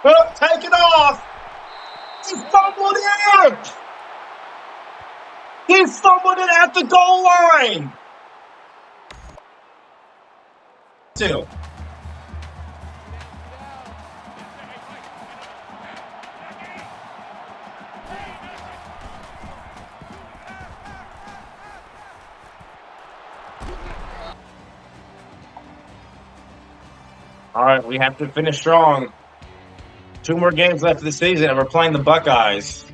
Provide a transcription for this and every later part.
Cook, take it off. He fumbled it. He fumbled it at the goal line. 2. All right, we have to finish strong. 2 more games left of the season, and we're playing the Buckeyes.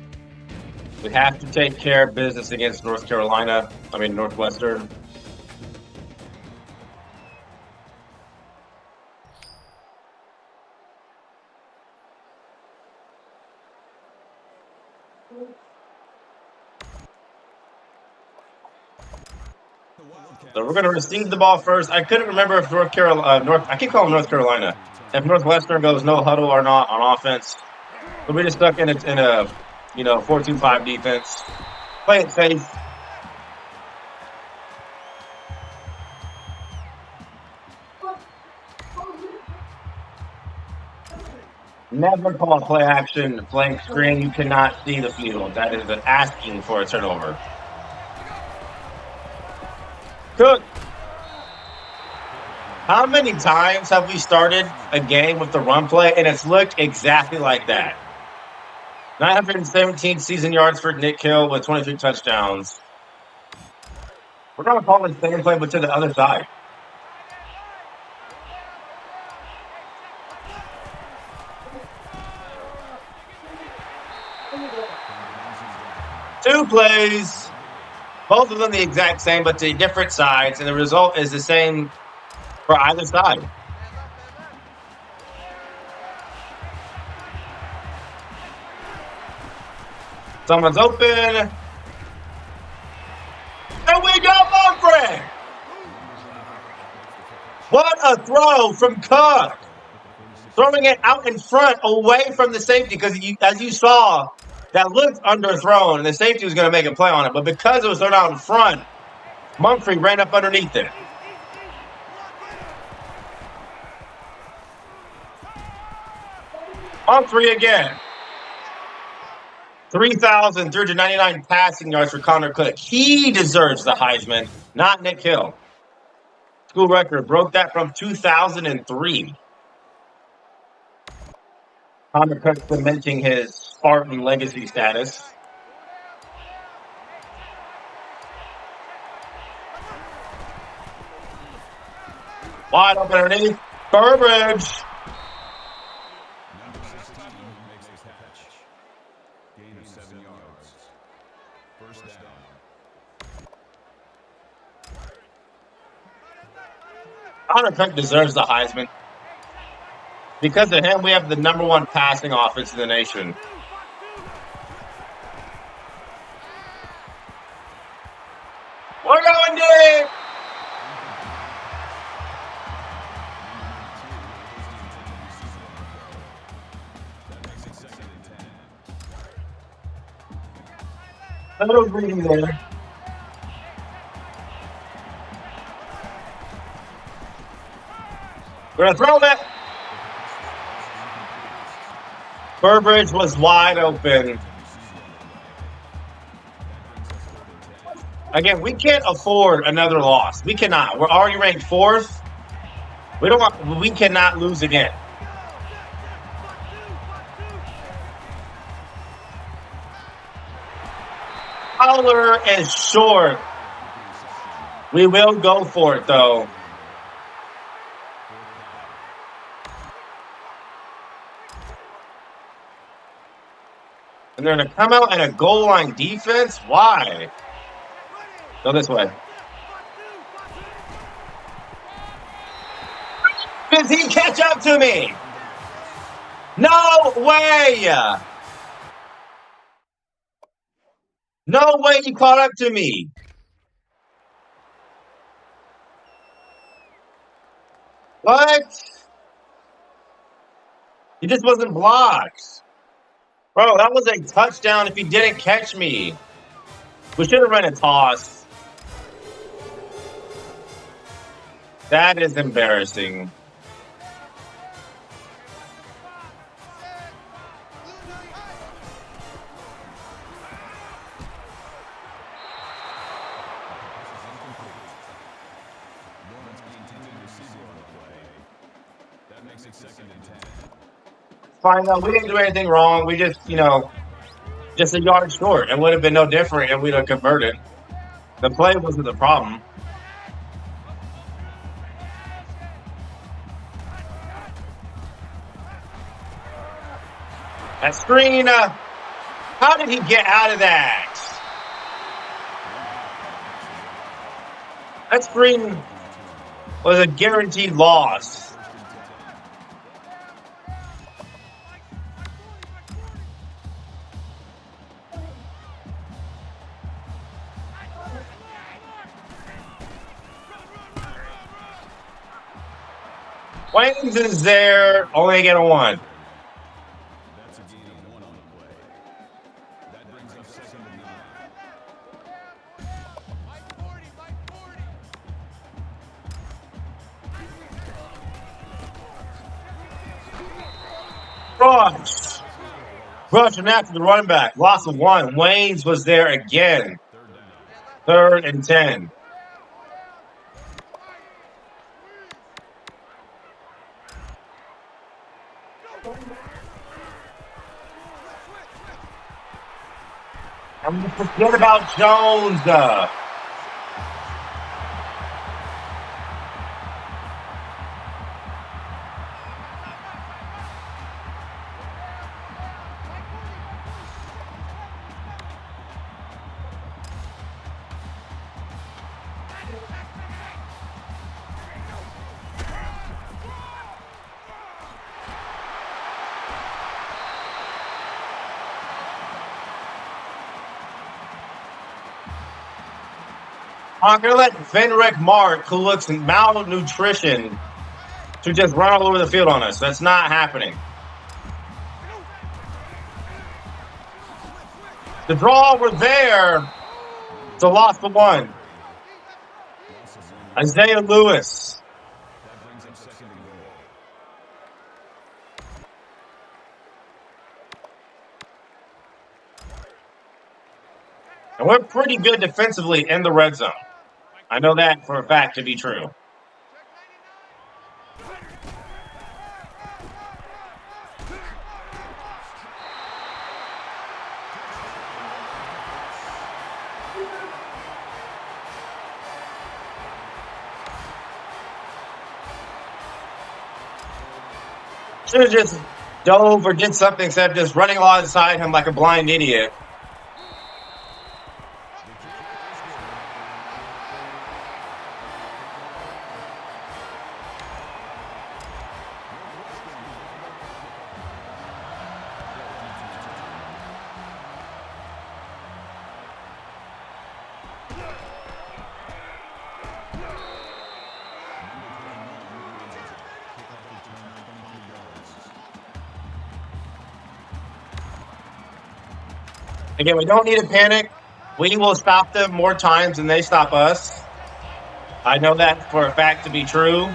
We have to take care of business against Northwestern. So we're going to receive the ball first. I couldn't remember if I keep calling North Carolina. If Northwestern goes no huddle or not on offense. But we just stuck in a 4-2-5 defense. Play it safe. Never call play action, blank screen. You cannot see the field. That is an asking for a turnover. Cook. How many times have we started a game with the run play and it's looked exactly like that? 917 season yards for Nick Hill with 23 touchdowns. We're going to call the same play, but to the other side. Two plays, both of them the exact same, but to different sides, and the result is the same for either side. Someone's open. And we go, Humphrey! What a throw from Cook. Throwing it out in front, away from the safety, because as you saw, that looked underthrown, and the safety was going to make a play on it. But because it was thrown out in front, Mumphrey ran up underneath it. Mumphrey again. 3,399 passing yards for Connor Cook. He deserves the Heisman, not Nick Hill. School record broke that from 2003. Connor Cook cementing his Spartan legacy status. Wide open underneath. Burbridge. Gain of 7 yards. First down. Connor Cook deserves the Heisman. Because of him, we have the #1 passing offense in the nation. We're going deep. A little breathing there. We're going to throw that. Burbridge was wide open. Again, we can't afford another loss. We cannot. We're already ranked 4th. We cannot lose again. Fowler is short. We will go for it, though. And they're going to come out in a goal line defense? Why? Go this way. Does he catch up to me? No way! No way he caught up to me. What? He just wasn't blocked. Bro, that was a touchdown if he didn't catch me. We should have run a toss. That is embarrassing. Fine though. We didn't do anything wrong. We just, just a yard short. It would have been no different if we'd have converted. The play wasn't the problem. That screen, how did he get out of that? That screen was a guaranteed loss. Waynes is there, only get a 1. Rushing after the running back. Loss of 1. Waynes was there again. 3rd and 10. I'm going to forget about Jones. I'm going to let Venrick Mark, who looks malnutrition, to just run all over the field on us. That's not happening. The draw were there. It's a loss for 1. Isaiah Lewis. And we're pretty good defensively in the red zone. I know that for a fact to be true. Should have just dove or did something instead of just running alongside him like a blind idiot. Again, we don't need to panic. We will stop them more times than they stop us. I know that for a fact to be true.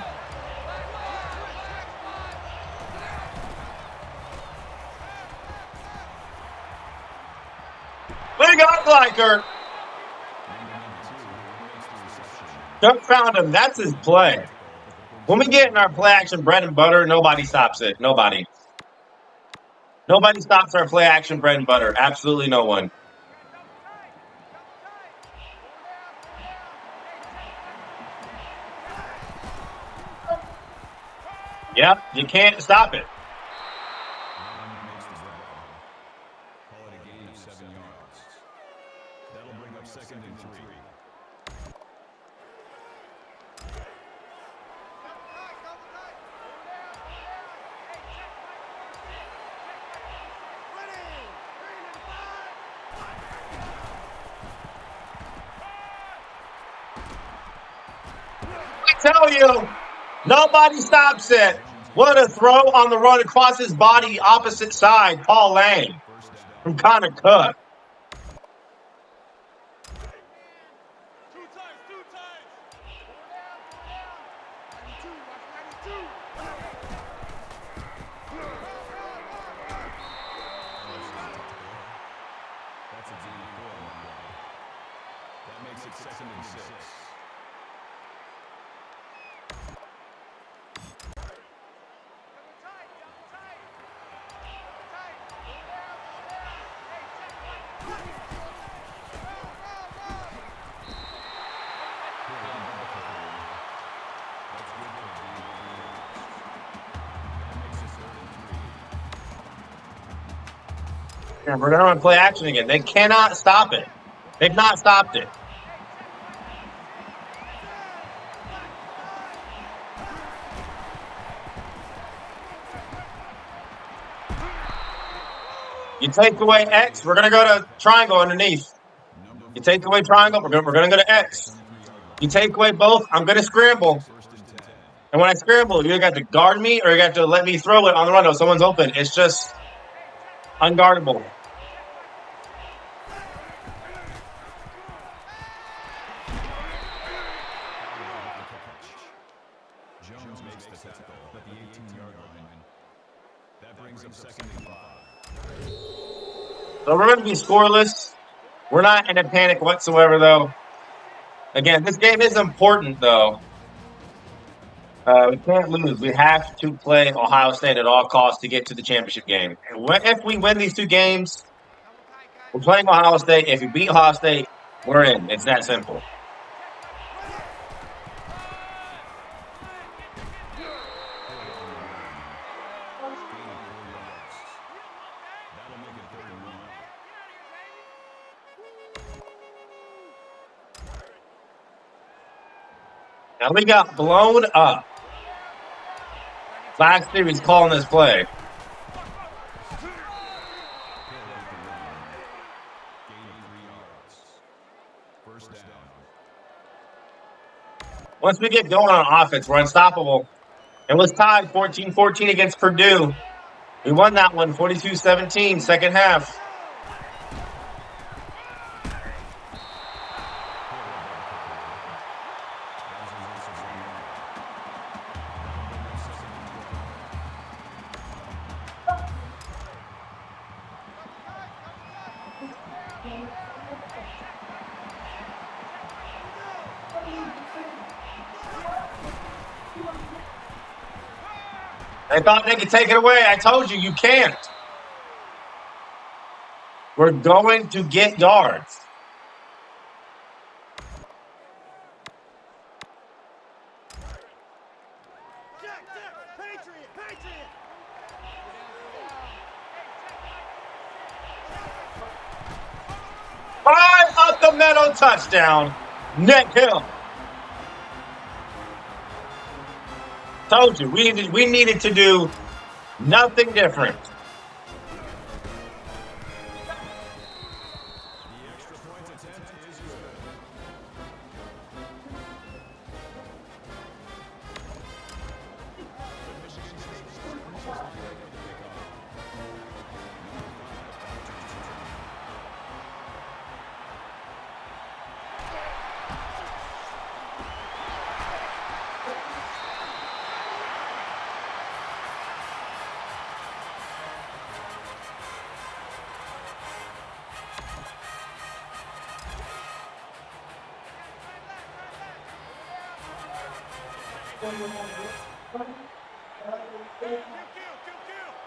We got Gleicher. Chuck found him. That's his play. When we get in our play action bread and butter, nobody stops it. Nobody. Nobody stops our play action bread and butter. Absolutely no one. Yep, you can't stop it. Tell you, nobody stops it. What a throw on the run across his body, opposite side, Paul Lane from Connor Cook. That makes it 2nd and 6. And we're going to play action again. They cannot stop it. They've not stopped it. You take away X, we're going to go to triangle underneath. You take away triangle, we're going to go to X. You take away both, I'm going to scramble. And when I scramble, you either got to guard me or you got to let me throw it on the run. If someone's open, it's just unguardable. Jones makes the tackle at the 18-yard line. That brings him second and 5. So we're going to be scoreless. We're not in a panic whatsoever, though. Again, this game is important, though. We can't lose. We have to play Ohio State at all costs to get to the championship game. And if we win these two games, we're playing Ohio State. If we beat Ohio State, we're in. It's that simple. Now we got blown up. Last series calling this play. Once we get going on offense, we're unstoppable. It was tied 14-14 against Purdue. We won that one 42-17, second half. They thought they could take it away. I told you, you can't. We're going to get yards. Right up the middle, touchdown. Nick Hill. Told you, we needed to do nothing different.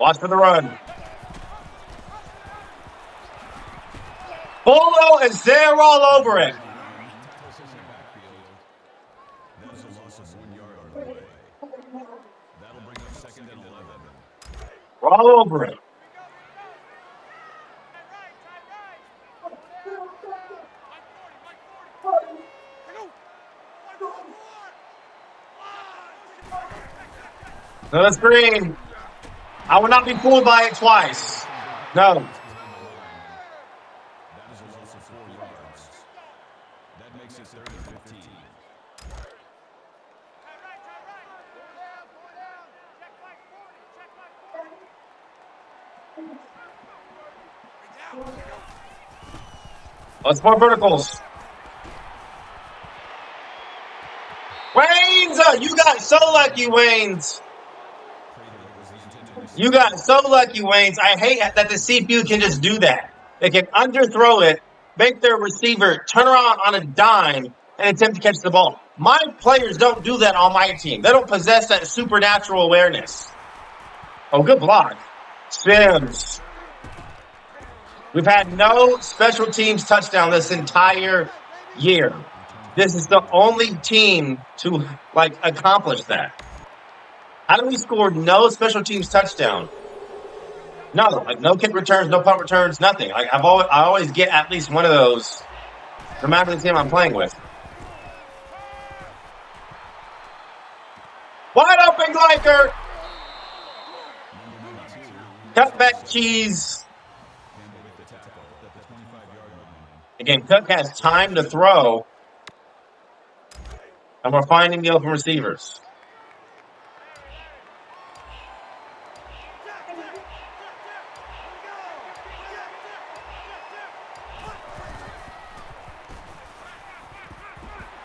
Watch for the run. Polo and they're all over it. That is a loss of 1 yard on the way. That'll bring up second and 11. We're all over it. No, that's green. I will not be fooled by it twice. No. That is a loss of 4 yards. That makes it 3rd and 15. Let's more verticals. Waynes, you got so lucky, Waynes. You got so lucky, Waynes. I hate that the CPU can just do that. They can underthrow it, make their receiver turn around on a dime, and attempt to catch the ball. My players don't do that on my team. They don't possess that supernatural awareness. Oh, good block. Sims. We've had no special teams touchdown this entire year. This is the only team to, accomplish that. How do we score no special teams touchdown? No, like no kick returns, no punt returns, nothing. Like I always get at least one of those, no matter the team I'm playing with. Wide open, Gleicher. Cutback cheese. Again, Cook has time to throw, and we're finding the open receivers.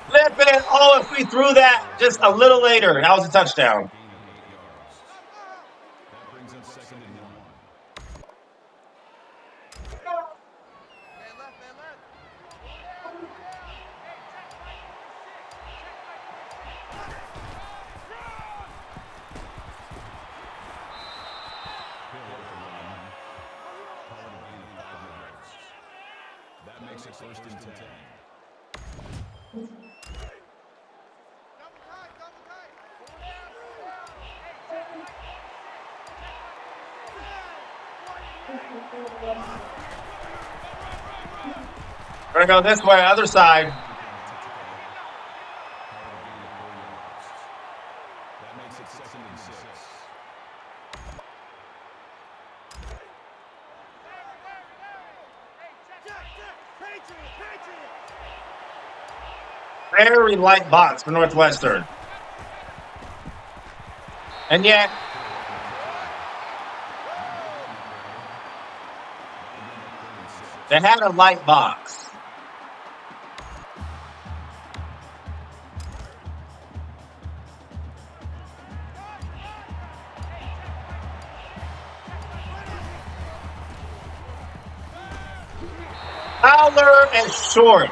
Flip it. Oh, if we threw that just a little later, that was a touchdown. That brings up 2nd and 1. That makes it 1st and 10. We're going to go this way, other side. That makes it 2nd and 6. Very light box for Northwestern. And yet, they had a light box. Fowler is short.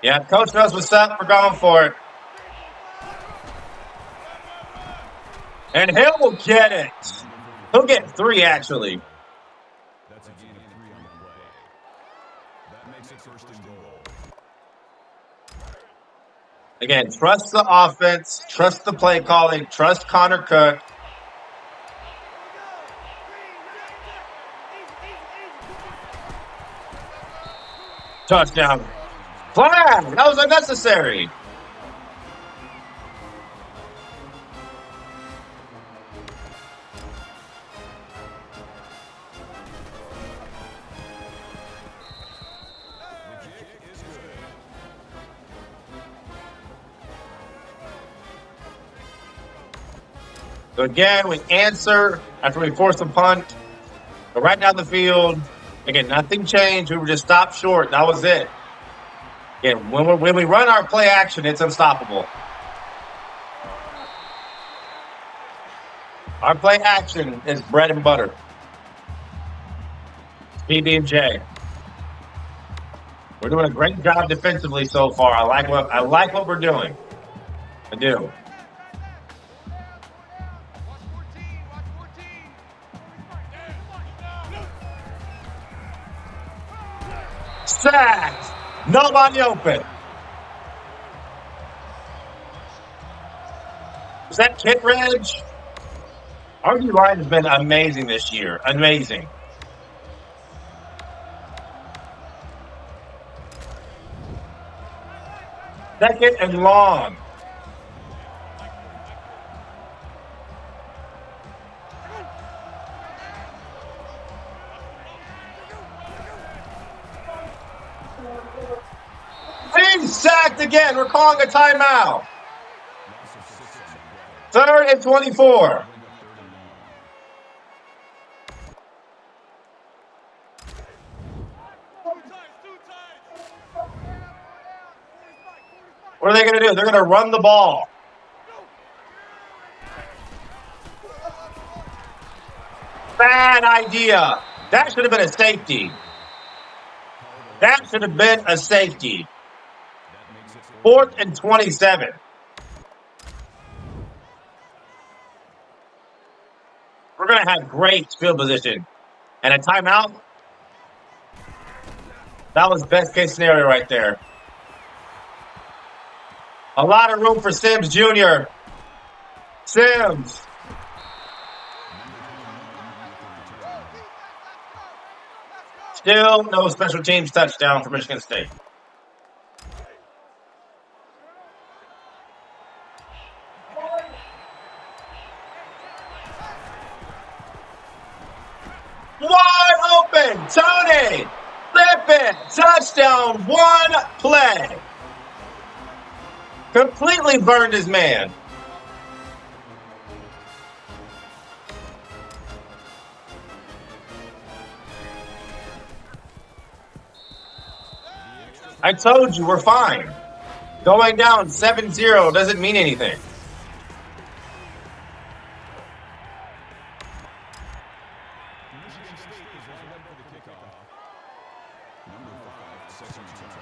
Yeah, coach knows what's up. We're going for it. And Hill will get it. He'll get 3, actually. That's a gain of 3 on the play. That makes it 1st and goal. Again, trust the offense, trust the play calling, trust Connor Cook. Touchdown. Flag! That was unnecessary. The kick is good. So again, we answer after we force a punt. Go right down the field. Again, nothing changed. We were just stopped short. That was it. Again, when we run our play action, it's unstoppable. Our play action is bread and butter. PB&J. We're doing a great job defensively so far. I like what we're doing. I do. Sacked. Nobody open. Was that Kittredge? Our D line has been amazing this year. Amazing. Second and long. He's sacked again. We're calling a timeout. 3rd and 24. What are they going to do? They're going to run the ball. Bad idea. That should have been a safety. That should have been a safety. 4th and 27. We're going to have great field position. And a timeout. That was best case scenario right there. A lot of room for Sims Jr. Sims. Still no special teams touchdown for Michigan State. Wide open, Tony. Flip it. Touchdown. One play. Completely burned his man. I told you we're fine. Going down 7-0 doesn't mean anything. Michigan State is ready for the kickoff. Number 5, second return.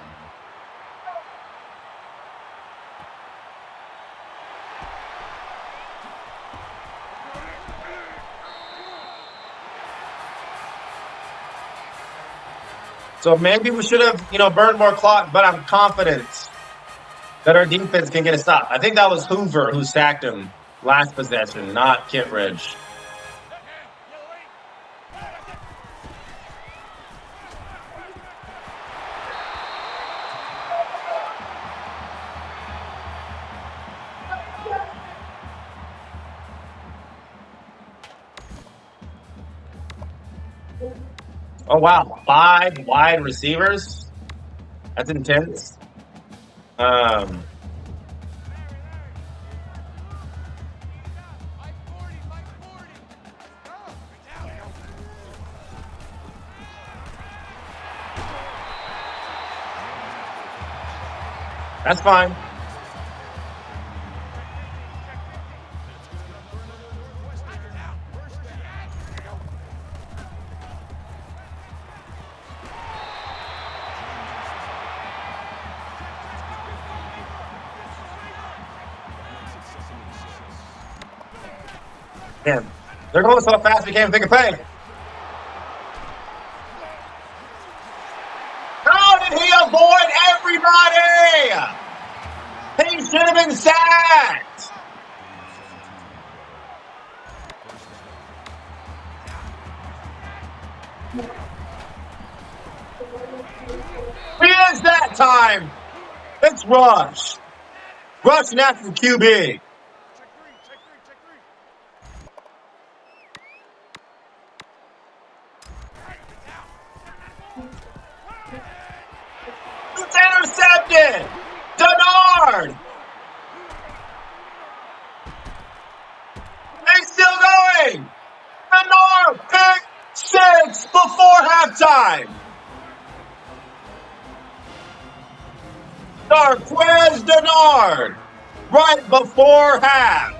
So maybe we should have, burned more clock, but I'm confident that our defense can get a stop. I think that was Hoover who sacked him last possession, not Kittredge. Oh, wow. 5 wide receivers? That's intense. That's fine. Man, they're going so fast we can't even think of play. How did he avoid everybody? He should have been sacked. It is that time. It's Rush. Rush after the QB. It's intercepted. Denard. He's still going. Denard pick 6 before halftime. Darquez Denard right before half.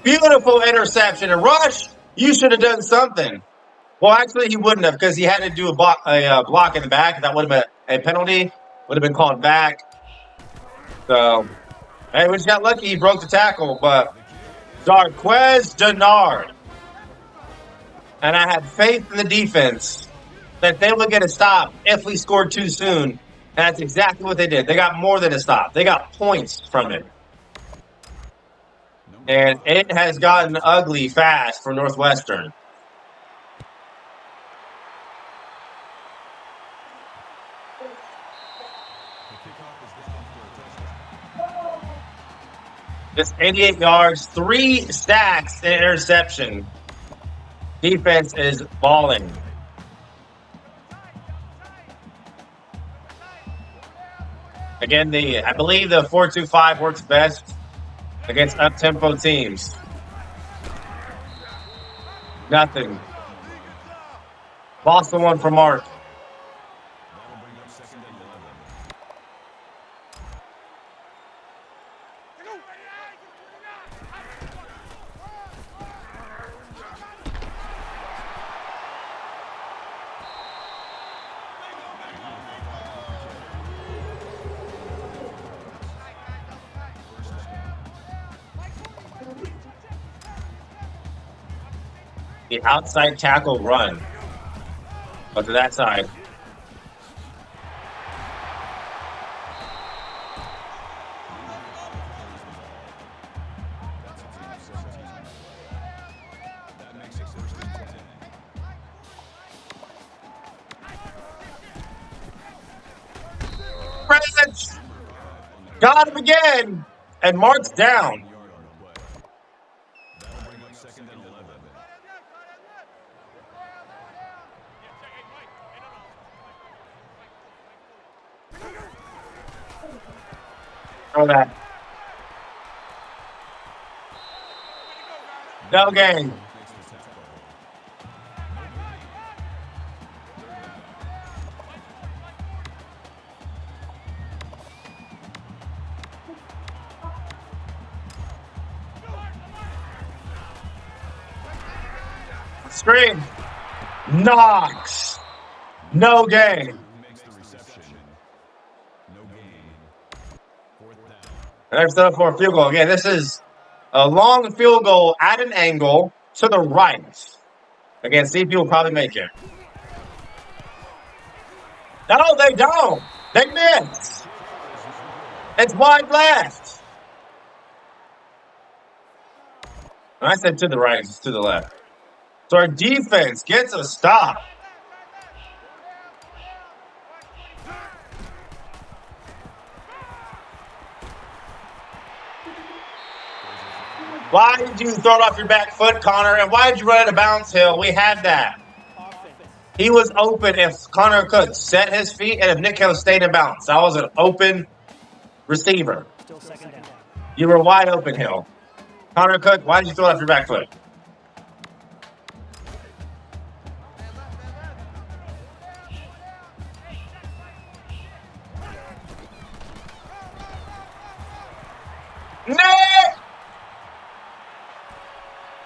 Beautiful interception. And Rush, you should have done something. Well, actually, he wouldn't have because he had to do a block in the back. That would have been a penalty. Would have been called back. So, hey, we just got lucky. He broke the tackle, but Darquez Denard. And I had faith in the defense that they would get a stop if we scored too soon. And that's exactly what they did. They got more than a stop. They got points from it. And it has gotten ugly fast for Northwestern. Just 88 yards, 3 sacks, and interception. Defense is balling. Again, I believe the 4-2-5 works best against up-tempo teams. Nothing. Lost the one for Mark. The outside tackle run. But to that side. Got him again. And Mark's down. Yard on the play. That'll bring up 2nd and 11. Throw that. No gain. Makes the tackle. Screen. Knox. No gain. Makes the reception. No gain. 4th down. Next up for a field goal. Again, this is a long field goal at an angle to the right. Again, CP will probably make it. No, they don't. They miss. It's wide left. When I said to the right, it's to the left. So our defense gets a stop. Why did you throw it off your back foot, Connor? And why did you run it a bounce hill? We had that. He was open if Connor could set his feet and if Nick Hill stayed in bounds. That was an open receiver. Still 2nd down. You were wide open, Hill. Connor Cook, why did you throw it off your back foot?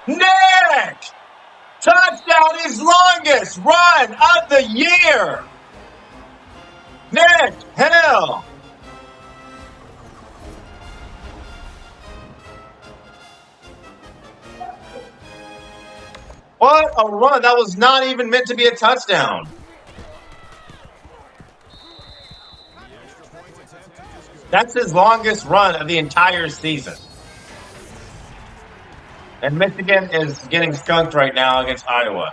Nick! Touchdown, his longest run of the year! Nick Hill! What a run. That was not even meant to be a touchdown. That's his longest run of the entire season. And Michigan is getting skunked right now against Iowa.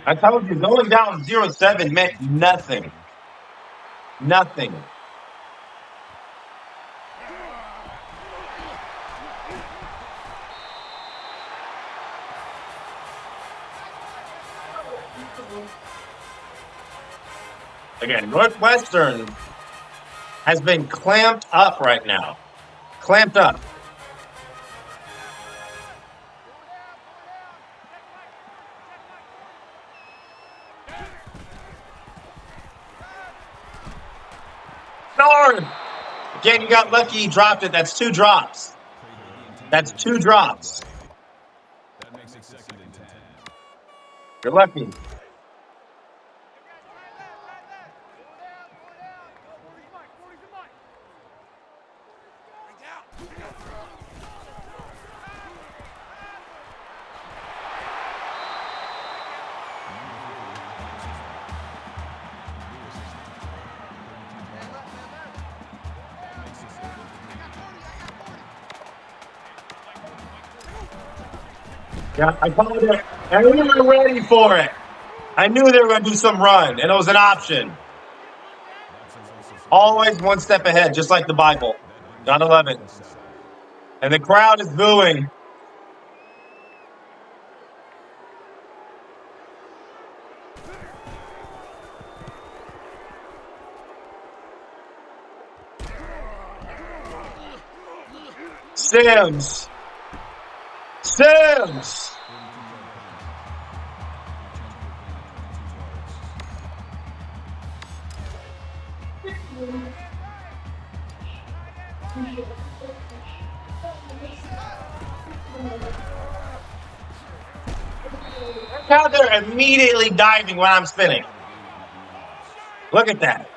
I told you, going down 0-7 meant nothing. Nothing. Again, Northwestern has been clamped up right now. Clamped up. Darn! Again, you got lucky he dropped it. That's 2 drops. That's 2 drops. That makes it 2nd and 10. You're lucky. Yeah, I called it. And we were ready for it. I knew they were going to do some run, and it was an option. Always one step ahead, just like the Bible. John 11. And the crowd is booing. Sims. Sims. Look how they're immediately diving when I'm spinning. Look at that.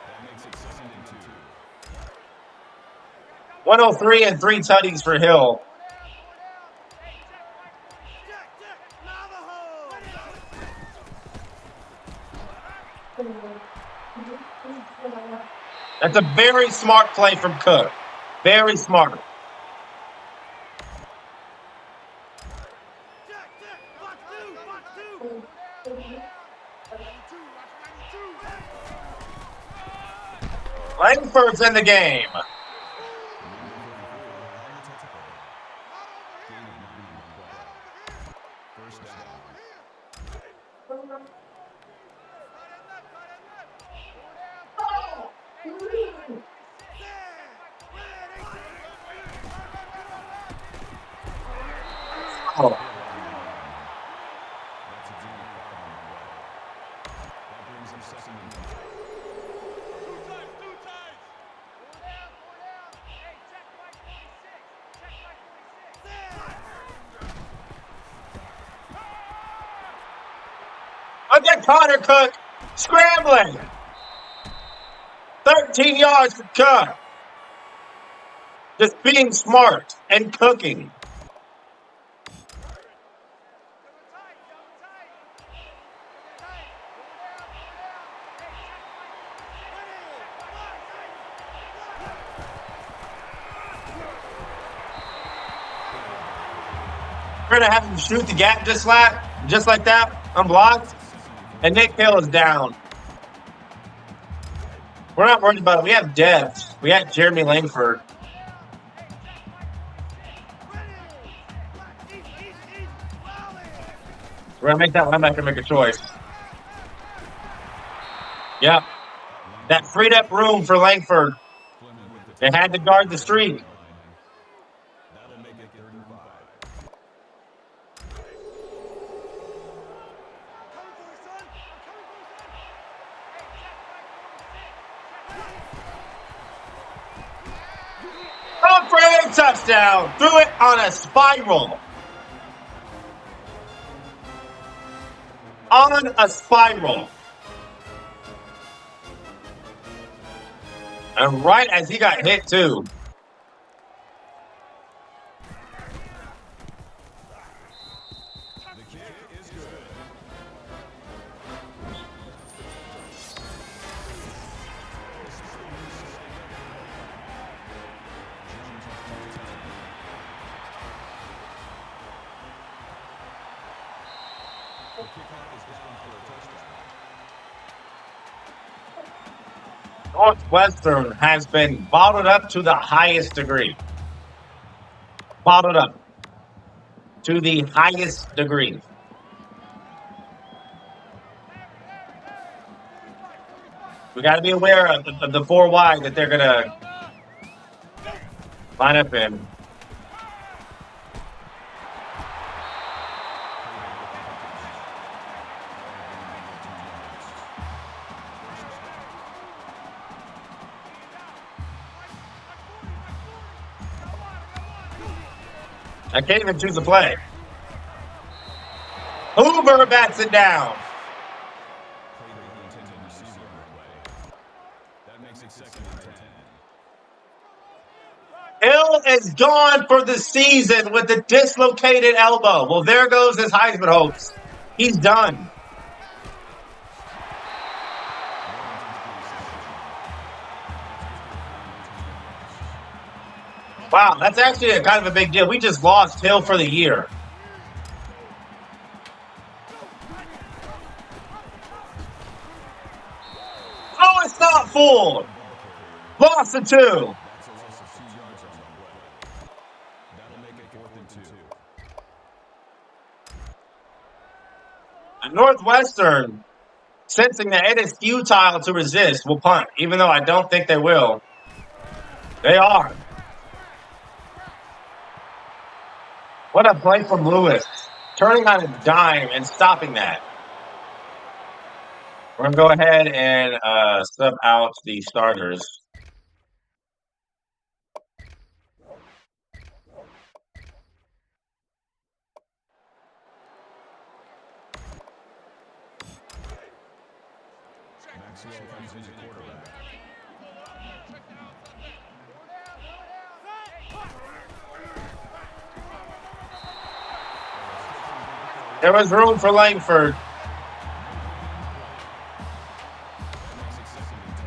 103 and 3 tutties for Hill. That's a very smart play from Cook. Very smart. Langford's in the game. First down. Oh. That's a junior foul on the play. That brings him second and 10. Two times. Hey, check my 46. Check my 46. Look at Connor Cook scrambling. 13 yards for Cook. Just being smart and cooking. We're going to have him shoot the gap just like that, unblocked. And Nick Hill is down. We're not worried about it. We have depth. We got Jeremy Langford. We're going to make that linebacker make a choice. Yep. That freed up room for Langford. They had to guard the street. That'll make it 35. Oh, for a touchdown. Threw it on a spiral. On a spiral. And right as he got hit, too. The kick is good. The kickoff is down for a touchdown. Northwestern has been bottled up to the highest degree. Bottled up to the highest degree. We got to be aware of the 4 wide that they're going to line up in. I can't even choose a play. Hoover bats it down. That makes it second and 10. Hill is gone for the season with a dislocated elbow. Well, there goes his Heisman hopes. He's done. Wow, that's actually a kind of a big deal. We just lost Hill for the year. Oh, it's not full. Lost the 2. That's a loss of 2 yards on the play. That'll make it 4th and 2. And Northwestern, sensing that it is futile to resist, will punt, even though I don't think they will. They are. What a play from Lewis. Turning on a dime and stopping that. We're going to go ahead and sub out the starters. Maxwell comes in at quarterback. There was room for Langford. Makes it second and 10.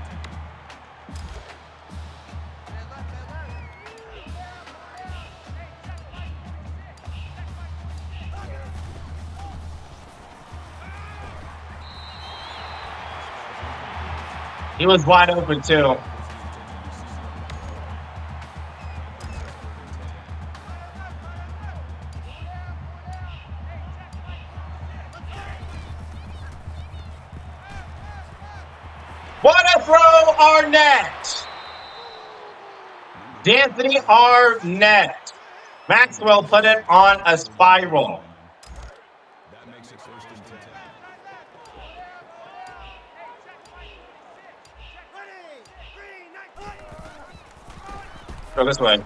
He was wide open, too. What a throw, Arnett! D'Anthony Arnett. Maxwell put it on a spiral. That makes it 1st and 10. Go this way.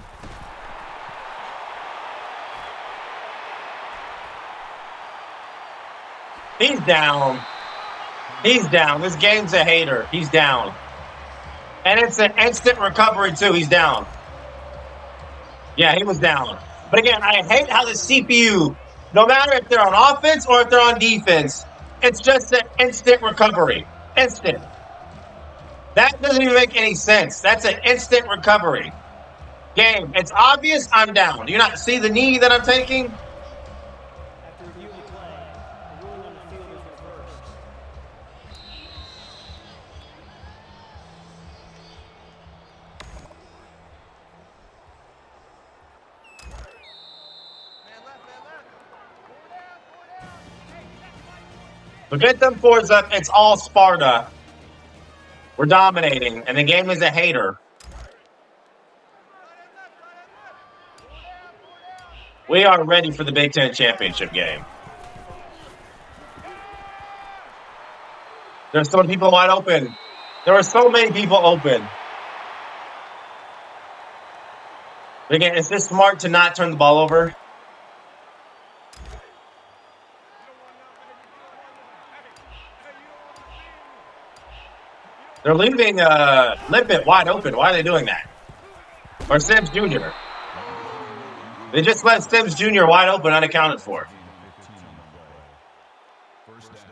He's down. He's down. This game's a hater. He's down. And it's an instant recovery, too. He's down. Yeah, he was down. But again, I hate how the CPU, no matter if they're on offense or if they're on defense, it's just an instant recovery. Instant. That doesn't even make any sense. That's an instant recovery. Game. It's obvious I'm down. Do you not see the knee that I'm taking? After reviewing the play, the ruling on the field is reversed. But get them fours up. It's all Sparta. We're dominating, and the game is a hater. We are ready for the Big Ten championship game. There's so many people wide open. There are so many people open. But again, is this smart to not turn the ball over? They're leaving Lippett wide open. Why are they doing that? Or Sims Jr. They just let Sims Jr. wide open, unaccounted for. 1st down.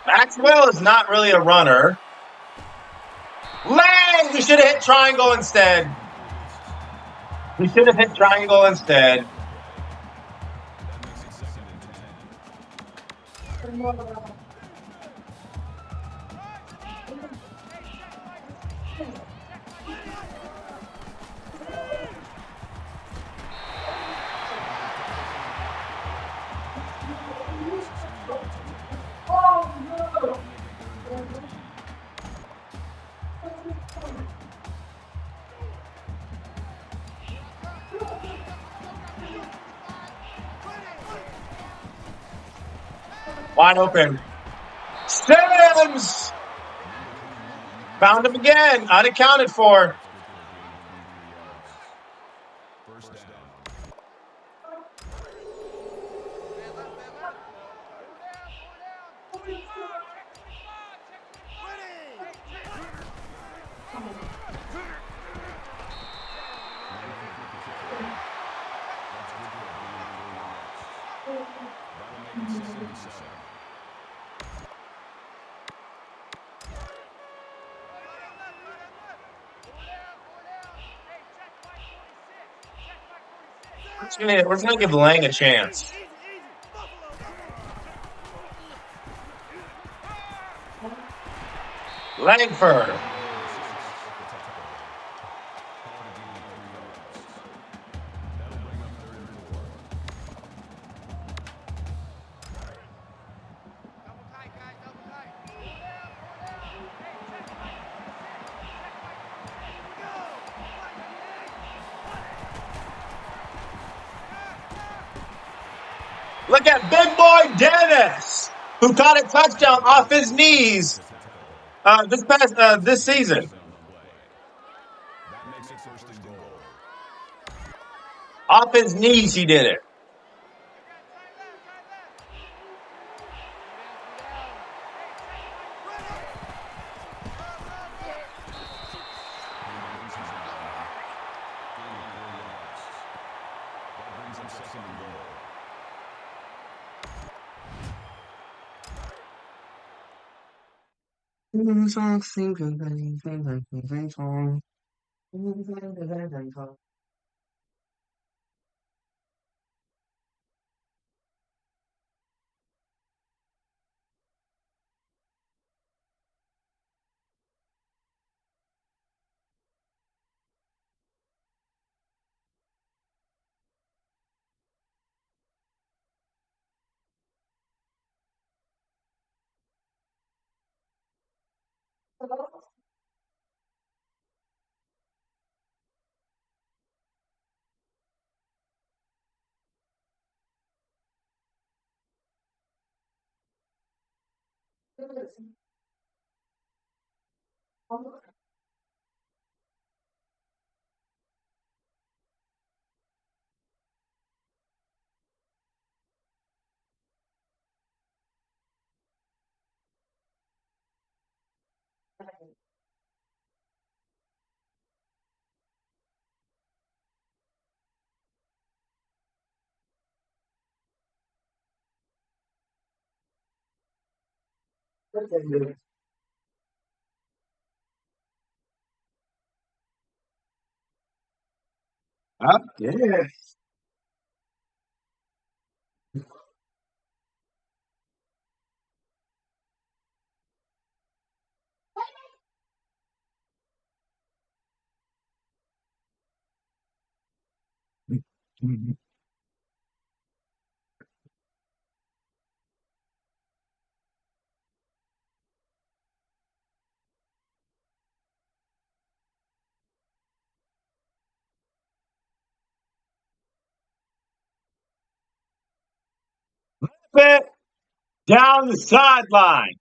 Maxwell is not really a runner. Lang! We should have hit triangle instead. We should have hit triangle instead. That makes it 2nd and 10. Wide open. Sims! Found him again. Unaccounted for. 1st down. That'll make it 2nd and 7. We're just gonna give Lang a chance. Langford. Look at big boy Dennis, who caught a touchdown off his knees this season. That makes it 1st and goal. Off his knees, he did it. That brings him 2nd and goal. Up, yeah. Bit down the sideline.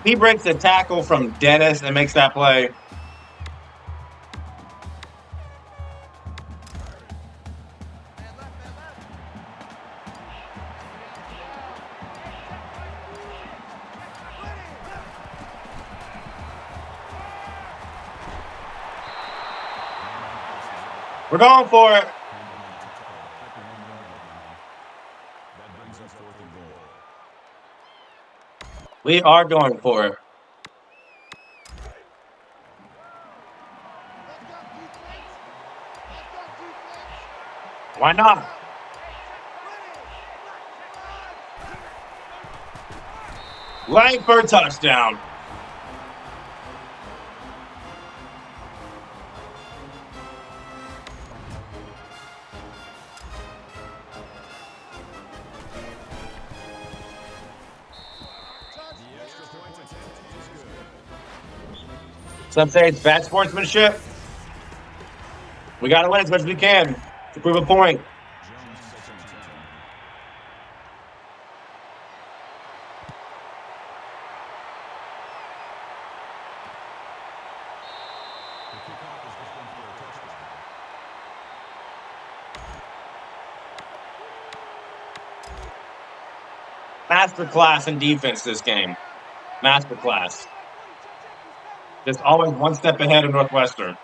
He breaks the tackle from Dennis and makes that play. We're going for it. That brings us 4th and goal. We are going for it. Why not? Langford touchdown. The extra point attempt is good. Some say it's bad sportsmanship. We got to win as much as we can to prove a point. Jones 2nd and 10. The kickoff is good for a touchdown. Masterclass in defense this game. Masterclass. Just always one step ahead of Northwestern.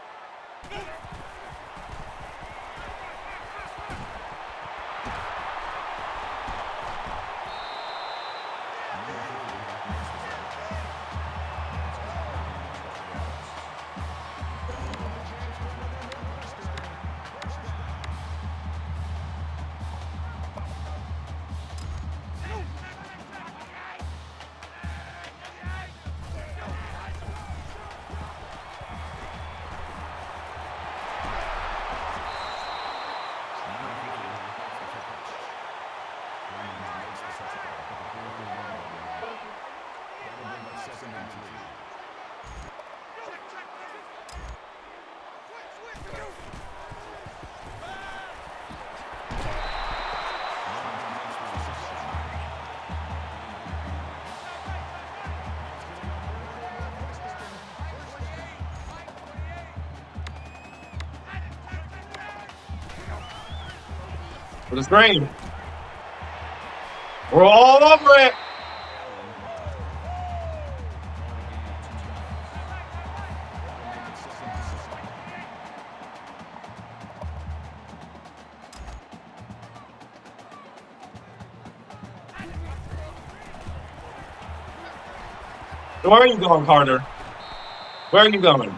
For the screen. We're all over it. Where are you going, Carter? Where are you going?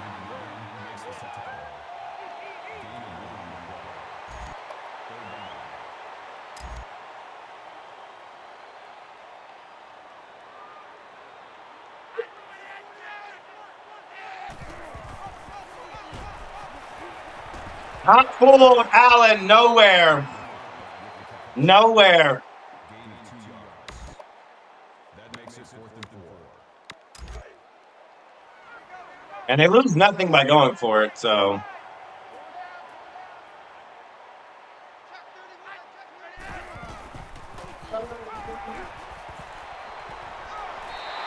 Not full of Allen, nowhere. Nowhere. Gain of 2 yards. That makes it 4th and 4. And they lose nothing by going for it, so.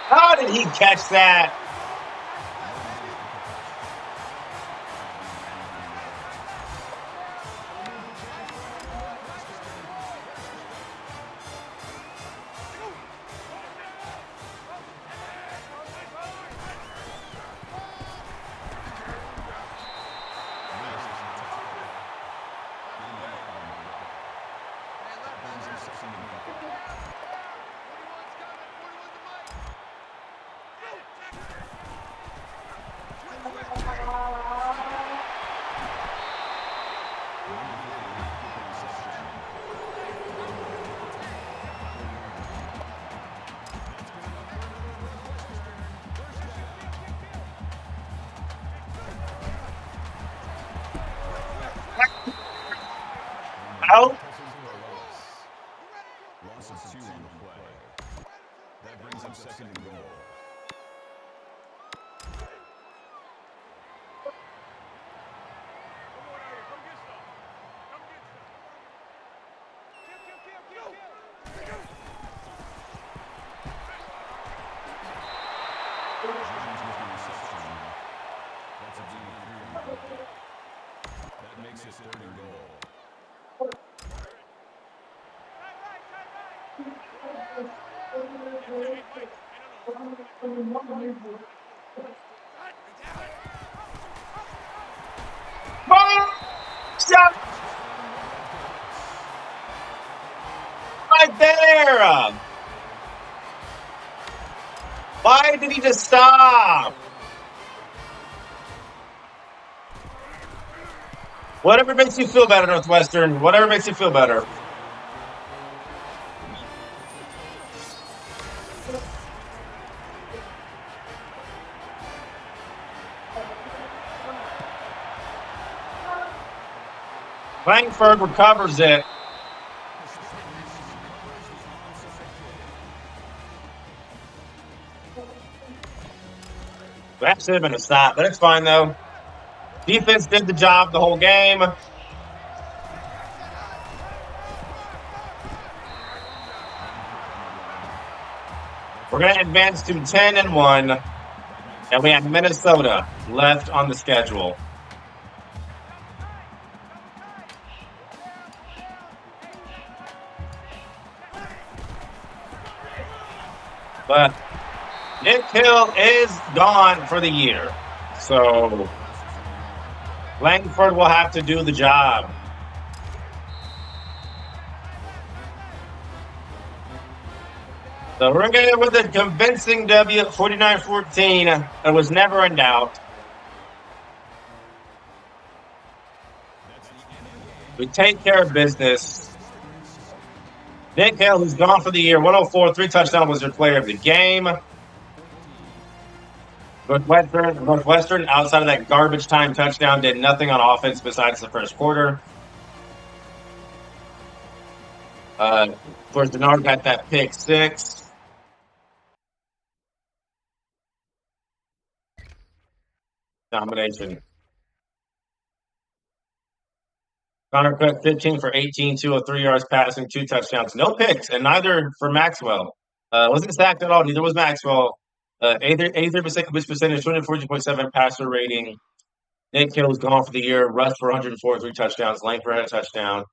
How did he catch that? Out. Loss of 2 on the play. That brings up 2nd and goal. That makes it 3rd and goal. Shot right there. Why did he just stop? Whatever makes you feel better, Northwestern. Whatever makes you feel better. Langford recovers it. That should have been a stop, but it's fine though. Defense did the job the whole game. We're going to advance to 10-1, and we have Minnesota left on the schedule. But Nick Hill is gone for the year, so Langford will have to do the job. So we're going to go with a convincing W, 49-14. It was never in doubt. We take care of business. Nick Hill, who's gone for the year, 104, 3 touchdowns, was your player of the game. Northwestern, outside of that garbage time touchdown, did nothing on offense besides the first quarter. Of course, Denard got that pick 6. Domination. Connor Cook, 15 for 18, 203 yards passing, 2 touchdowns. No picks, and neither for Maxwell. Wasn't sacked at all. Neither was Maxwell. 83% completion percentage, 242.7 passer rating. Nick Hill was gone for the year. Rushed for 104, 3 touchdowns. Langford had a touchdown.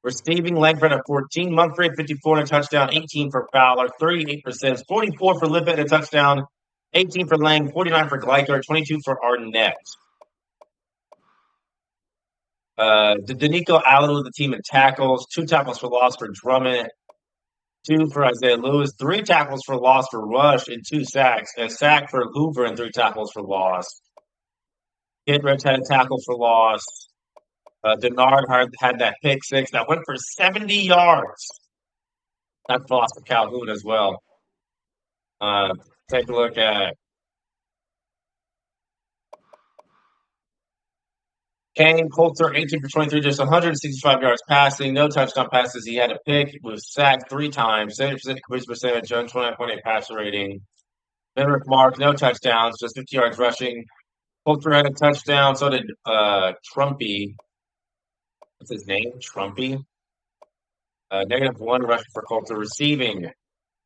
Receiving, Langford at 14. Mumphrey at 54 and a touchdown. 18 for Fowler. 38%. 44 for Lippett and a touchdown. 18 for Lang. 49 for Gleicher. 22 for Arnett. Danico Allen with the team in tackles. 2 tackles for loss for Drummond. 2 for Isaiah Lewis. 3 tackles for loss for Rush and 2 sacks. And a sack for Hoover and 3 tackles for loss. Kittredge had a tackle for loss. Denard had that pick 6 that went for 70 yards. That's loss for Calhoun as well. Take a look at Kane Coulter, 18 for 23, just 165 yards passing, no touchdown passes. He had a pick, was sacked 3 times, 70% completion percentage, 29.8 passer rating. Henrik Mark, no touchdowns, just 50 yards rushing. Coulter had a touchdown, so did Trumpy. What's his name? Trumpy. -1 rushing for Coulter. Receiving,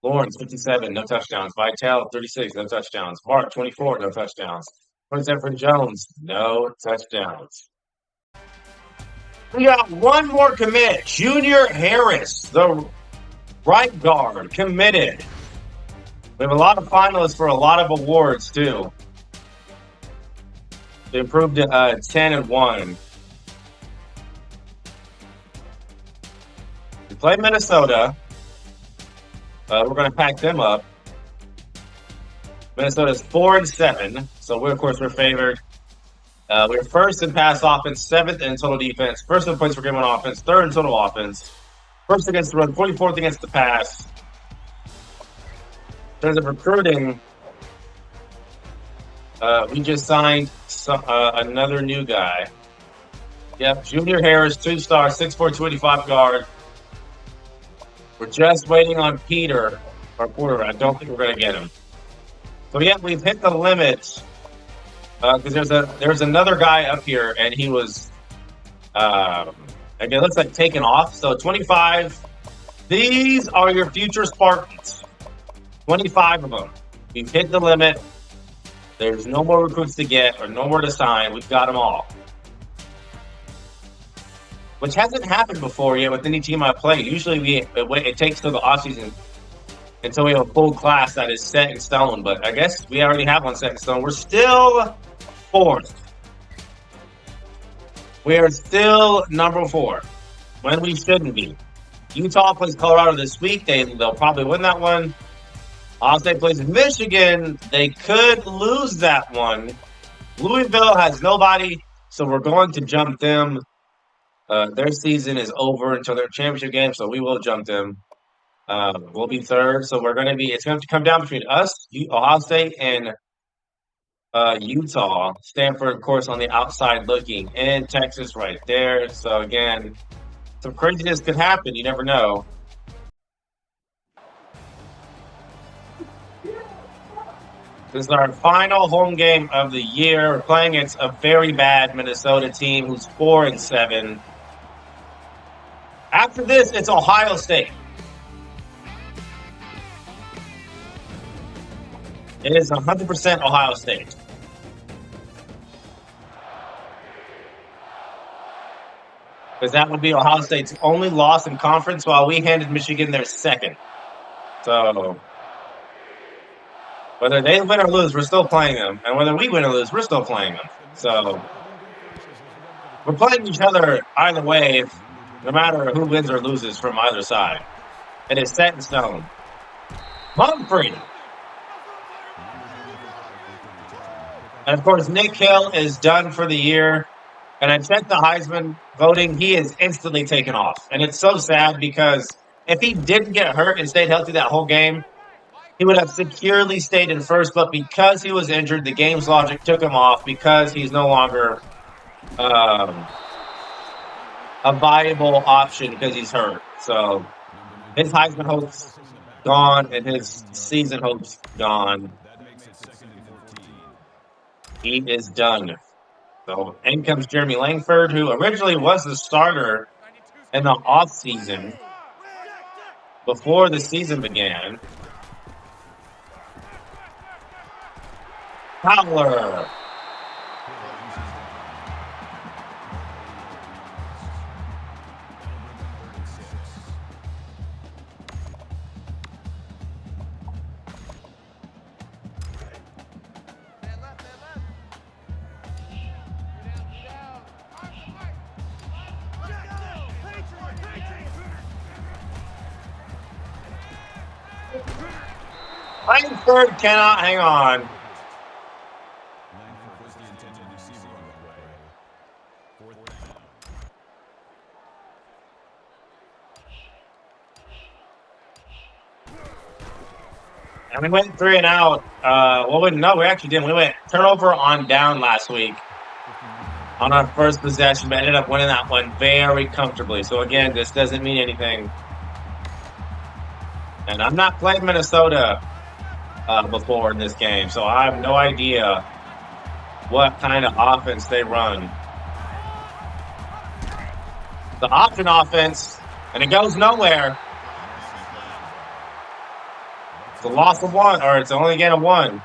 Lawrence, 57, no touchdowns. Vitale, 36, no touchdowns. Mark, 24, no touchdowns. 27 for Jones, no touchdowns. We got one more commit. Junior Harris, the right guard, committed. We have a lot of finalists for a lot of awards, too. They improved to 10-1. We play Minnesota. We're going to pack them up. Minnesota's 4-7, so we're favored. We're first in pass offense, 7th in total defense, first in points per game on offense, 3rd in total offense, first against the run, 44th against the pass. In terms of recruiting, we just signed another new guy. Yep, Junior Harris, 2-star, 6'4", 285 guard. We're just waiting on Peter, our quarterback. I don't think we're going to get him. So yeah, we've hit the limit because there's another guy up here, and he was again looks like taken off. So 25. These are your future Spartans. 25 of them. We've hit the limit. There's no more recruits to get or no more to sign. We've got them all. Which hasn't happened before yet with any team I play. Usually it takes till the offseason until we have a full class that is set in stone. But I guess we already have one set in stone. We're still 4th. We are still number 4 when we shouldn't be. Utah plays Colorado this week. They'll probably win that one. Ohio State plays Michigan. They could lose that one. Louisville has nobody, so we're going to jump them. Their season is over until their championship game, so we will jump them. We'll be 3rd, so it's going to come down between us, Ohio State, and Utah. Stanford, of course, on the outside looking, and Texas right there. So again, some craziness could happen. You never know. This is our final home game of the year. We're playing against a very bad Minnesota team who's 4-7. After this, it's Ohio State. It is 100% Ohio State. Because that would be Ohio State's only loss in conference, while we handed Michigan their 2nd. So whether they win or lose, we're still playing them. And whether we win or lose, we're still playing them. So we're playing each other either way, no matter who wins or loses from either side. It is set in stone. Humphrey. And of course, Nick Hill is done for the year. And I checked the Heisman voting. He is instantly taken off. And it's so sad because if he didn't get hurt and stayed healthy that whole game, he would have securely stayed in first. But because he was injured, the game's logic took him off because he's no longer a viable option because he's hurt. So his Heisman hopes gone and his season hopes gone. He is done. So in comes Jeremy Langford, who originally was the starter in the offseason before the season began. Fowler. Langford cannot hang on. And we went 3 and out. No, we actually didn't. We went turnover on down last week on our first possession, but ended up winning that one very comfortably. So again, this doesn't mean anything. And I'm not playing Minnesota before in this game, so I have no idea what kind of offense they run. The option offense, and it goes nowhere. It's a loss of 1, or it's only a gain of 1.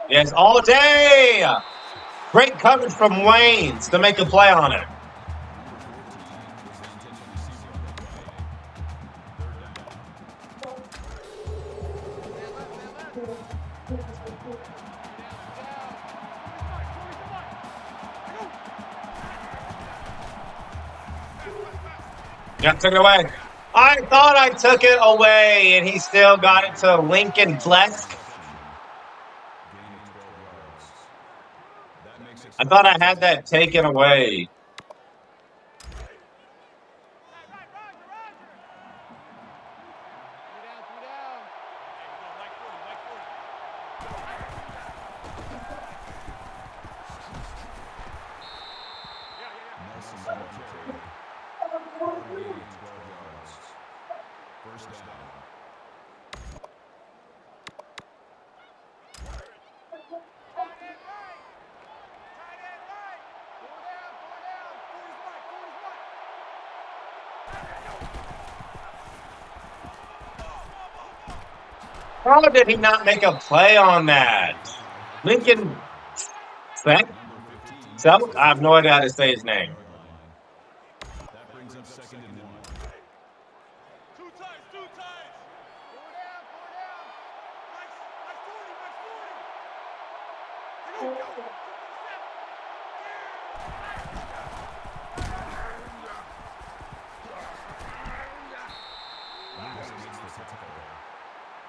Yes, all day. Great coverage from Waynes to make a play on it. Yeah, took it away. I thought I took it away, and he still got it to Lincoln Flesk. I thought I had that taken away. How did he not make a play on that? Lincoln Selk? I have no idea how to say his name. That brings up second and 1. Two times. Go down. Mike 40. Go.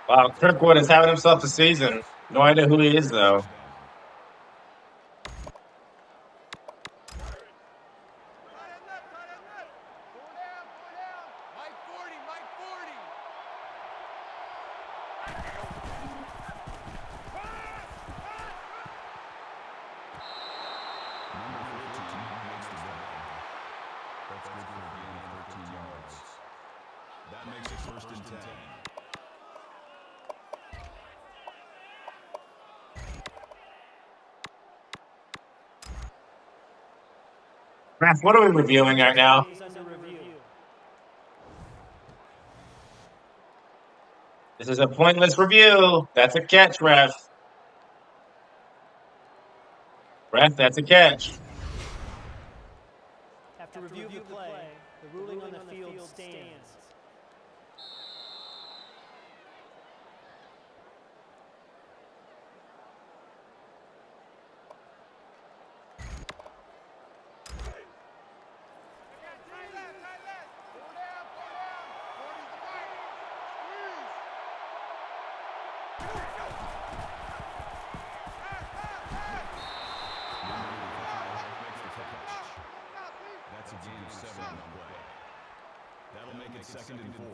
Wow, Kirkwood is having himself a season. No idea who he is, though. That makes it first and 10. Ref, what are we reviewing right now? Is under review. This is a pointless review. That's a catch, ref. Ref, that's a catch. After review of the play, the ruling on the field stands. That's a gain of 7 on the play. That'll make it second and 4.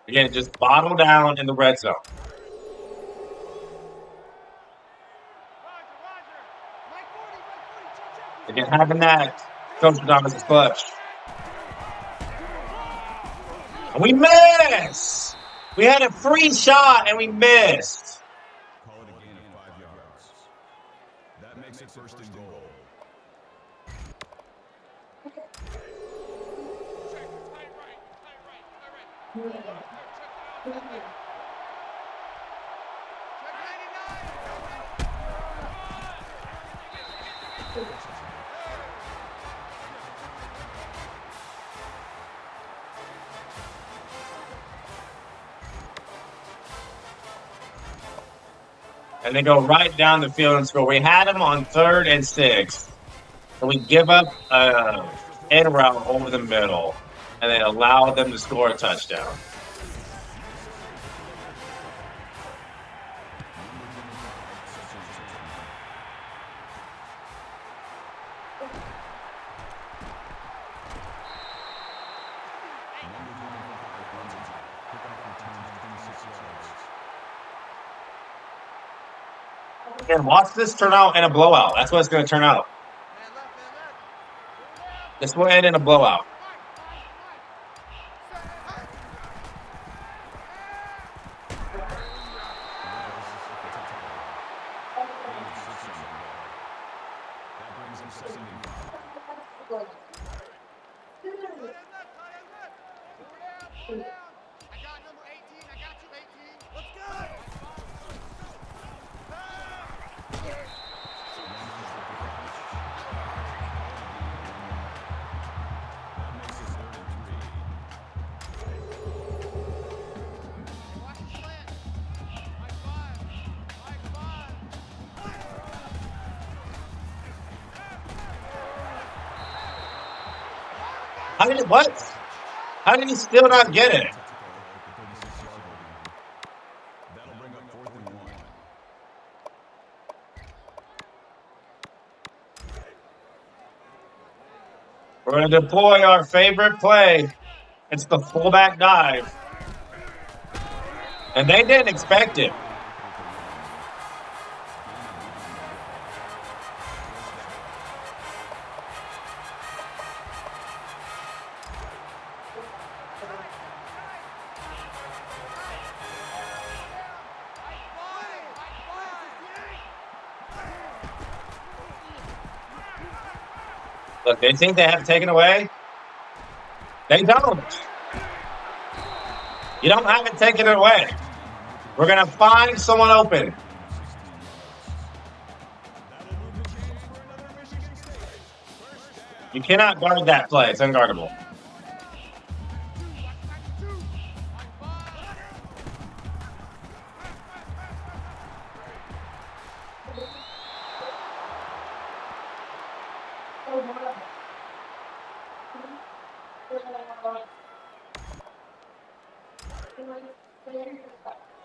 Again, just bottle down in the red zone. Again, having that, Coach Thomas is clutch. And we missed! We had a free shot and we missed. Call it a gain of 5 yards. That makes it first and goal. And they go right down the field and score. We had them on 3rd and 6. And we give up an end route over the middle. And they allow them to score a touchdown. And watch this turn out in a blowout. That's what it's going to turn out. This will end in a blowout. How did he still not get it? That'll bring up 4th and 1. We're going to deploy our favorite play. It's the fullback dive. And they didn't expect it. Look, they think they have it taken away. They don't. You don't have it taken away. We're going to find someone open. You cannot guard that play. It's unguardable.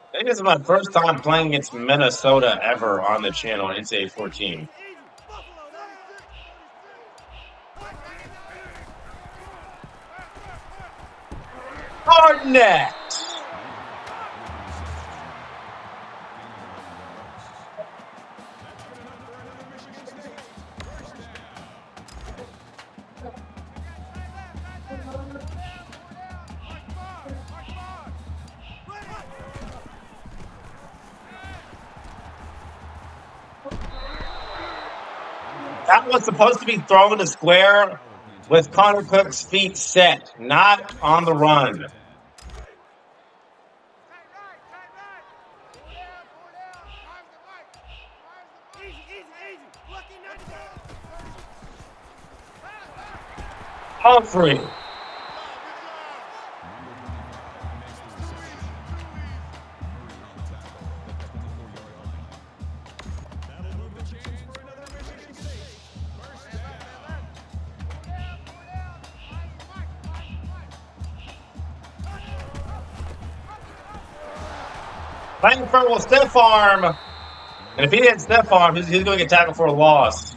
I think this is my first time playing against Minnesota ever on the channel in NCAA 14. Barnett. That was supposed to be thrown to square with Connor Cook's feet set, not on the run. Humphrey. Langford will stiff arm. And if he didn't stiff arm, he's going to get tackled for a loss.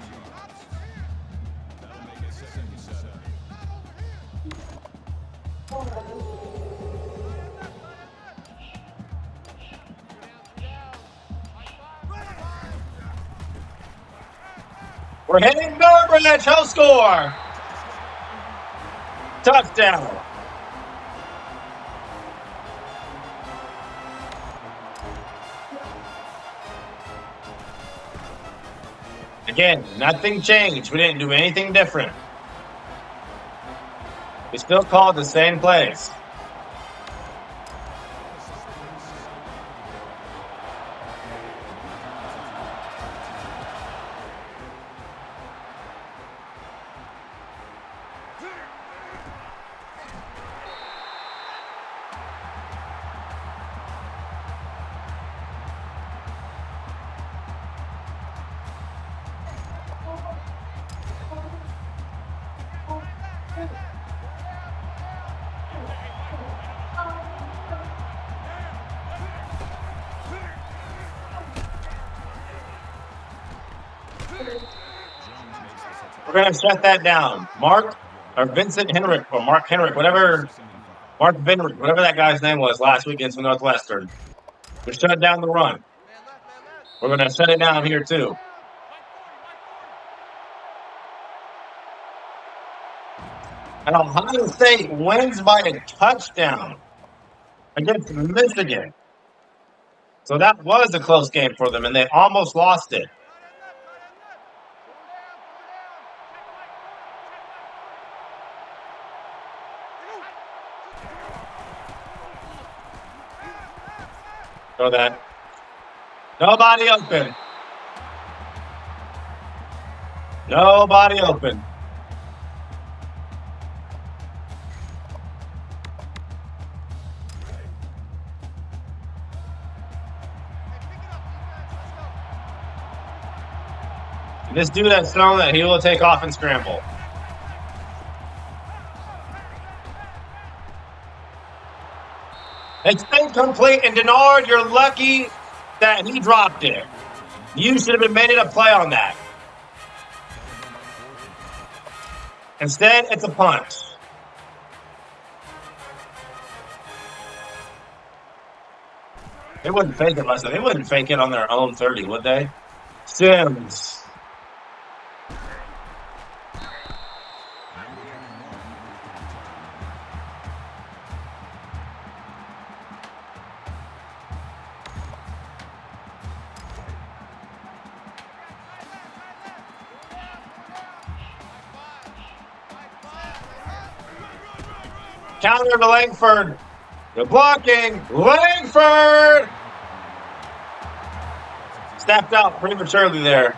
We're hitting Burbridge. He'll score. Touchdown. Again, nothing changed. We didn't do anything different. We still called the same plays. We're going to shut that down. Vincent Henrik, or Mark Henrik, whatever that guy's name was last week against Northwestern. We shut down the run. We're going to shut it down here too. And Ohio State wins by a touchdown against Michigan. So that was a close game for them, and they almost lost it. Throw that. Nobody open. Nobody open. This dude has thrown that he will take off and scramble. It's incomplete, and Denard, you're lucky that he dropped it. You should have been made it a play on that. Instead, it's a punt. They wouldn't fake it, Lester. They wouldn't fake it on their own 30, would they? Sims. Counter to Langford. Good blocking. Langford stepped out prematurely there.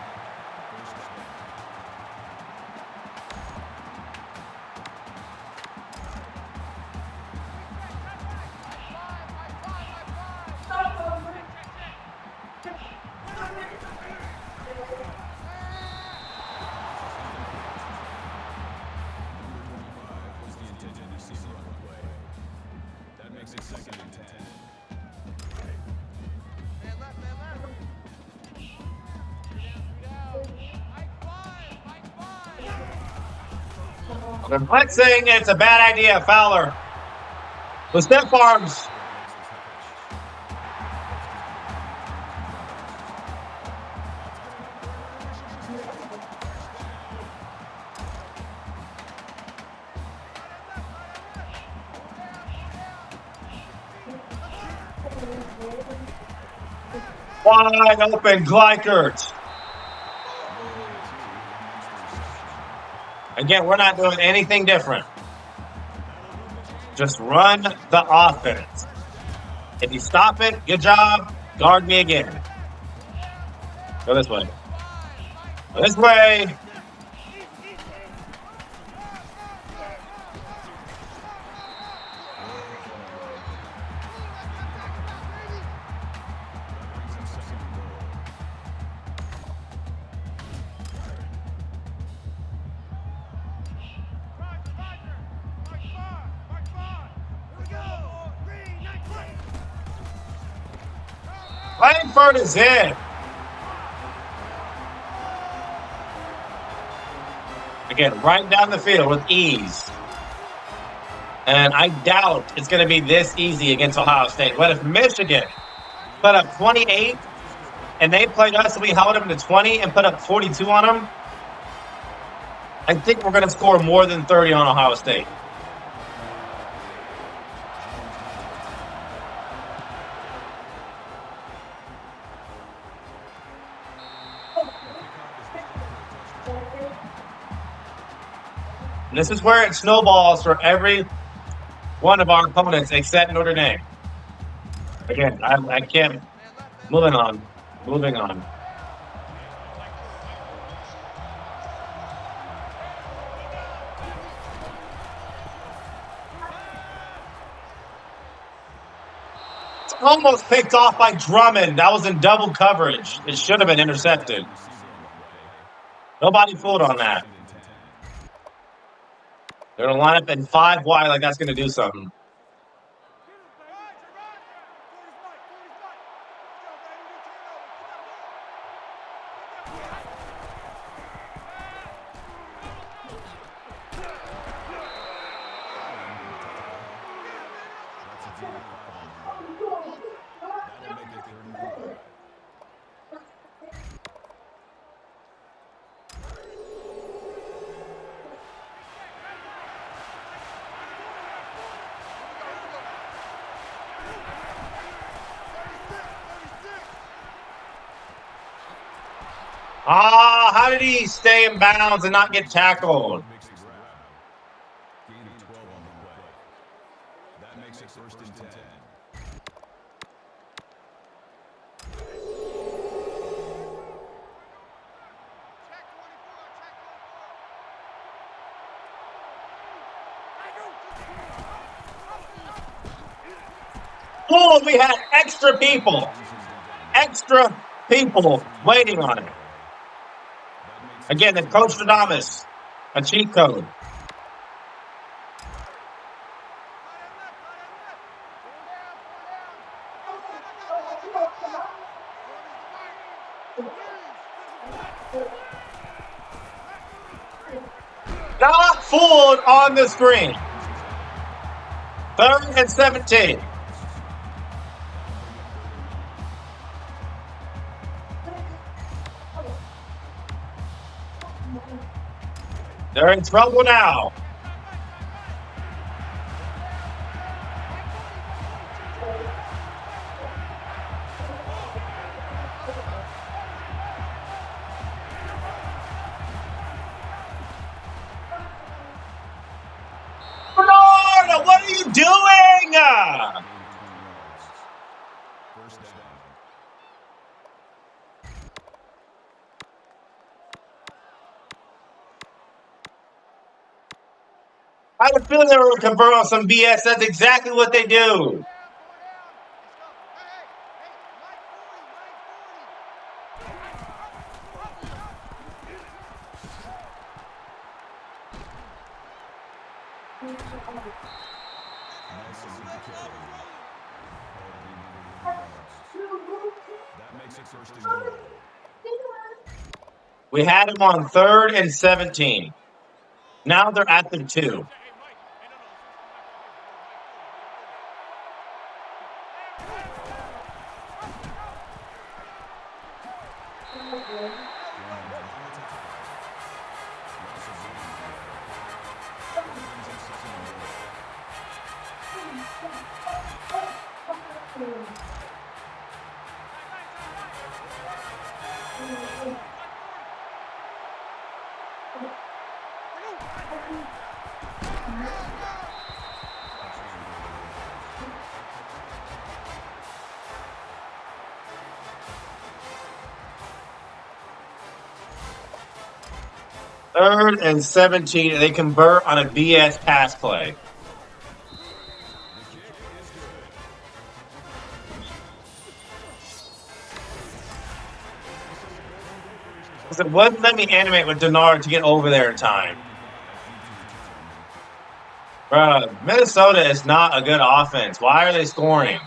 Was the intention to see the run play. That makes it 2nd and 10. Man left, man left. 3 down. Mike 5, Mike 5. I'm not saying it's a bad idea, Fowler. The stiff arms. Wide open, Gleikert. Again, we're not doing anything different. Just run the offense. If you stop it, good job. Guard me again. Go this way. Go this way. Langford is in. Again, right down the field with ease. And I doubt it's going to be this easy against Ohio State. But if Michigan put up 28 and they played us and we held them to 20 and put up 42 on them, I think we're going to score more than 30 on Ohio State. And this is where it snowballs for every one of our opponents except Notre Dame. Again, I can't. Moving on. Moving on. It's almost picked off by Drummond. That was in double coverage. It should have been intercepted. Nobody fooled on that. They're going to line up in 5 wide like that's going to do something. How did he stay in bounds and not get tackled? Gain of 12 on the play. That makes it 1st and 10. Oh, we had extra people waiting on it. Again, the Coach Stradamus, a cheat code. Not fooled on the screen. 3rd and 17. They're in trouble now. Bernard, what are you you doing? First down. I had a feeling they were going to convert on some BS. That's exactly what they do. That makes it first and goal. We had them on 3rd and 17. Now they're at the 2. Third and 17. They convert on a BS pass play. It wouldn't let me animate with Denard to get over there in time. Bruh, Minnesota is not a good offense. Why are they scoring?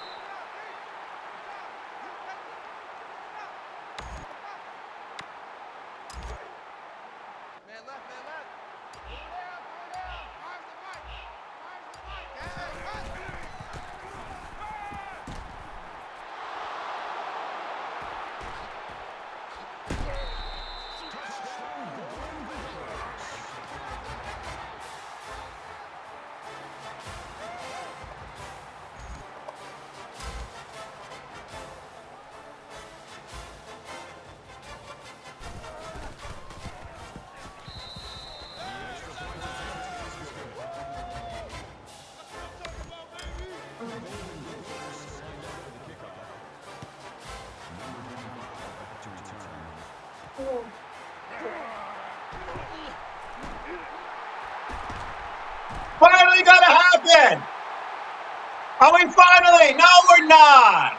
Finally gonna happen! Are we finally? No, we're not!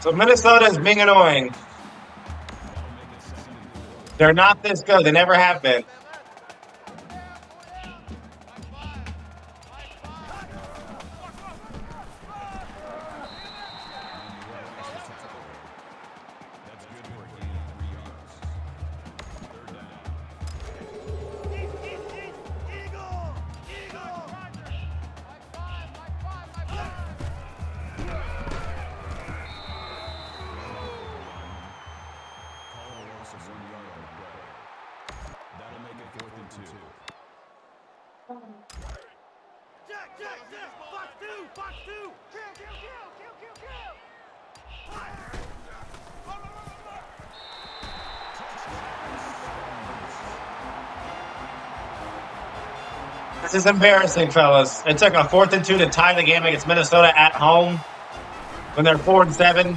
So Minnesota is being annoying. They're not this good. They never have been. This is embarrassing, fellas. It took a 4th and 2 to tie the game against Minnesota at home when they're 4 and 7.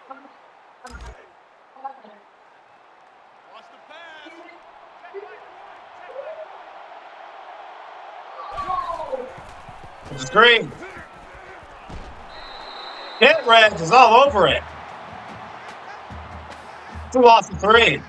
Watch the pass. Screen. Hit Reds is all over it. It's a loss of 3.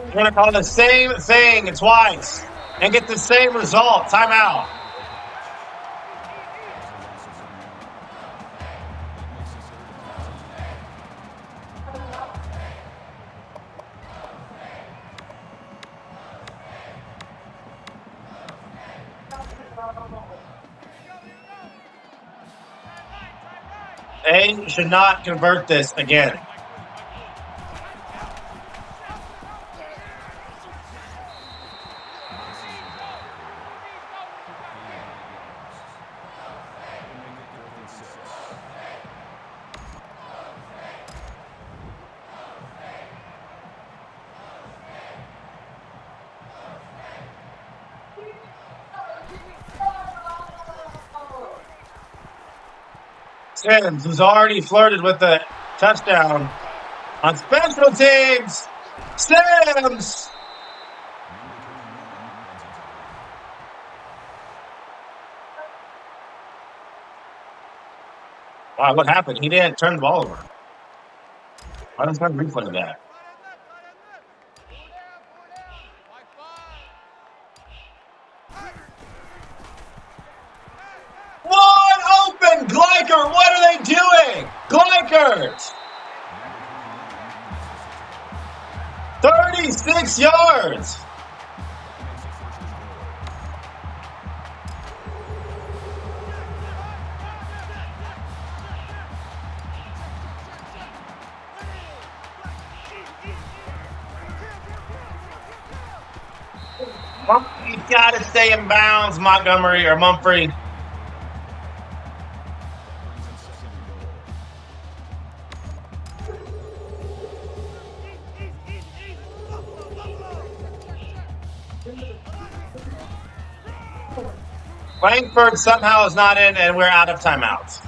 You're going to call the same thing twice and get the same result. Timeout. They should not convert this again. Sims, who's already flirted with the touchdown on special teams. Sims! Wow, what happened? He didn't turn the ball over. Why don't I replay that? Wide open! Gleicher, what are they doing? Gleichert! 36 yards! You gotta stay in bounds, Montgomery or Mumphrey. Langford somehow is not in, and we're out of timeouts.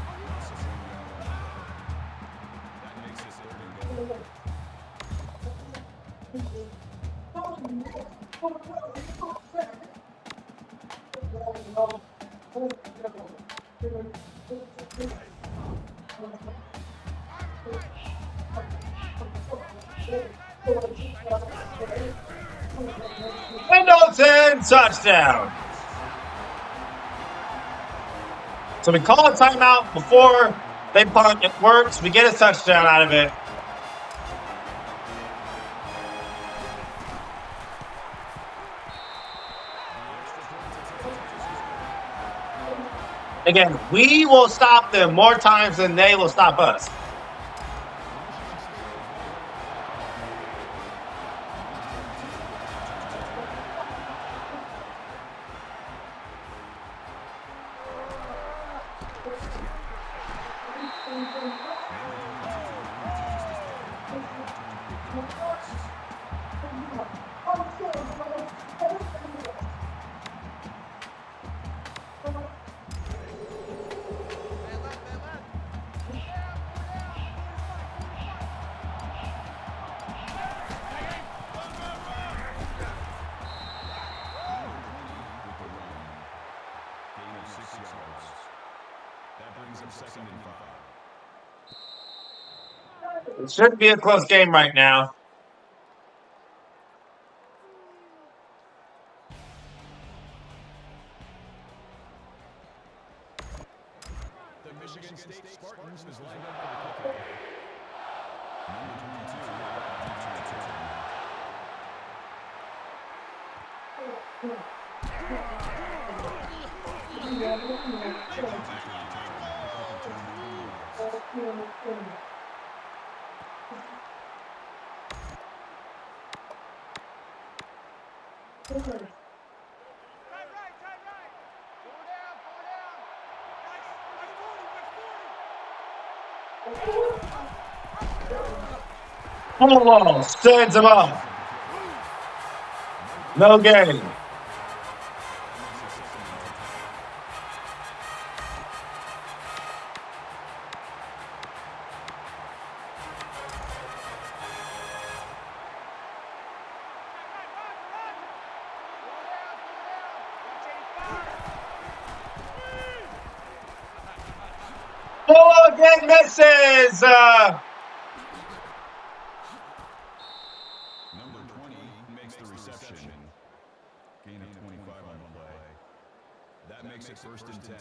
Pendleton, touchdown. So we call a timeout before they punt. It works. We get a touchdown out of it. Again, we will stop them more times than they will stop us. It should be a close game right now. The Michigan State Spartans is lined up for the kickoff. Number 22. Oh, stands him up. No game. Oh, again misses. Number 20 makes the reception. Gain of 25 on the play. That makes it first and 10.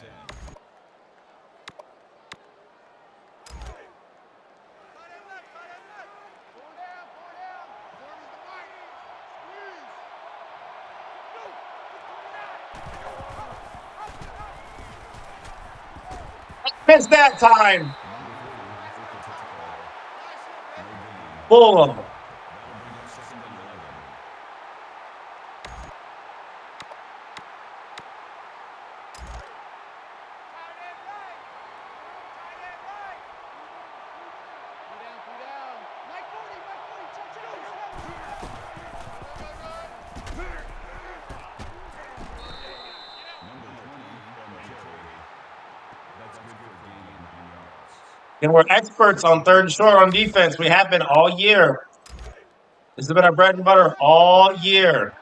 Missed that time. Full. And we're experts on third and short on defense. We have been all year. This has been our bread and butter all year.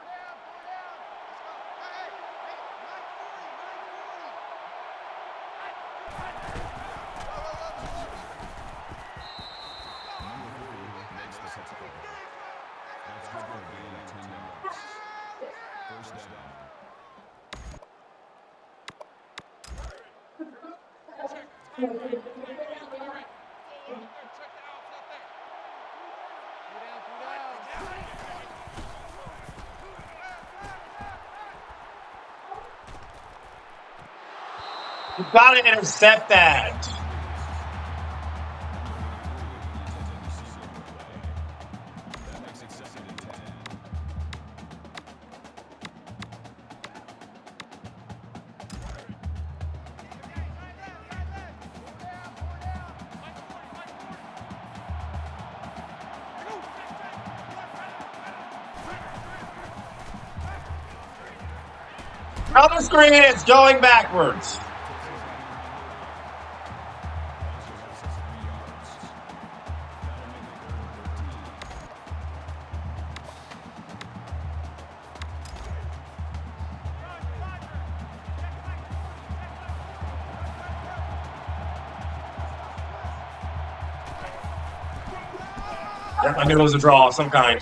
You've got to intercept that. On the screen, it's going backwards. Yep, I knew it was a draw of some kind.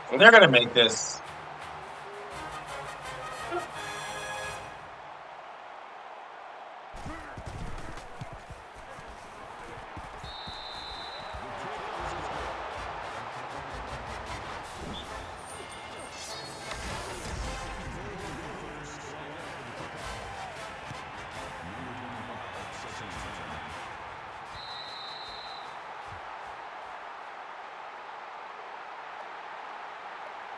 Well, they're going to make this.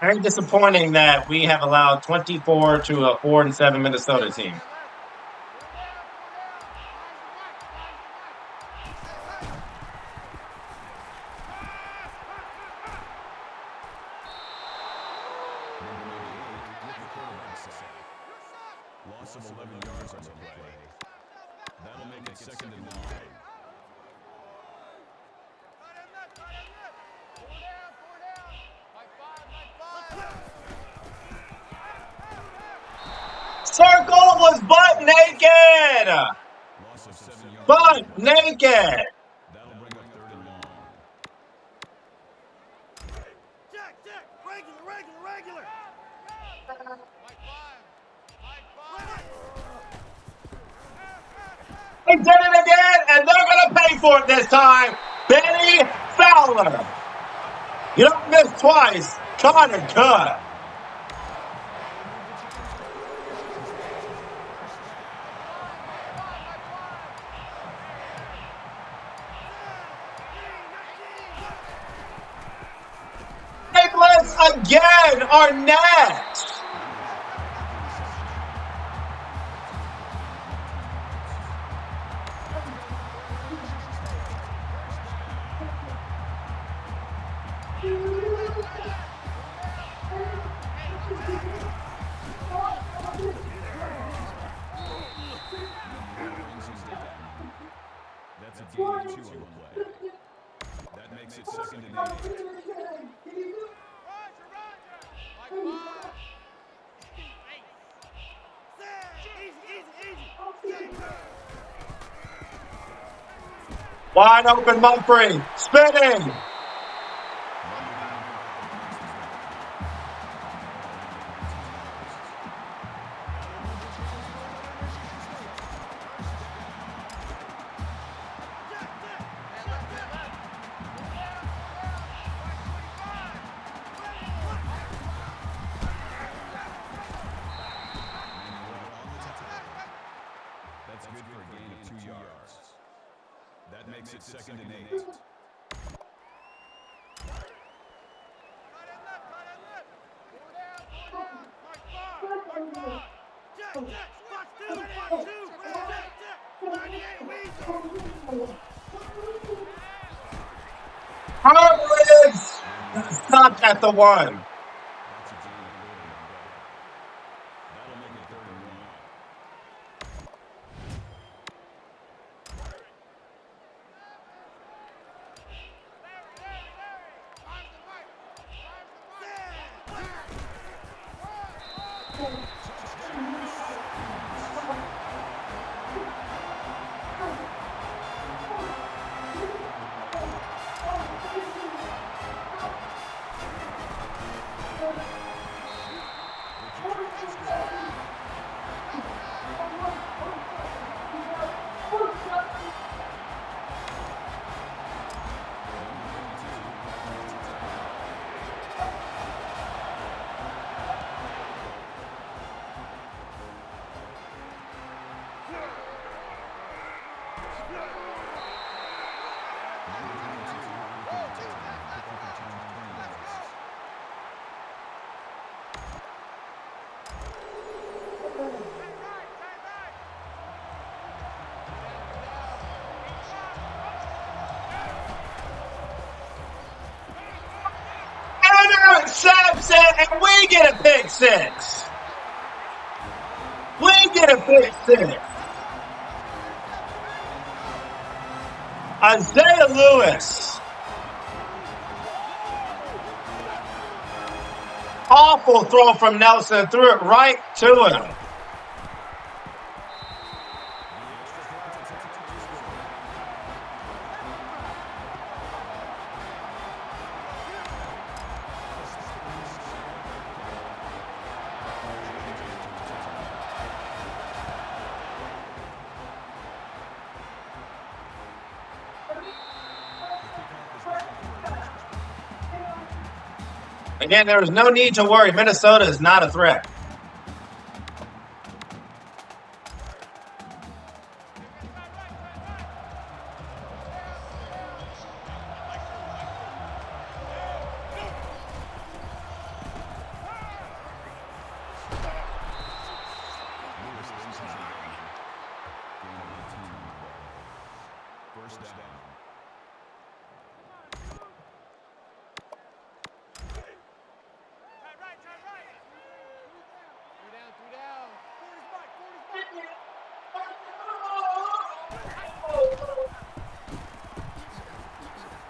Very disappointing that we have allowed 24 to a 4-7 Minnesota team. Loss of 11 yards on the play. That'll make it second and 9. Circle was butt naked. Butt naked. That'll bring up third and long. Jack, regular. He did it again, and they're going to pay for it this time. Benny Fowler. You don't miss twice. Connor cut. Blitz again, Arnett. That's a gain of 2 on the play. That makes it 2nd and 8. Wide open Mumphrey, spinning. That's good for a gain of 2 yards. That makes it 2nd and 8. Hartwoods stopped at the 1. That's a gain of 4 on the play. That'll make it 3rd and 1. Interception, and we get a pick 6. We get a pick 6. Isaiah Lewis. Awful throw from Nelson. Threw it right to him. Again, there is no need to worry. Minnesota is not a threat. First down.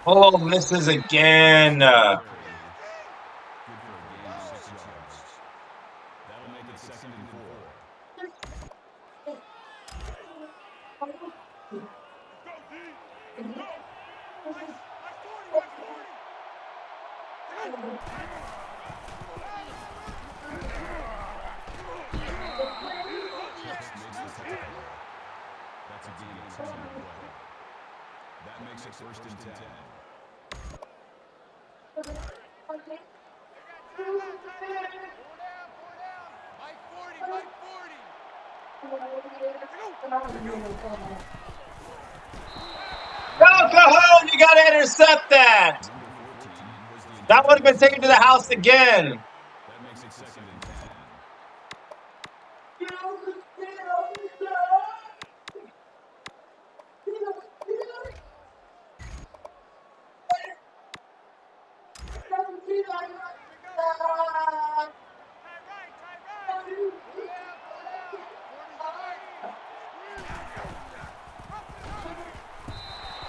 Oh, misses again. Good for a gain of 6 yards. That'll make it 2nd and 4. That's a gain of 10 on the play. That makes it 1st and 10. Go, Cahoon! You got to intercept that. Number 14 was the That would have been taken to the house again. That makes it 2nd and 10.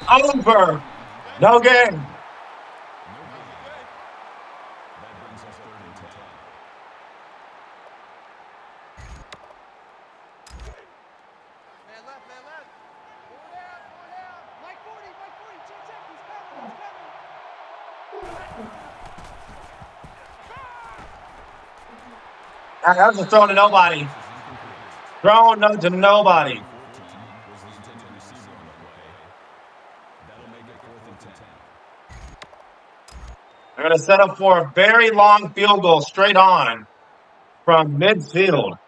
Over. No game. That brings us 3rd and 10. Man left, man left. Pull down, pull down. Mike 40, check, he's coming, That was a throw to nobody. Thrown to nobody. 14 was the intended receiver on the play. That'll make it 4th and 10. They're going to set up for a very long field goal straight on from midfield.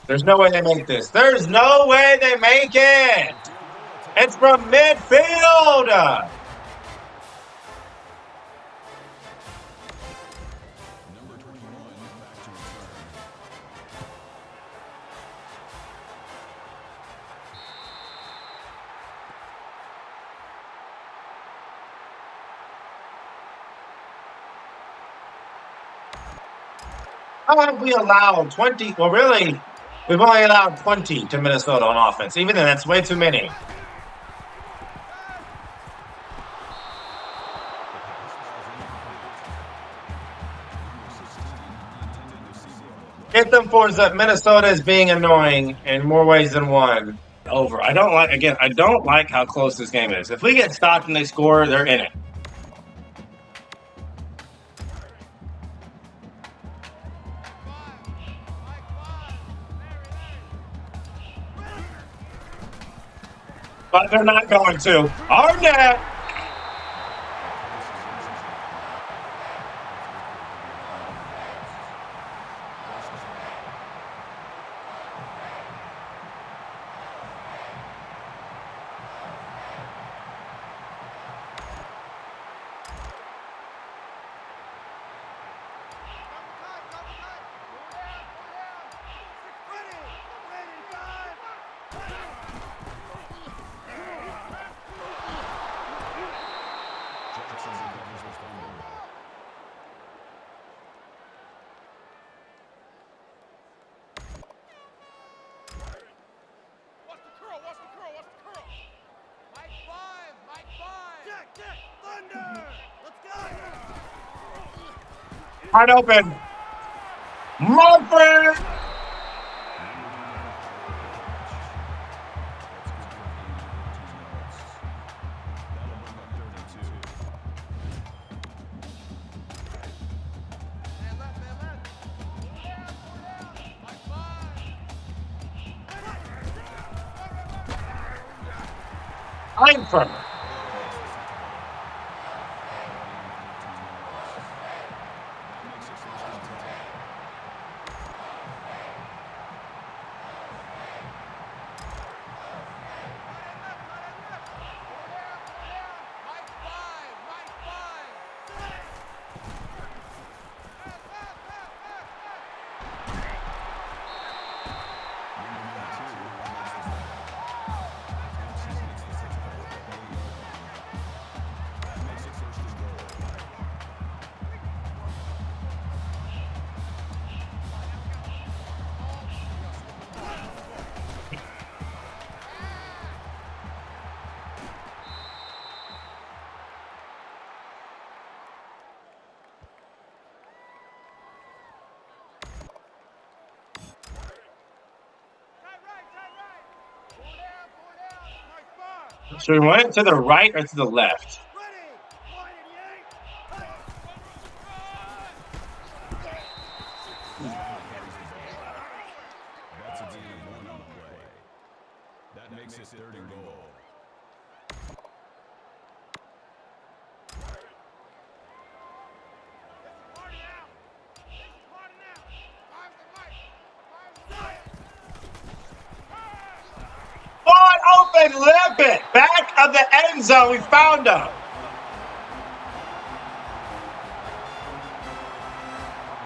There's no way they make this. There's no way they make it. It's from midfield. Number 21 back to return. How have we allowed 20? Well, really, we've only allowed 20 to Minnesota on offense. Even then, that's way too many. Get them for that Minnesota is being annoying in more ways than one. Over. I don't like how close this game is. If we get stopped and they score, they're in it. But they're not going to. Arnett! Wide open. Mumford! Langford. So we want it to the right or to the left? That's a gain of 1 on the play. That makes it 3rd and goal. Wide open, Limpet. Back of the end zone. We found him.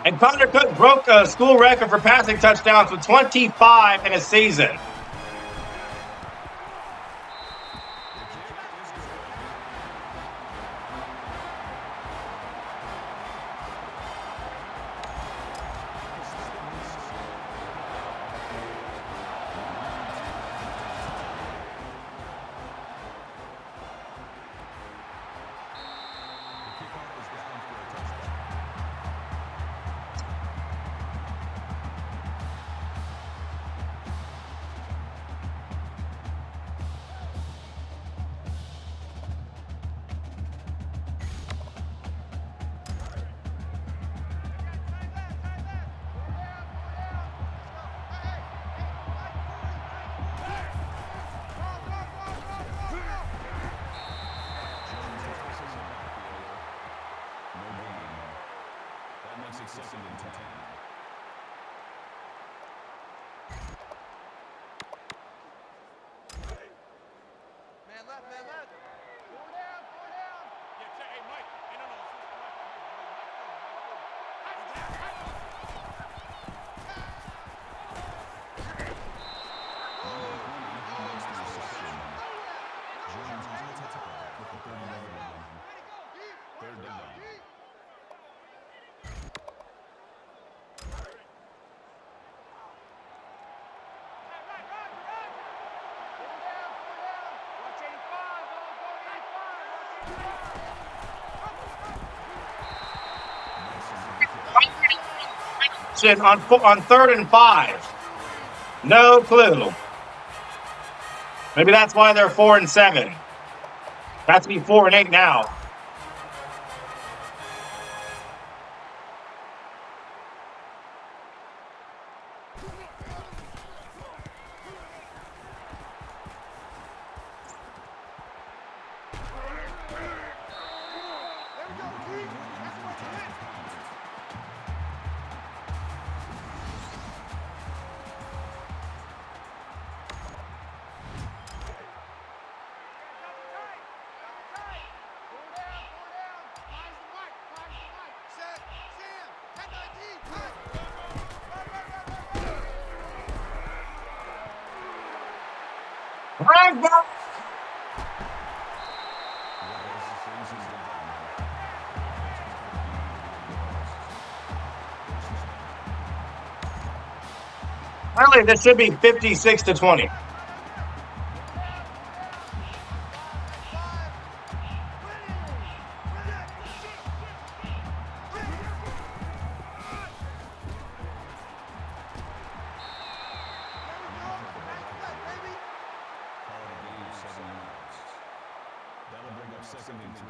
And Connor Cook broke a school record for passing touchdowns with 25 in a season. Second and 10. Man left, man left. Four down, four down. Yeah, check. Hey, Mike. Hey, no. Third down. On 3rd and 5. No clue. Maybe that's why they're 4 and 7. That's be 4 and 8 now. Really, this should be 56-20. That'll bring up second and 3.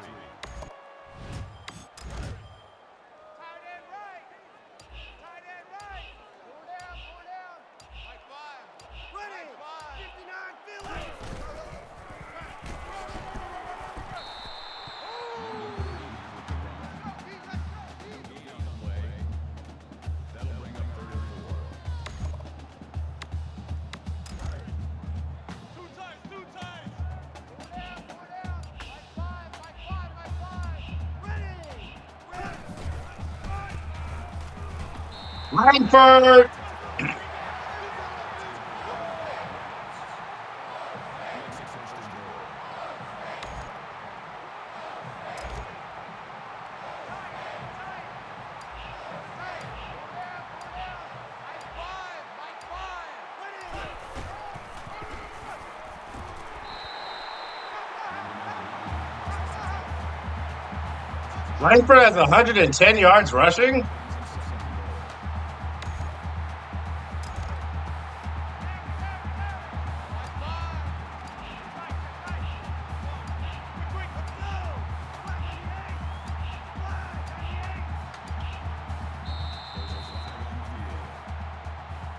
Langford. Langford has 110 yards rushing.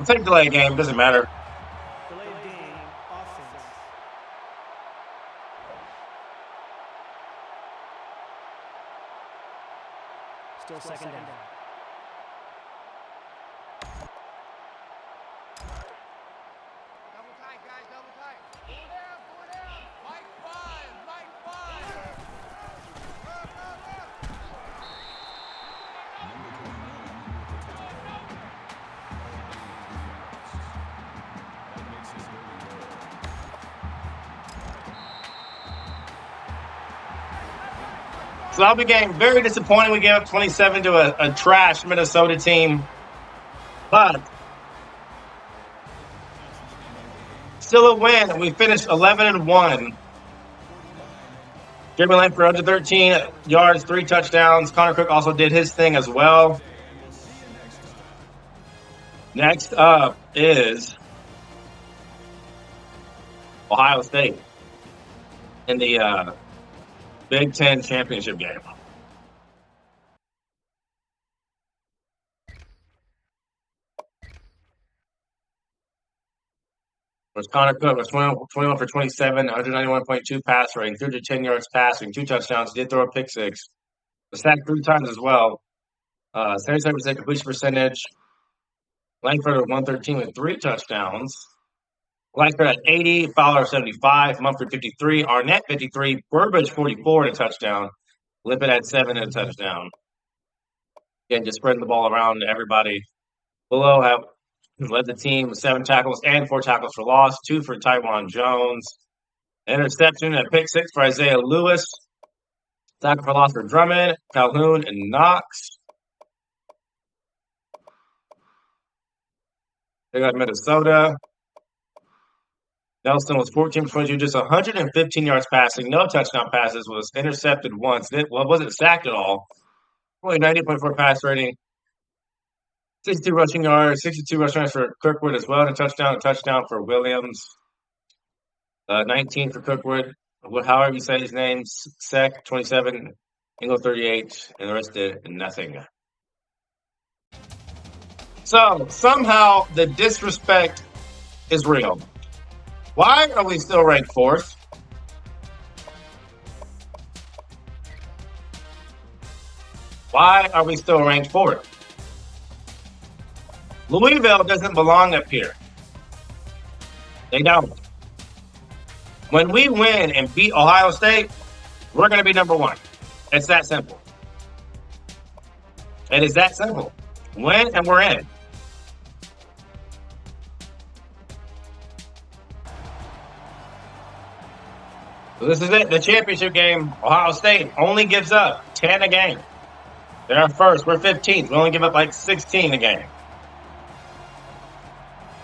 We'll take delay game, doesn't matter. Delayed game, offense. Still second down. Double tight, guys, double tight. Four down. Mike 5, Mike 5. Sloppy game. Very disappointing. We gave up 27 to a trash Minnesota team. But still a win. We finished 11-1. Jeremy Langford, 113 yards, 3 touchdowns. Connor Cook also did his thing as well. Next up is Ohio State in the Big Ten championship game. Was Connor Cook was 21 for 27, 191.2 pass rating, 310 yards passing, 2 touchdowns. Did throw a pick 6. Was sacked 3 times as well. 77% completion percentage. Langford at 113 with 3 touchdowns. Langford at 80, Fowler 75, Mumford 53, Arnett 53, Burbage 44 and a touchdown. Lippett had 7 and a touchdown. Again, just spreading the ball around to everybody. Below have led the team with 7 tackles and 4 tackles for loss, 2 for Tywan Jones. Interception at pick 6 for Isaiah Lewis. Tackle for loss for Drummond, Calhoun, and Knox. They got Minnesota. Nelson was 14 for 22, just 115 yards passing, no touchdown passes, was intercepted once. Wasn't sacked at all. Only 90.4 pass rating. 62 rushing yards, 62 rushing yards for Kirkwood as well, and a touchdown for Williams. 19 for Kirkwood. However you say his name, Sec 27, Ingle 38, and the rest did nothing. So somehow the disrespect is real. Why are we still ranked 4th? Why are we still ranked 4th? Louisville doesn't belong up here. They don't. When we win and beat Ohio State, we're going to be number 1. It's that simple. It is that simple. Win and we're in. So this is it. The championship game, Ohio State only gives up 10 a game. They're our first. We're 15th. We only give up like 16 a game.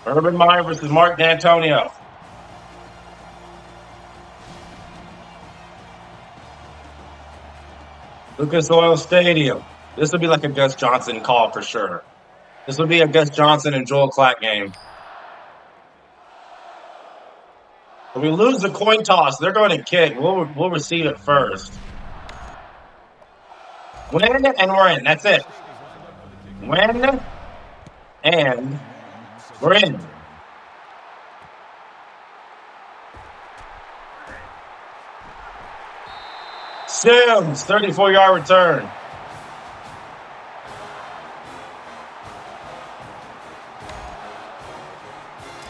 Urban Meyer versus Mark D'Antonio. Lucas Oil Stadium. This would be like a Gus Johnson call for sure. This would be a Gus Johnson and Joel Klatt game. If we lose the coin toss, they're going to kick. We'll receive it first. Win and we're in. That's it. Win and we're in. Sims, 34-yard return.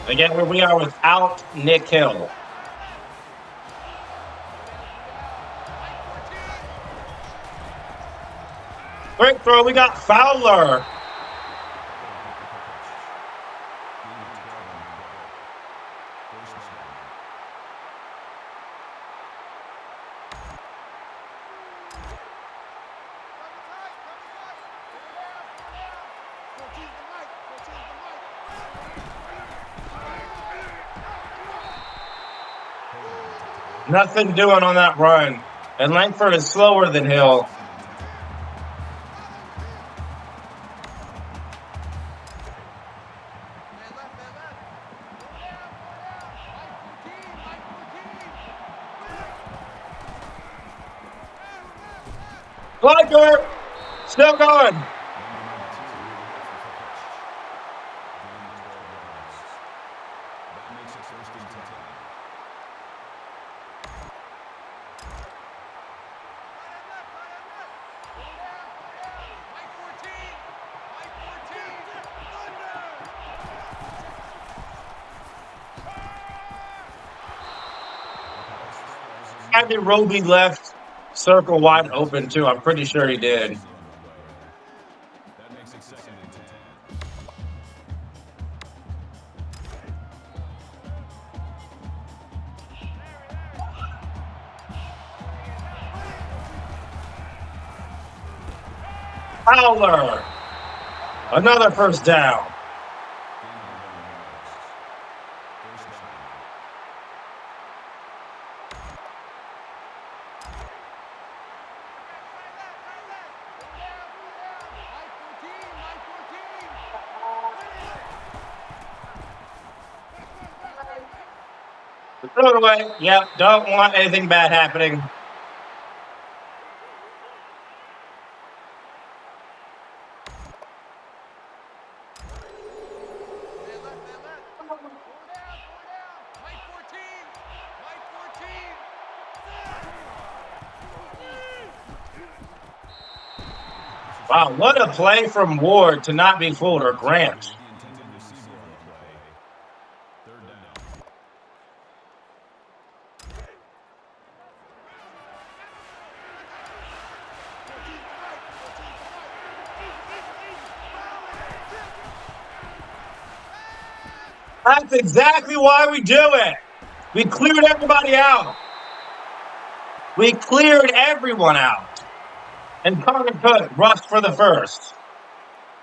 Again, we are without Nick Hill. Quick throw, we got Fowler. Nothing doing on that run. And Langford is slower than Hill. Langford still going. I think Roby left circle wide open too. I'm pretty sure he did. That makes it 2nd and 10. Fowler. Another first down. Throw it away. Yep, don't want anything bad happening. Wow, what a play from Ward to not be fooled, or Grant. That's exactly why we do it. We cleared everybody out. We cleared everyone out. And Connor Cook rushed for the first.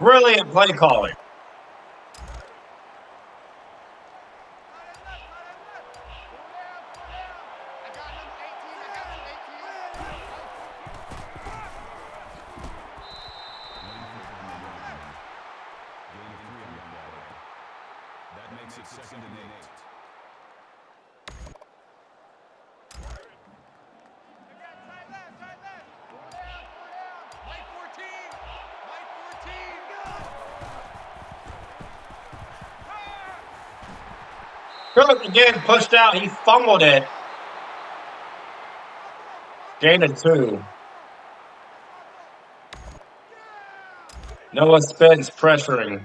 Brilliant play calling. That makes it 2nd and 8. Cook again pushed out. He fumbled it. Gain of 2. Noah Spence pressuring.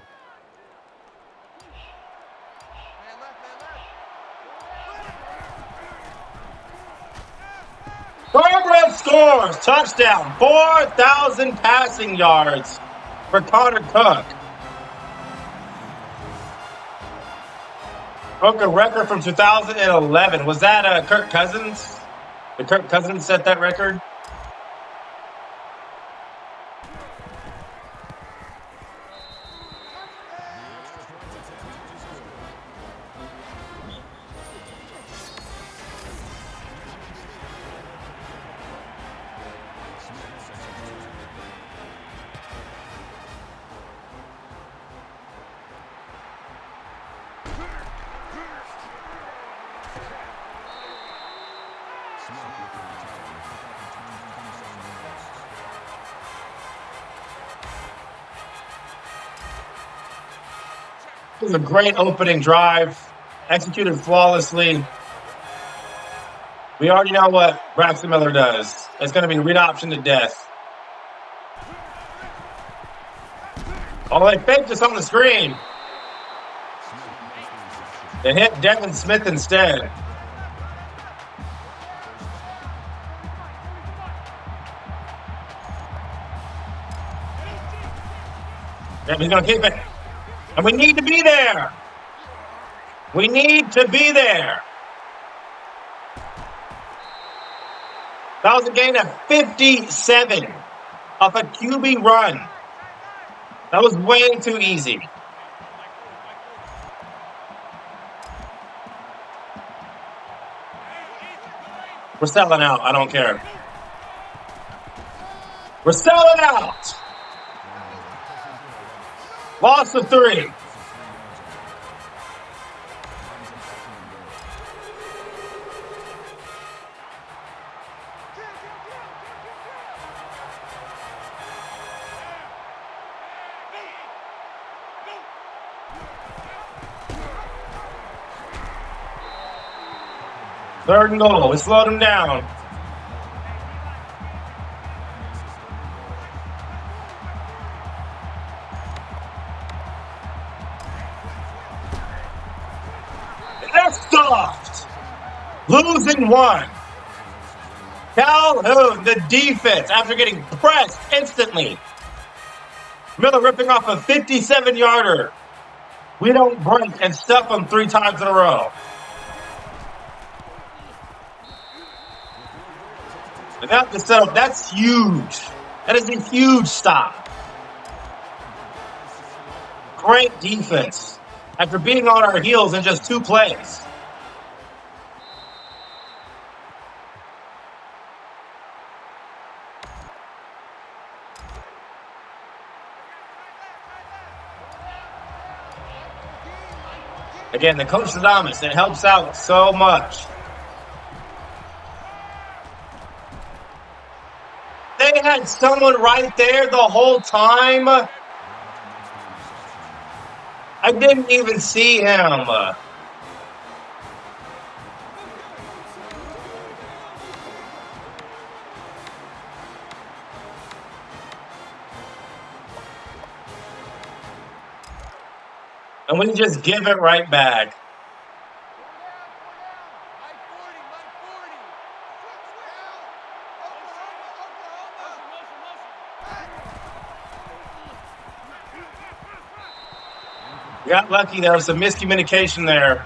Barbara scores. Touchdown. 4,000 passing yards for Connor Cook. Broke a record from 2011. Was that Kirk Cousins? Did Kirk Cousins set that record? It was a great opening drive, executed flawlessly. We already know what Braxton Miller does. It's going to be read option to death. Oh, they faked us on the screen. They hit Devin Smith instead. Yep, he's going to keep it. And we need to be there. We need to be there. That was a gain of 57 off a QB run. That was way too easy. We're selling out. I don't care. We're selling out. Loss of 3. Third and goal. We slowed him down. Soft. Losing 1. Calhoun, the defense, after getting pressed instantly. Miller ripping off a 57-yarder. We don't break and stuff them 3 times in a row. And that's the setup. That's huge. That is a huge stop. Great defense after being on our heels in just 2 plays. Again, the coach Adamas, it helps out so much. They had someone right there the whole time. I didn't even see him. And we just give it right back. Got lucky. There was some miscommunication there.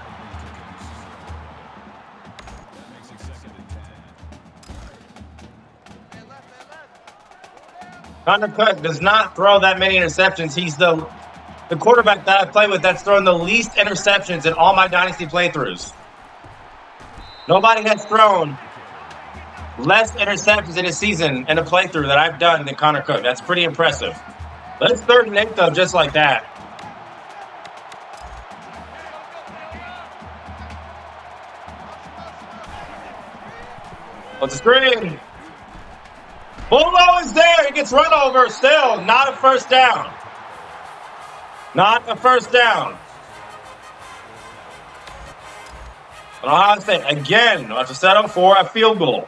Connor Cook does not throw that many interceptions. He's the quarterback that I play with that's thrown the least interceptions in all my Dynasty playthroughs. Nobody has thrown less interceptions in a season in a playthrough that I've done than Connor Cook. That's pretty impressive. Let's 3rd and 8, though, just like that. What's the screen? Bolo is there. He gets run over. Still not a first down. Not a first down. Ohio State, again, have to settle for a field goal.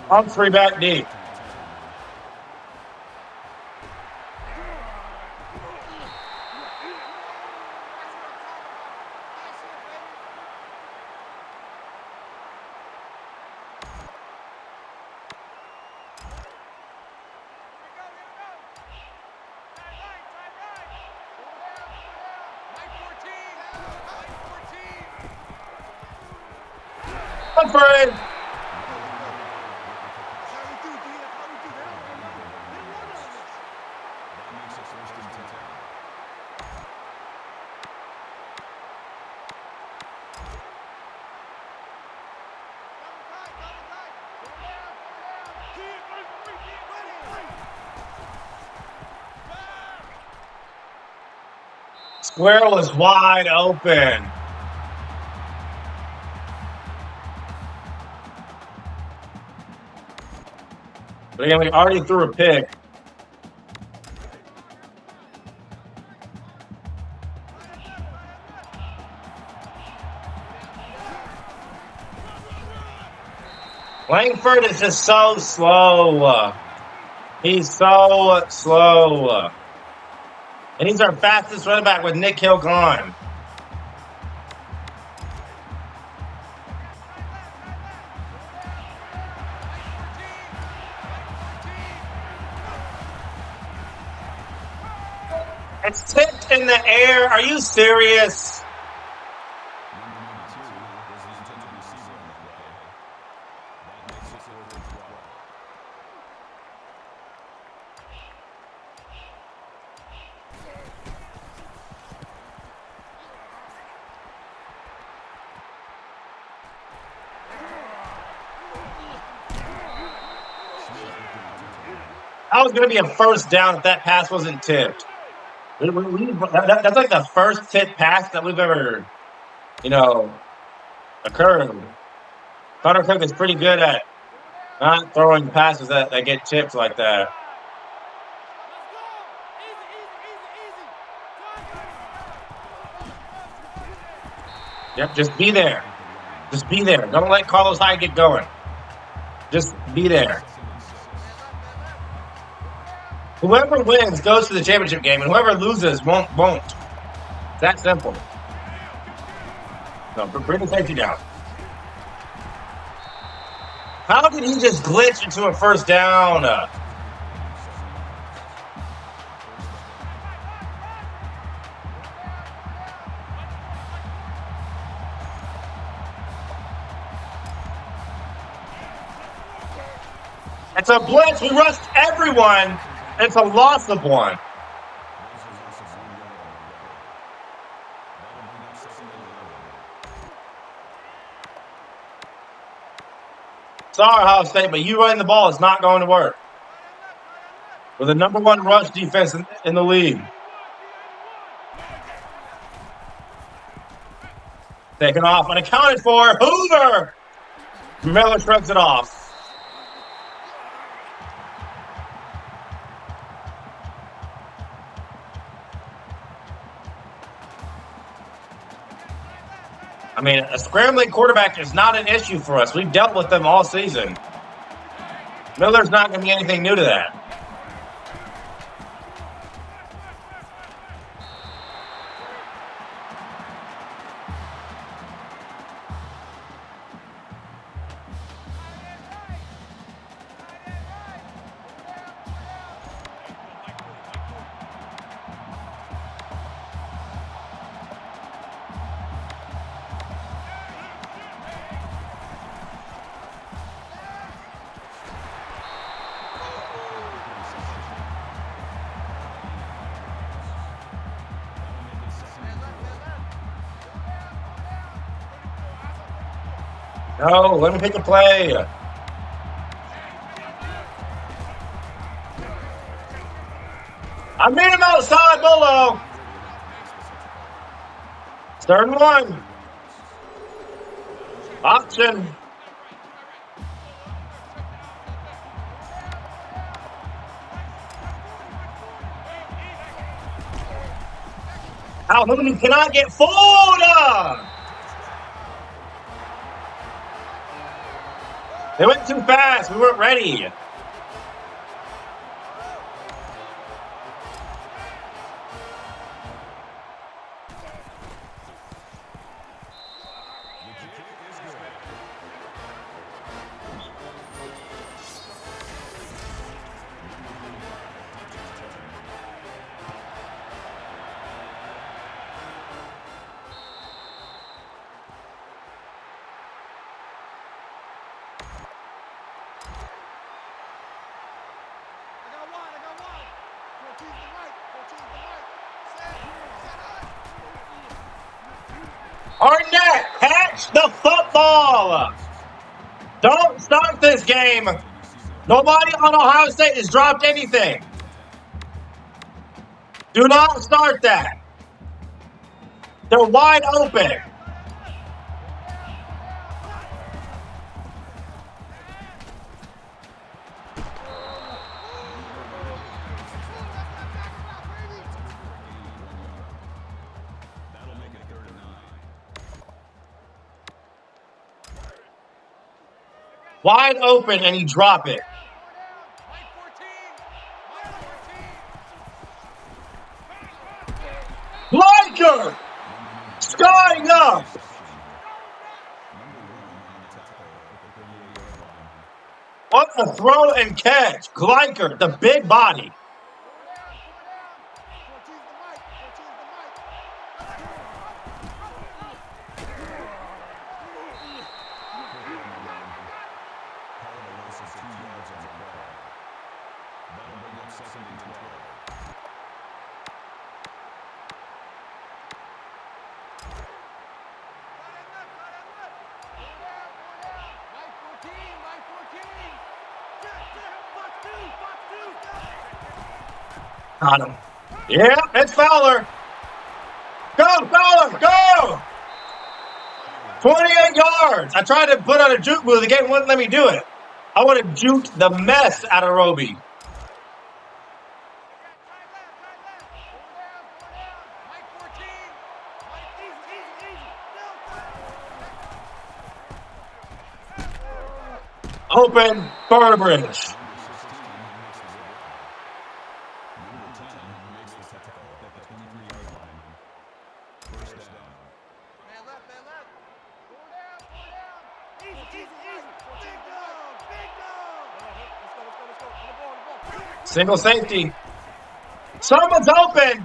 Humphrey back deep. Humphrey. Squirrel is wide open. But again, we already threw a pick. Langford is just so slow. He's so slow. And he's our fastest running back with Nick Hill gone. It's tipped in the air. Are you serious? That was going to be a first down if that pass wasn't tipped. That's like the first tipped pass that we've ever, occurred. Connor Cook is pretty good at not throwing passes that get tipped like that. Yep, just be there. Just be there. Don't let Carlos Hyde get going. Just be there. Whoever wins goes to the championship game, and whoever loses won't. It's that simple. So, bring the safety down. How did he just glitch into a first down? It's a blitz. We rushed everyone. It's a loss of one. Sorry, Ohio State, but you running the ball is not going to work. We're the #1 rush defense in the league. Taken off, unaccounted for. Hoover! Miller shrugs it off. I mean, a scrambling quarterback is not an issue for us. We've dealt with them all season. Miller's not going to be anything new to that. No, let me pick a play. I made him outside, Bolo. 3rd and 1. Option. Calhoun cannot get fooled. They went too fast. We weren't ready. Arnett, catch the football. Don't start this game. Nobody on Ohio State has dropped anything. Do not start that. They're wide open. Wide open, and you drop it. Blanker! Skying up! What a throw and catch. Gleicher, the big body. Got him. Yeah, it's Fowler. Go, Fowler, go! 28 yards. I tried to put on a juke move. The game wouldn't let me do it. I would have juked the mess out of Roby. Open, Burbridge. Single safety. Someone's open.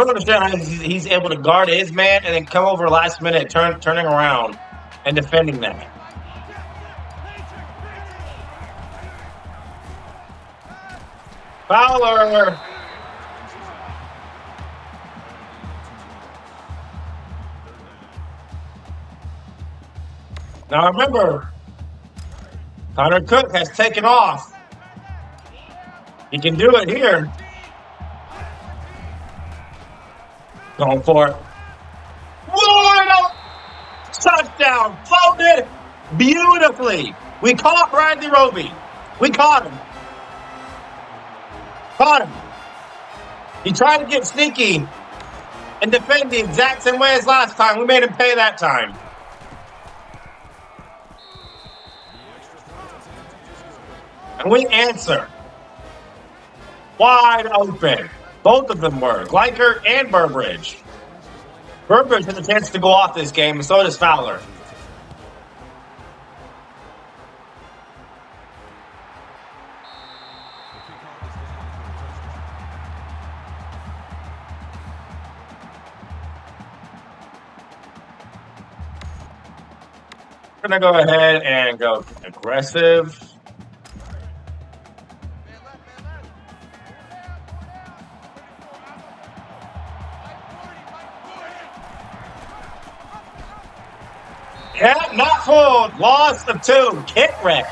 don't understand how he's able to guard his man and then come over last minute, turning around and defending that. Fowler. Now remember, Connor Cook has taken off. He can do it here. Going for it. Whoa! Touchdown! Folded beautifully. We caught Bradley Roby. We caught him. Caught him. He tried to get sneaky and defend the exact same way as last time. We made him pay that time. And we answer. Wide open. Both of them were. Gleicher and Burbridge. Burbridge has a chance to go off this game, and so does Fowler. We're going to go ahead and go aggressive. Yeah, not full. Loss of 2. Kit wrench.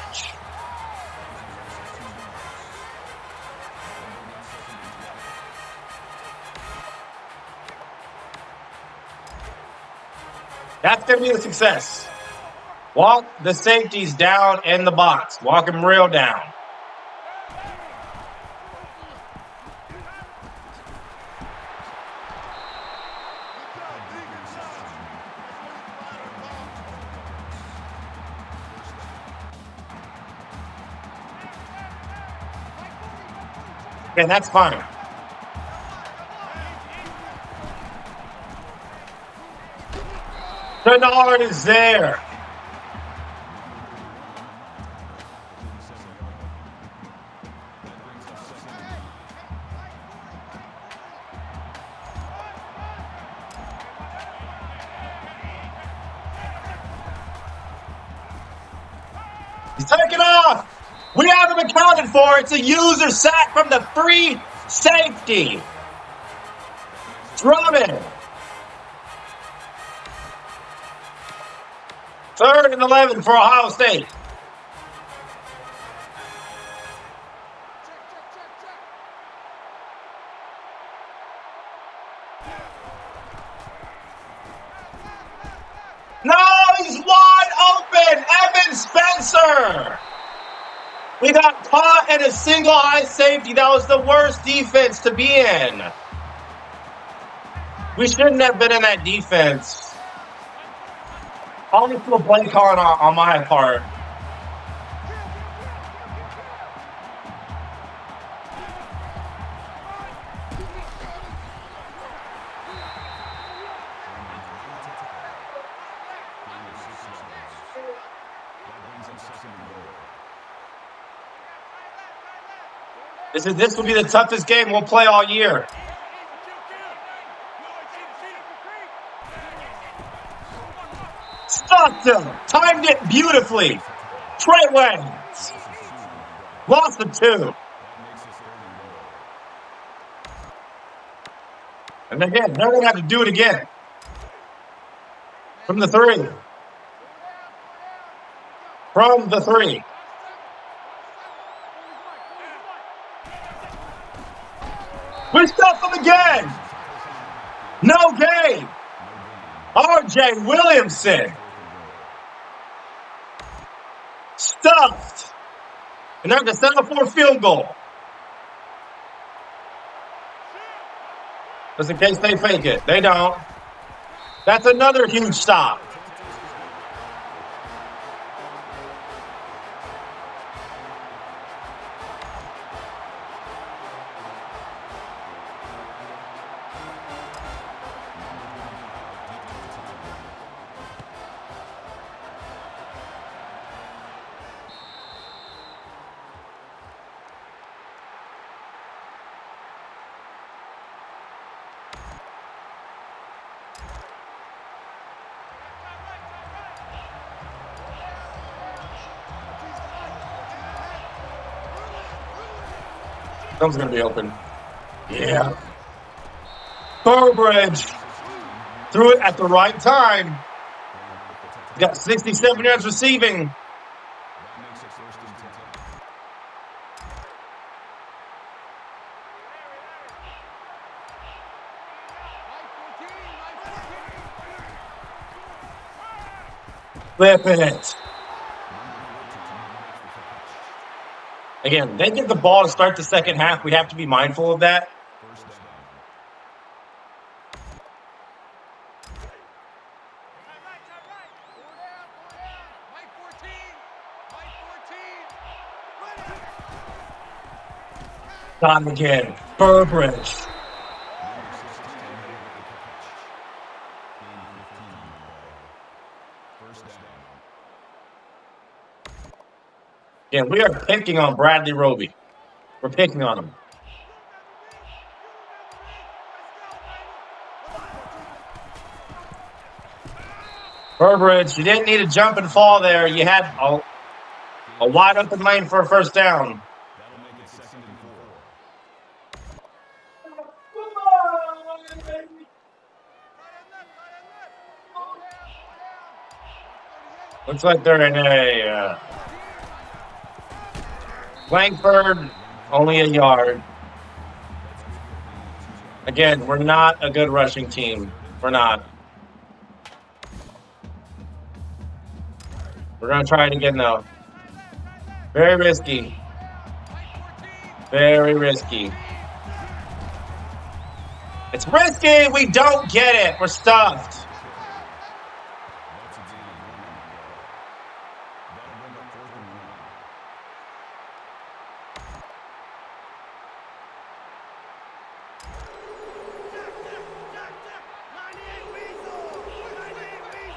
That's going to be a success. Walk the safeties down in the box. Walk them real down. Okay, that's fine. Bernard is there. He's taking off. We have him accounted for. It's a user sack from the free safety. Drummond. 3rd and 11 for Ohio State. No, he's wide open. Evan Spencer. We got caught in a single high safety. That was the worst defense to be in. We shouldn't have been in that defense. Only for play calling on my part. This will be the toughest game we'll play all year. Stopped him. Timed it beautifully. Trey Waynes. Lost of 2. And again, they're going to have to do it again. From the 3. From the 3. We stuffed them again. No game. R.J. Williamson. Stuffed. And they're going to set up for a field goal. Just in case they fake it. They don't. That's another huge stop. Someone's going to be open. Yeah. Burbridge threw it at the right time. Got 67 yards receiving. That makes it first and 10. Flip it. Again, they get the ball to start the second half. We have to be mindful of that. First down. Mike 14. Mike 14. Got him again. Burbridge. Number 16 made the catch. Gain 15 on the play. First down. Again, we are picking on Bradley Roby. We're picking on him. Burbridge, you didn't need to jump and fall there. You had a wide open lane for a first down. That'll make it second and 4. Looks like they're in a Langford, only a yard. Again, we're not a good rushing team. We're not. We're going to try it again, though. Very risky. Very risky. It's risky. We don't get it. We're stuffed. That's a gain of 1 on the play. That'll bring up 4th and 1.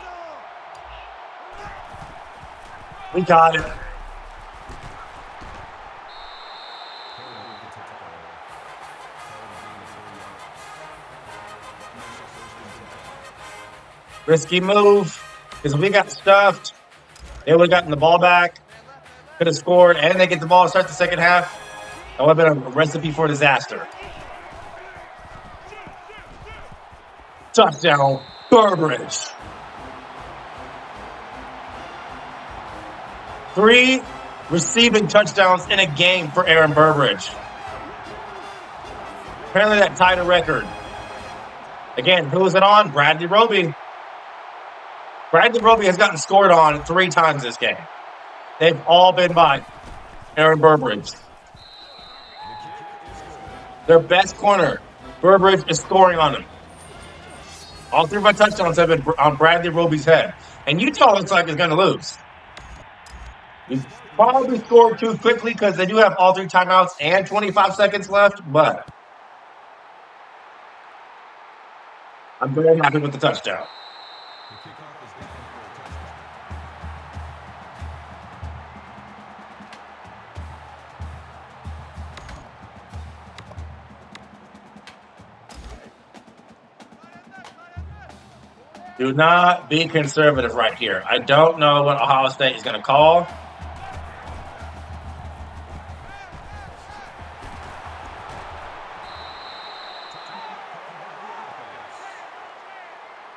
We got it. Risky move, because we got stuffed. They would have gotten the ball back, could have scored, and they get the ball to start the second half. That would have been a recipe for disaster. Touchdown, Burbridge. 3 receiving touchdowns in a game for Aaron Burbridge. Apparently that tied a record. Again, who was it on? Bradley Roby. Bradley Roby has gotten scored on 3 times this game. They've all been by Aaron Burbridge. Their best corner, Burbridge, is scoring on him. All 3 of my touchdowns have been on Bradley Roby's head. And Utah looks like it's going to lose. We probably scored too quickly because they do have all 3 timeouts and 25 seconds left, but I'm very happy with the touchdown. The kickoff is down for a touchdown. Do not be conservative right here. I don't know what Ohio State is going to call.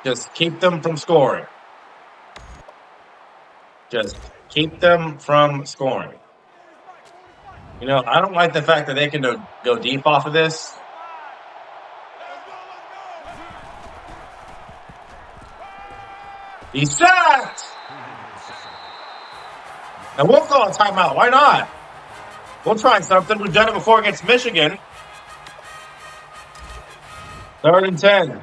Just keep them from scoring. Just keep them from scoring. You know, I don't like the fact that they can go deep off of this. He's sacked! And we'll call a timeout. Why not? We'll try something. We've done it before against Michigan. 3rd and 10.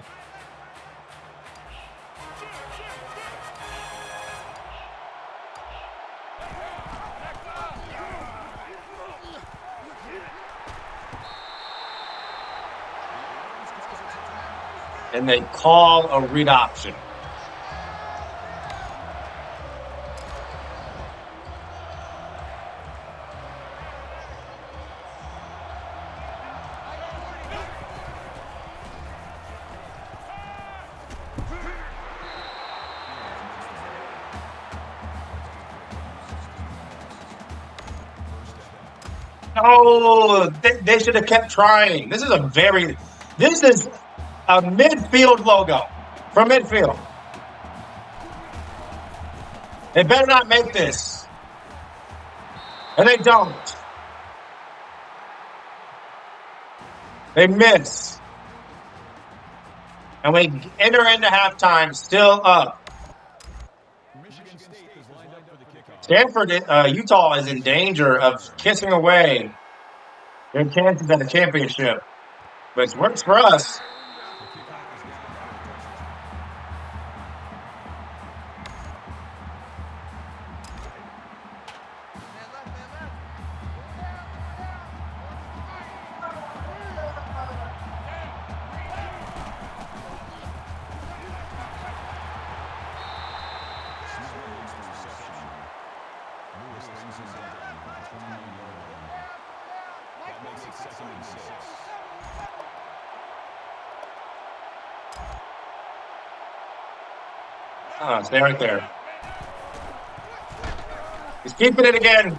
And they call a read option. Oh, they should have kept trying. This is a midfield logo from midfield. They better not make this. And they don't. They miss. And we enter into halftime still up. Michigan State is lined up for the kickoff. Stanford, Utah is in danger of kissing away their chances at a championship. But it works for us. That makes it 2nd and 6. Stay right there. He's keeping it again.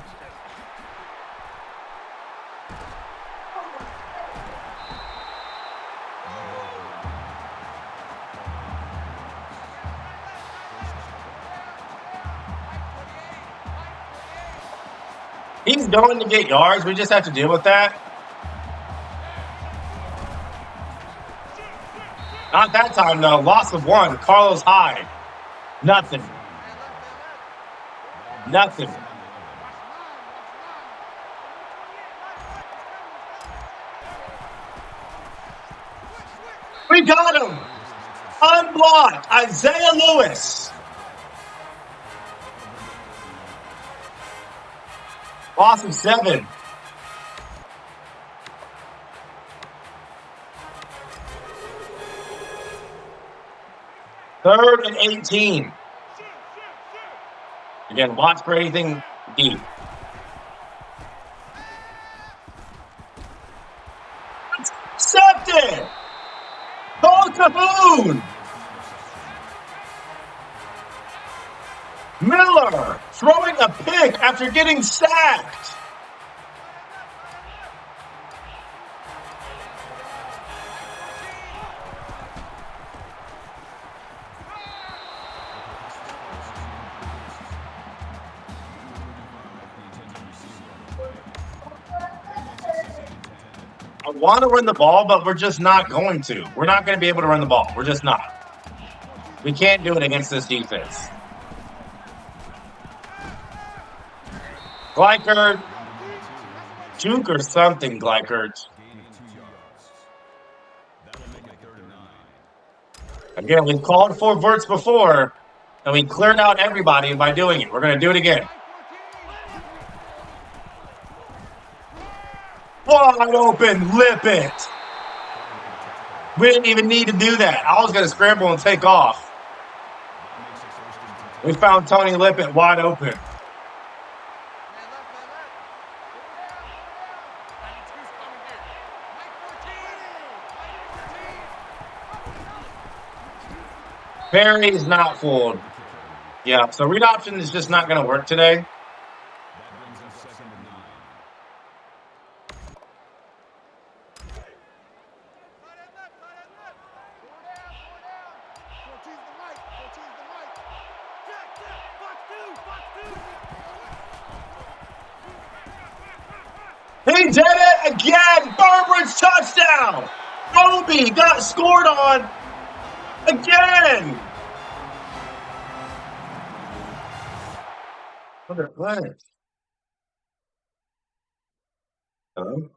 He's going to get yards. We just have to deal with that. Not that time, though. Loss of 1. Carlos Hyde. Nothing. Nothing. We got him. Unblocked. Isaiah Lewis. Loss of 7. Third and 18. Again, watch for anything deep. Intercepted. Cole Cahoon. Miller throwing a pick after getting sacked. I want to run the ball, but we're just not going to. We're not going to be able to run the ball. We're just not. We can't do it against this defense. Gleichert. Juke or something, Gleichert. Again, we've called for verts before, and we cleared out everybody by doing it. We're going to do it again. Wide open, lip it. We didn't even need to do that. I was going to scramble and take off. We found Tony Lippett wide open. Barry is not fooled. Yeah, so read option is just not going to work today. He did it again! Burbridge touchdown! Obi got scored on again! What? Hello?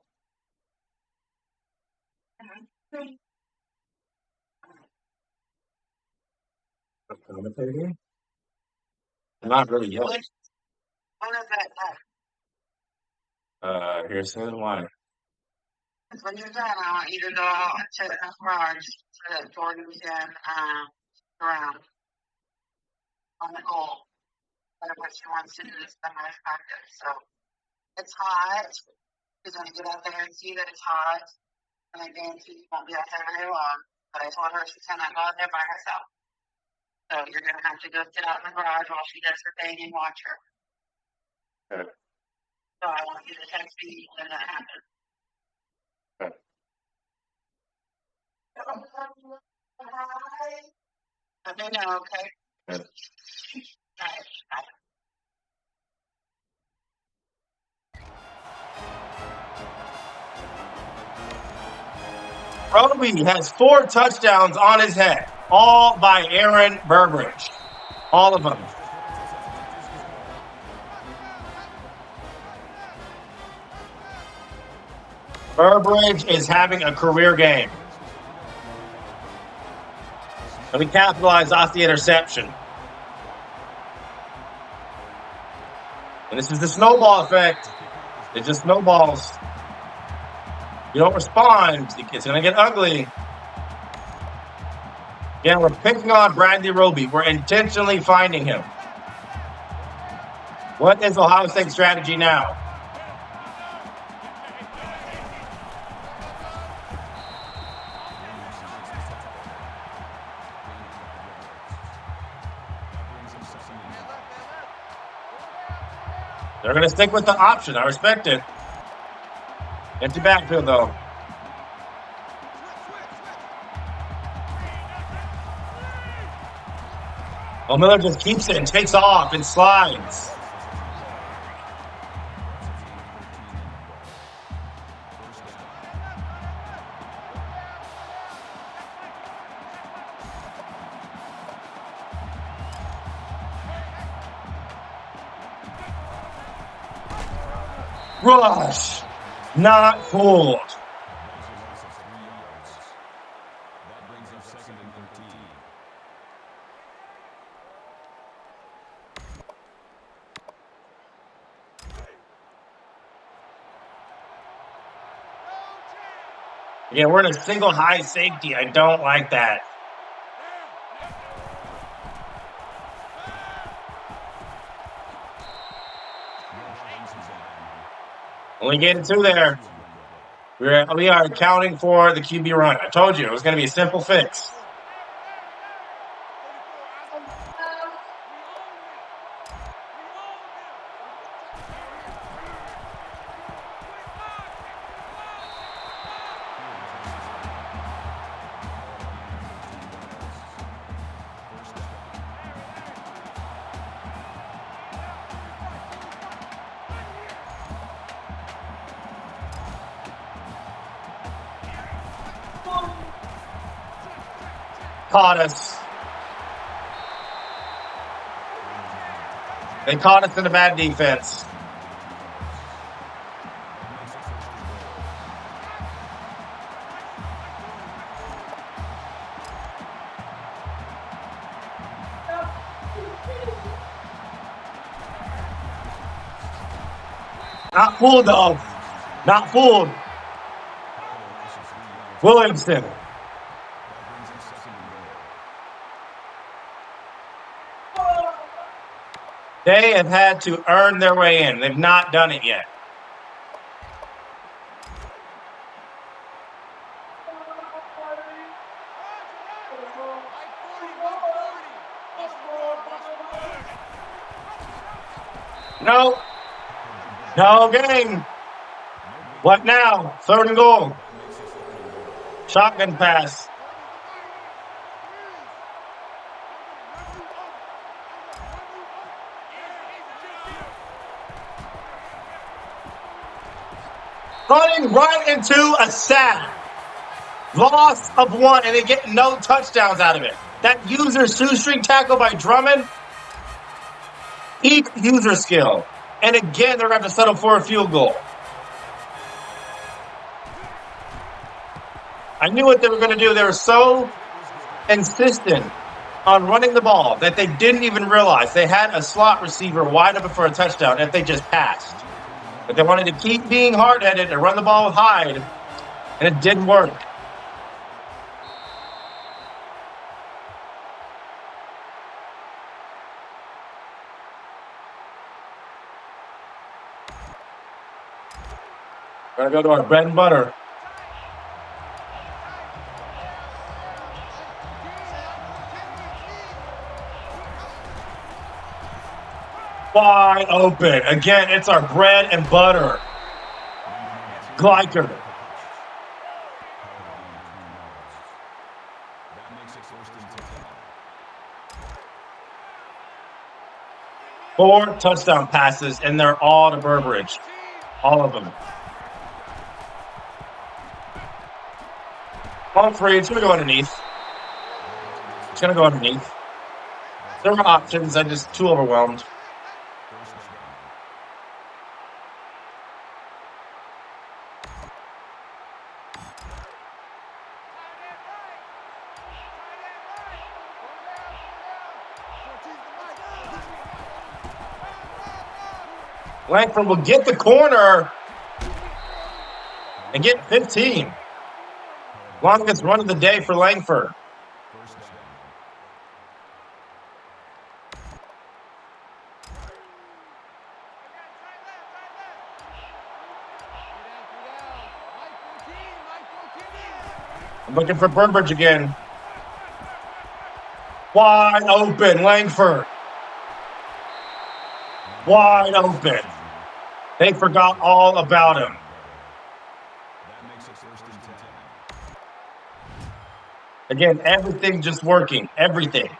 Commentating? Not really yet. What is that? Here's why. When you're done, I want you to go to FRAUDS so that Jordan can around on the goal. That's what she wants to do this summer practice. So it's hot. She's going to get out there and see that it's hot. And I guarantee she won't be out there very long. But I told her she cannot go out there by herself. So you're going to have to go sit out in the garage while she does her thing and watch her. Okay. So I want you to text me when that happens. Let me know, okay? Okay. All right. Bye. Roby has 4 touchdowns on his head, all by Aaron Burbridge. All of them. Burbridge is having a career game. And we capitalized off the interception. And this is the snowball effect. It just snowballs. You don't respond, it's going to get ugly. Again, we're picking on Bradley Roby. We're intentionally finding him. What is Ohio State's strategy now? They're going to stick with the option. I respect it. Empty backfield, though. Oh, Miller just keeps it and takes off and slides. Rush. Not fooled. That brings up 2nd and 13. Yeah, we're in a single high safety. I don't like that. Only getting 2 there. We are accounting for the QB run. I told you it was going to be a simple fix. Caught us. They caught us in a bad defense. Not fooled, though. Not fooled. Williamson. They have had to earn their way in. They've not done it yet. No. No game. What now? 3rd and goal. Shotgun pass. Running right into a sack. Loss of 1, and they get no touchdowns out of it. That user shoestring tackle by Drummond, peak user skill. And again, they're going to have to settle for a field goal. I knew what they were going to do. They were so insistent on running the ball that they didn't even realize they had a slot receiver wide open for a touchdown if they just passed. But they wanted to keep being hard-headed and run the ball with Hyde, and it didn't work. We're going to go to our bread and butter. Wide open. Again, it's our bread and butter. Gleicher. That makes it first and 10. 4 touchdown passes, and they're all to Burbridge. All of them. On free, it's going to go underneath. It's going to go underneath. There were options. I'm just too overwhelmed. Langford will get the corner and get 15. Longest run of the day for Langford. I'm looking for Burbridge again. Wide open, Langford. Wide open. They forgot all about him. That makes it first and 10. Again, everything just working. Everything.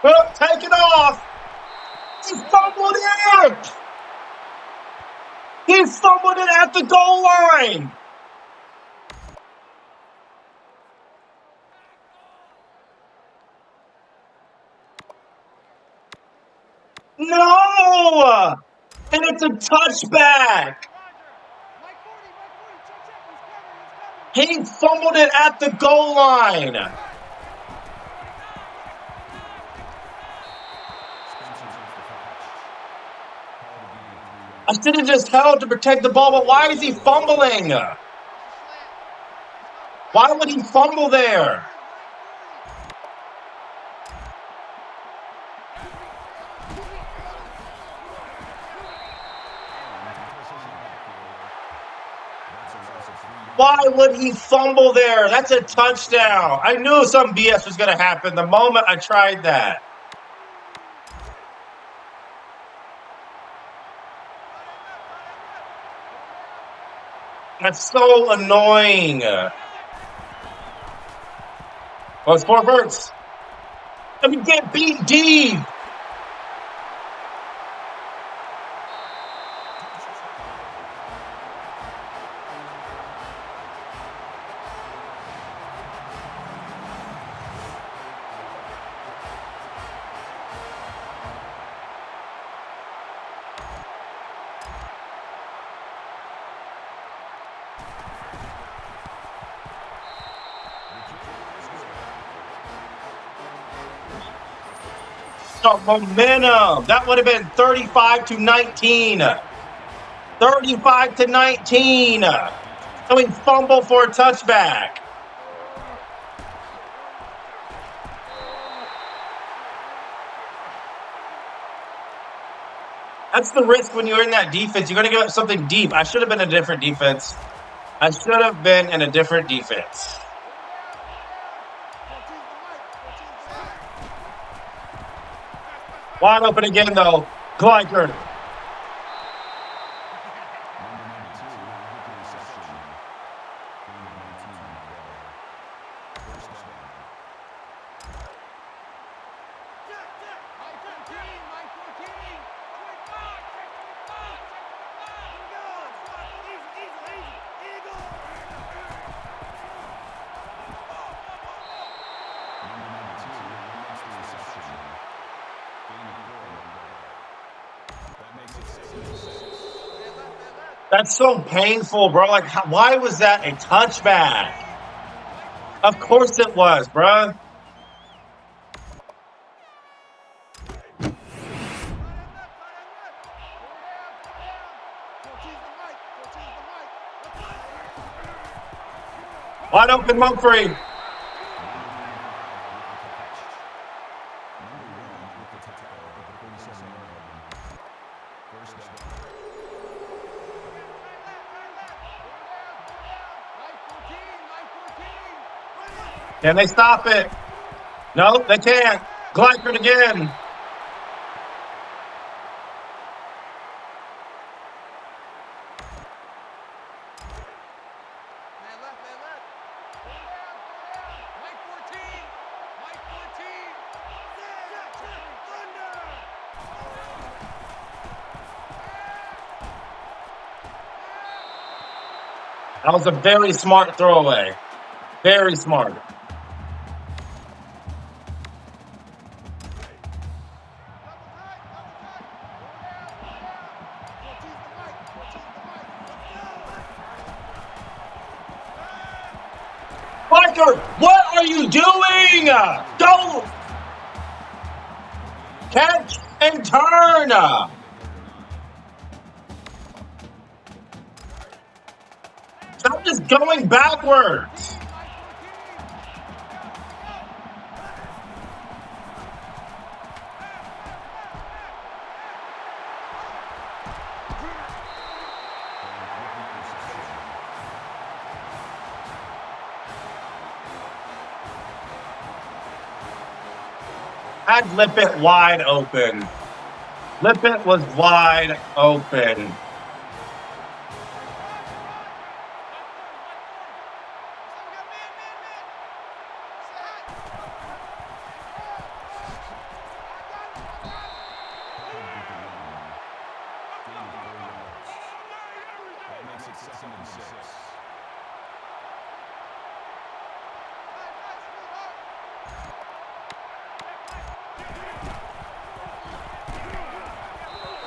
Oh, take it off. He fumbled it. He fumbled it at the goal line. No! And it's a touchback. He fumbled it at the goal line. I should have just held to protect the ball, but why is he fumbling? Why would he fumble there? Why would he fumble there? That's a touchdown. I knew some BS was going to happen the moment I tried that. That's so annoying. Well, it's 4 verts. Let me get beat deep. Momentum. That would have been 35-19. 35-19. So he fumbled for a touchback. That's the risk when you're in that defense. You're going to give up something deep. I should have been in a different defense. I should have been in a different defense. Wide open again, though. Gleicher. That's so painful, bro. Like, why was that a touchback? Of course it was, bro. Wide open, Mumphrey. Can they stop it? No, they can't. Glyford again. Man left, man left. Go down, go down. Mike 14. Mike 14. Thunder. That was a very smart throwaway. Very smart. Double tight, double tight. Go down, go down. 14's the mic, 14's the mic. Let's go. Biker, what are you doing? Don't catch and turn. Stop just going backwards. Had Lippett wide open. Lippett was wide open. That makes it 2nd and 6.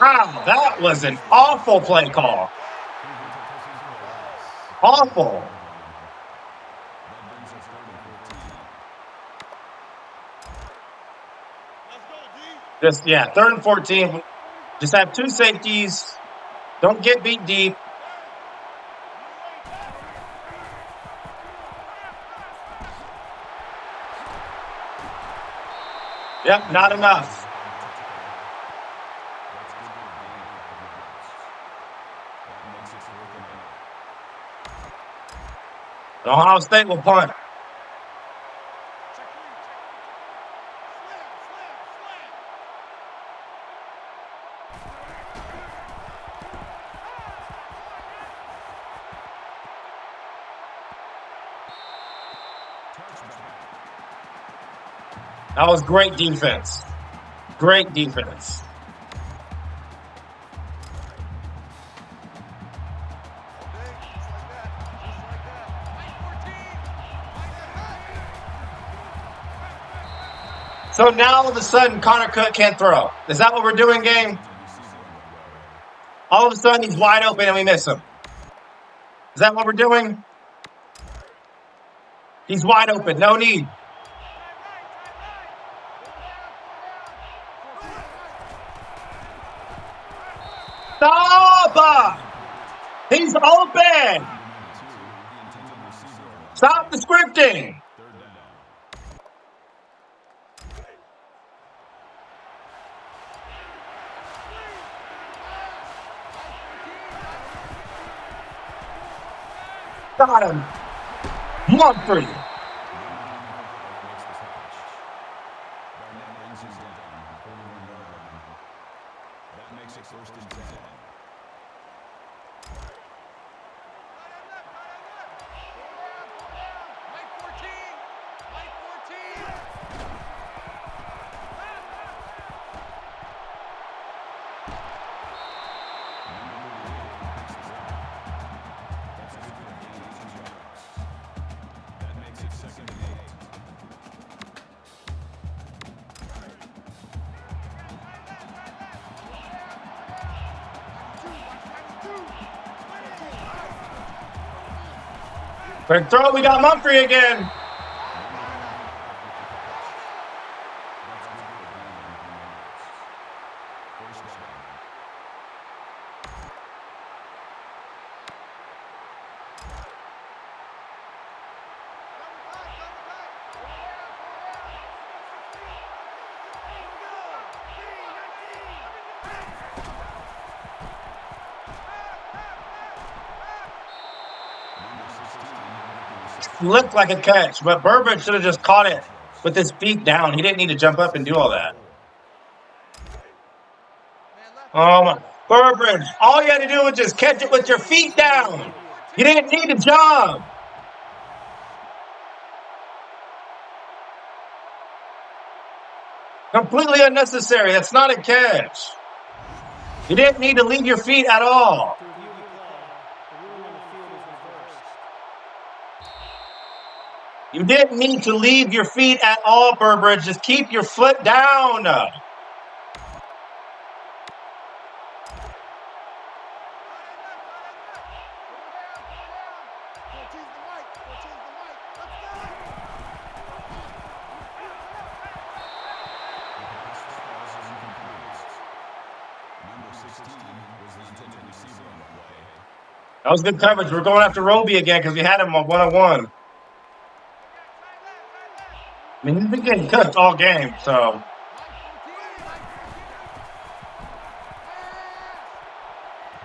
Wow, that was an awful play call. Awful. That brings us 3rd and 14. Just, yeah, 3rd and 14. Just have 2 safeties. Don't get beat deep. Yep, not enough. That makes it 4th and 8. Ohio State will punt. That was great defense. Great defense. So now all of a sudden, Connor Cook can't throw. Is that what we're doing, game? All of a sudden, he's wide open and we miss him. Is that what we're doing? He's wide open. No need. Stop! He's open! Stop the scripting! Got him. 1-3. That makes it 1st and 10. Mike 14. Mike 14. That makes it 2nd and 8. Quick throw. We got Mumphrey again. looked like a catch, but Burbridge should have just caught it with his feet down. He didn't need to jump up and do all that. Burbridge, all you had to do was just catch it with your feet down. You didn't need to jump. Completely unnecessary. That's not a catch. You didn't need to leave your feet at all. You didn't need to leave your feet at all, Burbridge. Just keep your foot down. That was good coverage. We're going after Roby again because we had him on one-on-one. I mean, he's been getting cooked all game, so.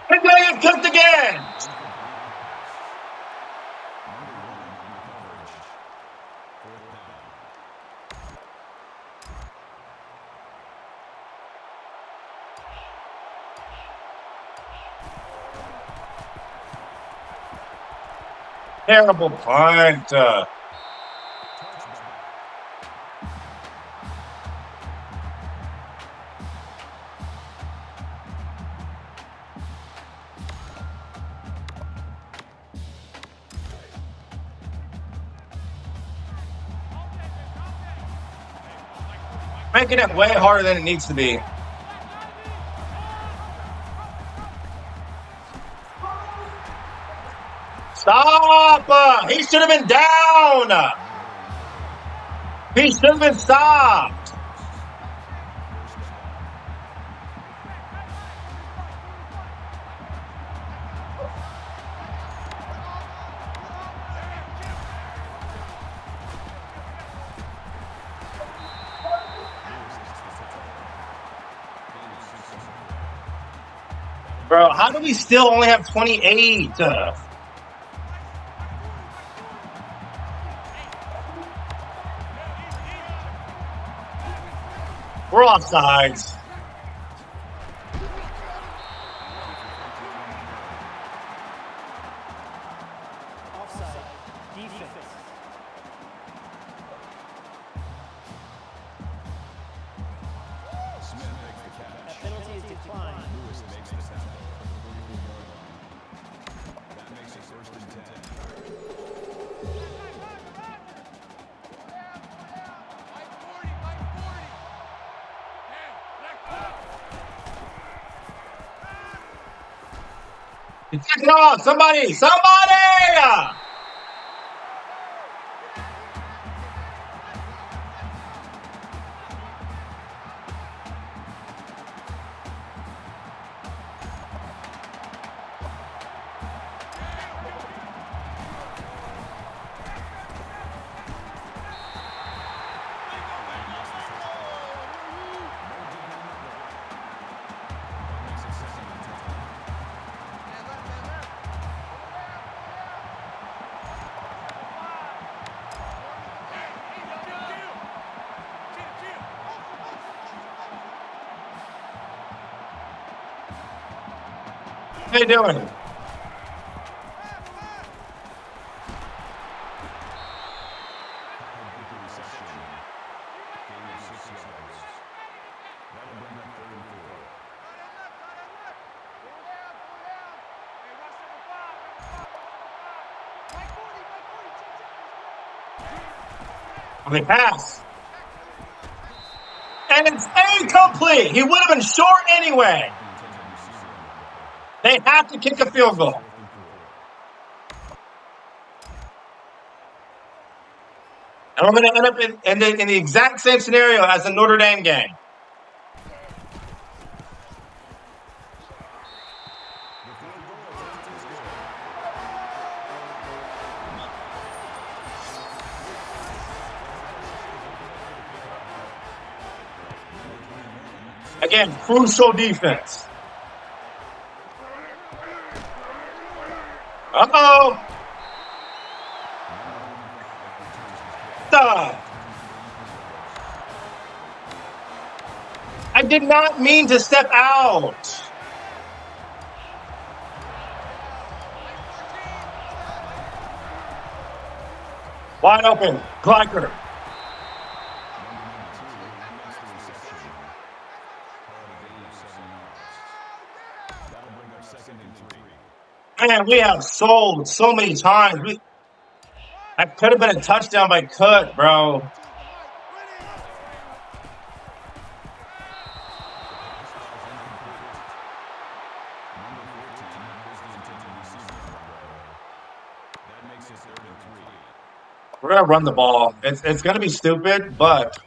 He's going to get cooked again. Terrible punt. Making it way harder than it needs to be. Stop! He should have been down. He should have been stopped. Bro, how do we still only have 28? We're offsides. Offside. Defense. That penalty is declined. That makes it first and 10. Take it off! Somebody! Somebody! What are you doing? They pass. And it's incomplete. He would have been short anyway. They have to kick a field goal. And we're going to end up in the exact same scenario as the Notre Dame game. Again, crucial defense. Uh-oh. did not mean to step out. Wide open. Gleicher. Man, we have sold so many times. That could have been a touchdown by Cook, bro. We're going to run the ball. It's going to be stupid, but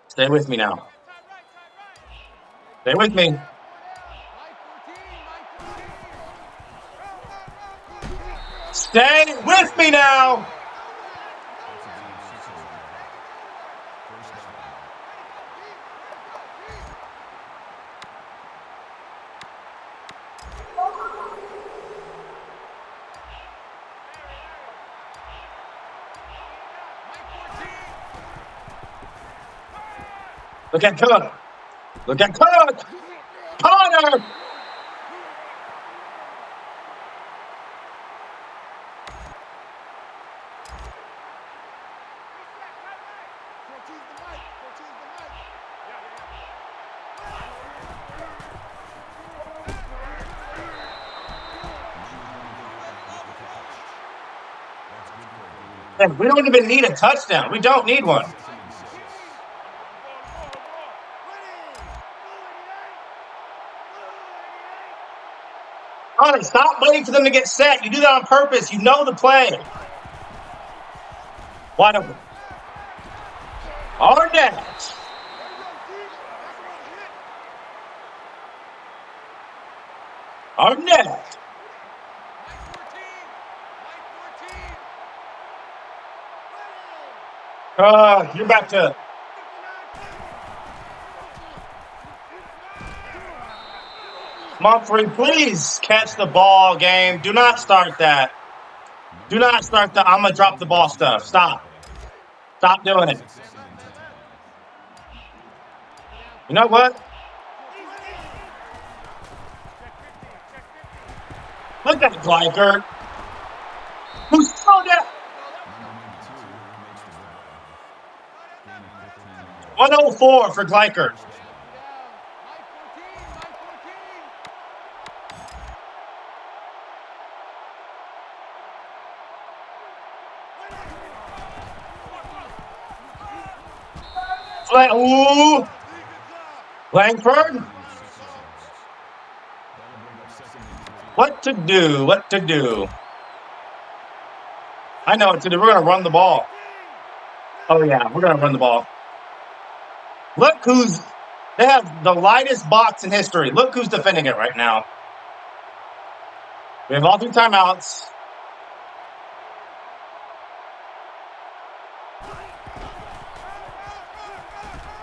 stay with me now. Stay with me. Stay with me now. Look at Cook. Look at Cook. Connor. And we don't even need a touchdown. We don't need one. Connor, stop waiting for them to get set. You do that on purpose. You know the play. Wide open. Arnett. Arnett. You're back to... Mumphrey, please catch the ball game. Do not start that. Do not start the I'm going to drop the ball stuff. Stop. Stop doing it. You know what? Look at Gleicher. Who's so down? 104 for Gleicher. Ooh. Langford. What to do? What to do? I know what to do. We're going to run the ball. Oh, yeah. We're going to run the ball. Look who's... They have the lightest box in history. Look who's defending it right now. We have all 3 timeouts.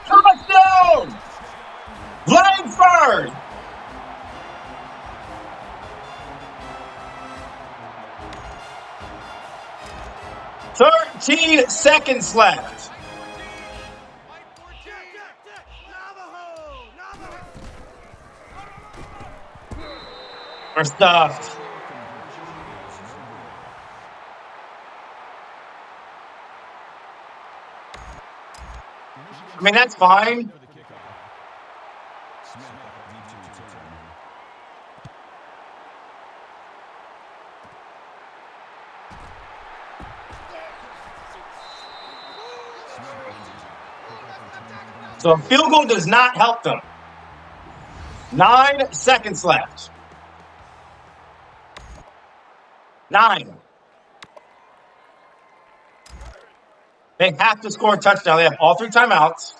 Touchdown! Langford! "13 seconds left. We're stuffed. I mean, that's fine. So a field goal does not help them. 9 seconds left. 9. They have to score a touchdown. They have all 3 timeouts.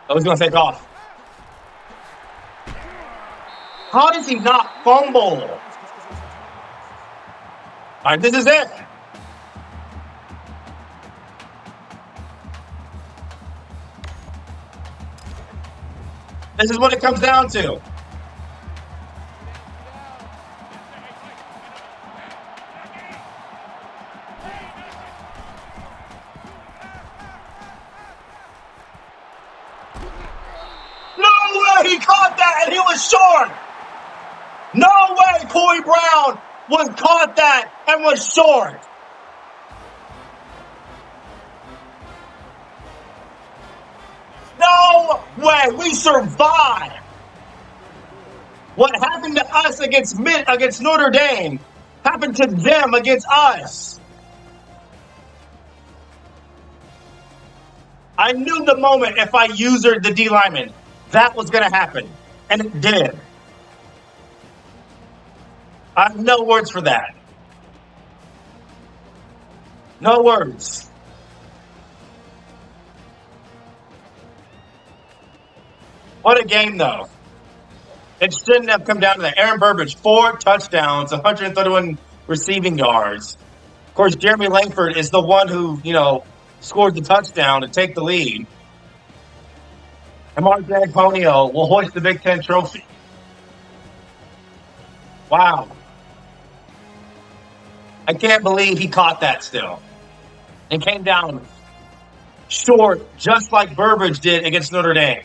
I was going to take off. How does he not fumble? All right, this is it. This is what it comes down to. he caught that and he was short. No way Corey Brown was caught that and was short. No way. We survived. What happened to us against Notre Dame happened to them against us. I knew the moment if I usered the D lineman, that was going to happen. And it did. I have no words for that. No words. What a game, though. It shouldn't have come down to that. Aaron Burbridge, 4 touchdowns, 131 receiving yards. Of course, Jeremy Langford is the one who, scored the touchdown to take the lead. And Mark D'Antonio will hoist the Big Ten trophy. Wow. I can't believe he caught that still. And came down short, just like Burbridge did against Notre Dame.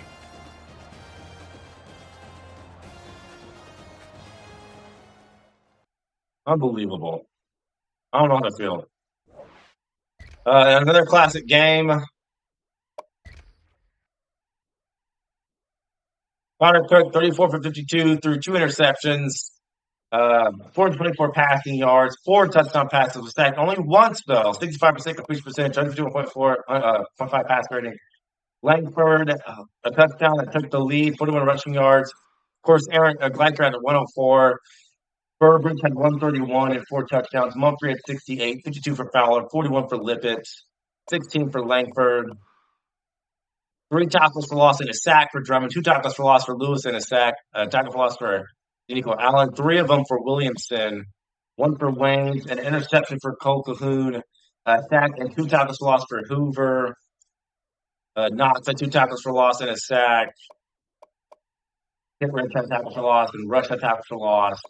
Unbelievable. I don't know how to feel. Another classic game. Connor Cook, 34 for 52, threw 2 interceptions, 424 passing yards, 4 touchdown passes, was sacked only once, though. 65% completion percentage, 151.5 pass rating. Langford, a touchdown that took the lead, 41 rushing yards. Of course, Aaron Gleicher had 104. Burbridge had 131 and 4 touchdowns. Mumphrey had 68, 52 for Fowler, 41 for Lippett, 16 for Langford. 3 tackles for loss and a sack for Drummond. 2 tackles for loss for Lewis and a sack. Tackle for loss for Nico Allen. 3 of them for Williamson. 1 for Wayne. An interception for Cole Cahoon. A sack and 2 tackles for loss for Hoover. Knox had 2 tackles for loss and a sack. Hitler had 10 tackles for loss and Rush had tackles for loss.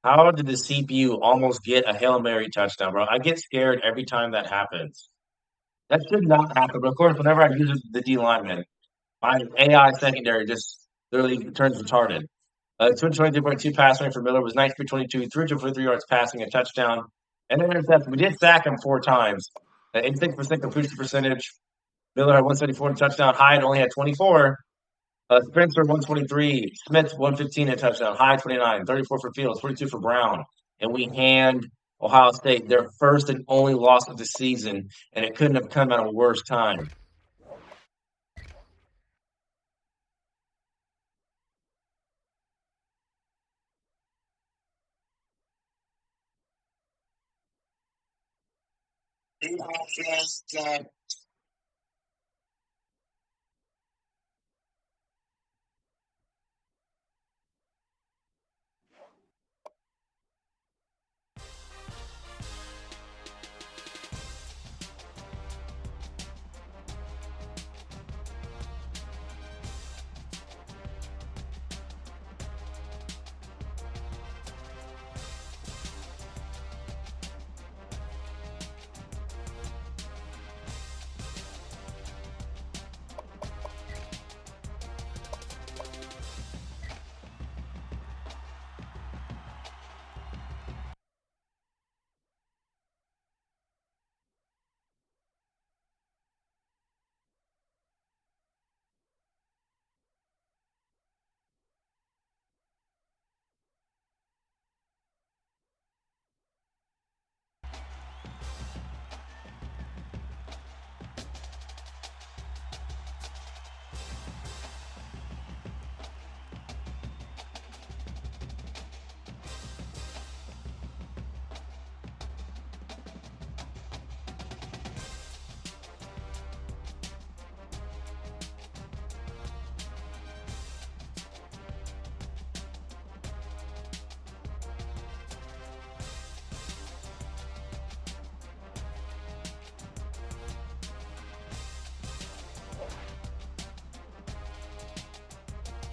How did the CPU almost get a Hail Mary touchdown, bro? I get scared every time that happens. That should not happen. But of course, whenever I use the D lineman, my AI secondary just literally turns retarded. 223.2 pass rate for Miller was 93.22, 343 yards passing, a touchdown, and an interception. We did sack him 4 times. 86% completion percentage. Miller had 174 touchdown. Hyde only had 24. Spencer 123, Smith 115 a touchdown, Hyde 29, 34 for Fields, 42 for Brown, and we hand Ohio State their first and only loss of the season, and it couldn't have come at a worse time.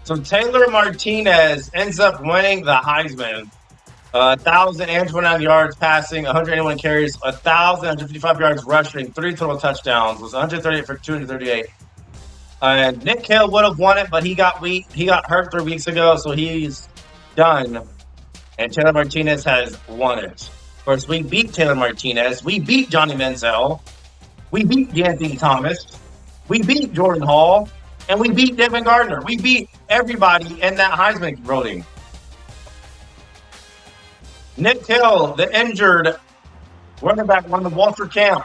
So Taylor Martinez ends up winning the Heisman. 1,029 yards passing, 181 carries, 1,155 yards rushing, 3 total touchdowns. Was 138 for 238. And Nick Hill would have won it, but he got hurt 3 weeks ago, so he's done. And Taylor Martinez has won it. Of course, we beat Taylor Martinez. We beat Johnny Manziel. We beat D'Anthony Thomas. We beat Jordan Hall. And we beat Devin Gardner. We beat everybody in that Heisman voting. Nick Hill, the injured running back, won the Walter Camp.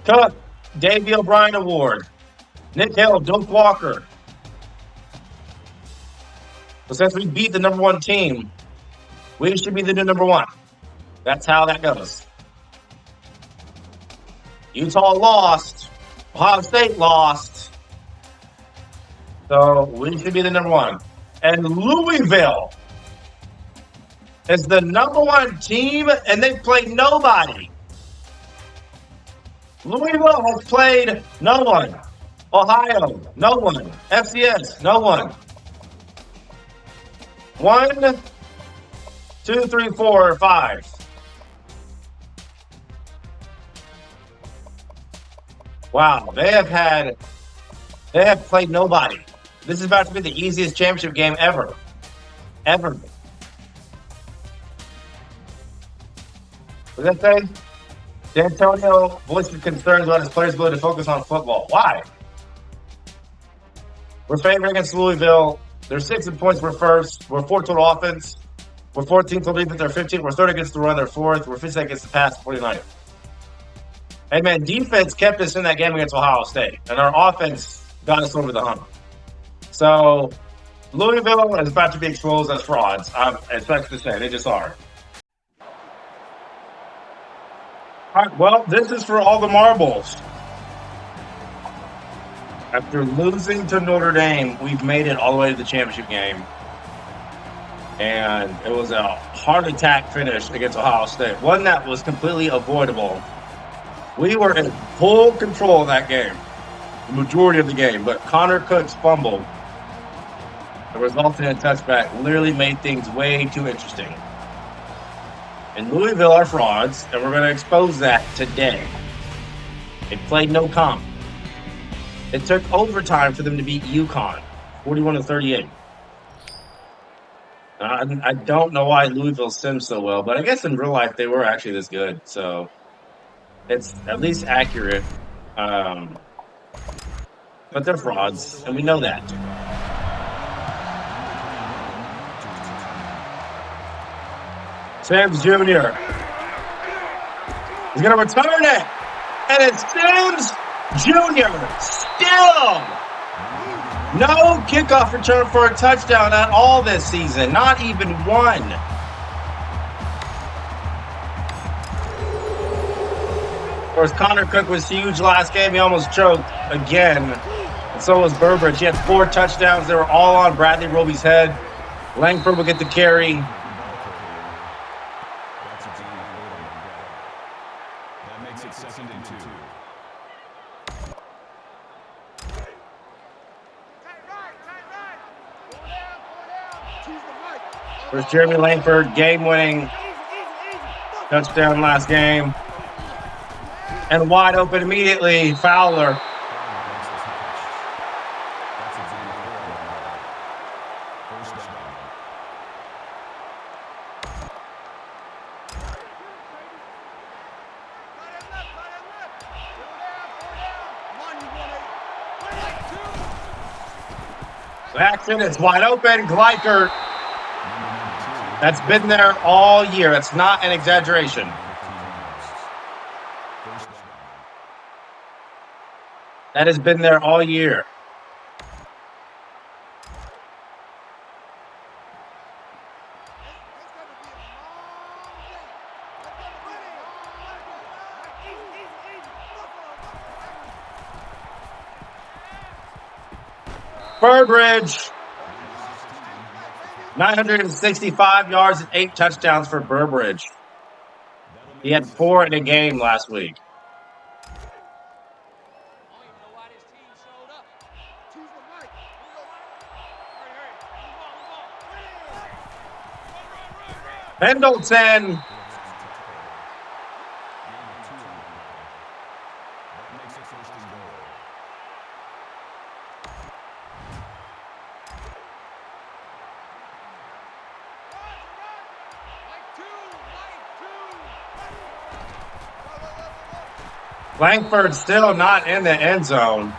Cook, Davey O'Brien Award. Nick Hill, Doak Walker. So since we beat the number 1 team, we should be the new number 1. That's how that goes. Utah lost. Ohio State lost. So we should be the number 1. And Louisville is the number 1 team, and they played nobody. Louisville has played no one. Ohio, no one. FCS, no one. 1, 2, 3, 4, 5. Wow, they have played nobody. This is about to be the easiest championship game ever. Ever. What's that say? D'Antonio voiced concerns about his players' ability to focus on football. Why? We're favored against Louisville. They're 6 in points. We're first. We're 4 total offense. We're 14th total defense. They're 15th. We're 3rd against the run. They're 4th. We're 5th against the pass. 49th. Hey, man, defense kept us in that game against Ohio State, and our offense got us over the hump. So, Louisville is about to be exposed as frauds. I'm expected to say. They just are. All right, well, this is for all the marbles. After losing to Notre Dame, we've made it all the way to the championship game. And it was a heart attack finish against Ohio State. One that was completely avoidable. We were in full control of that game, the majority of the game. But Connor Cook's fumble, the resulting in a touchback, literally made things way too interesting. And Louisville are frauds, and we're going to expose that today. They played no comp. It took overtime for them to beat UConn, 41-38. I don't know why Louisville sims so well, but I guess in real life they were actually this good. So it's at least accurate. But they're frauds, and we know that. Sims Jr. He's going to return it. And it's Sims Jr. Still no kickoff return for a touchdown at all this season. Not even one. Of course, Connor Cook was huge last game. He almost choked again. And so was Burbridge. He had 4 touchdowns. They were all on Bradley Roby's head. Langford will get the carry. That makes it 2nd and 2. There's Jeremy Langford, game-winning touchdown last game. And wide open immediately, Fowler. Action, it's wide open. Gleicher. That's been there all year. That's not an exaggeration. That has been there all year. Burbridge. 965 yards and 8 touchdowns for Burbridge. He had 4 in a game last week. Pendleton. Langford's still not in the end zone.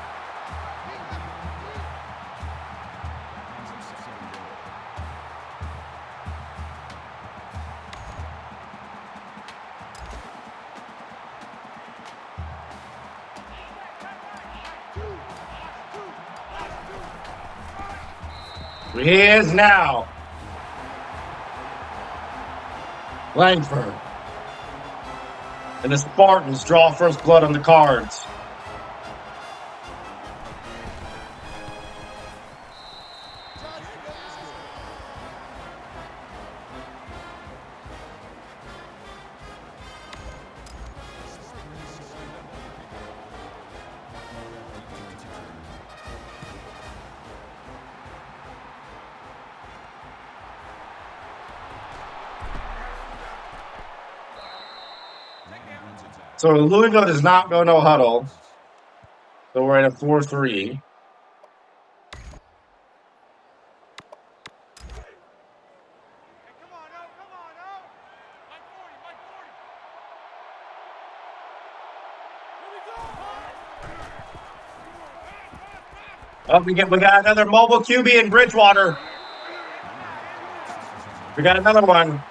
He is now. Langford. And the Spartans draw first blood on the Cards. So Louisville does not go no huddle. So we're at a 4-3. Oh, we got another mobile QB in Bridgewater. We got another one.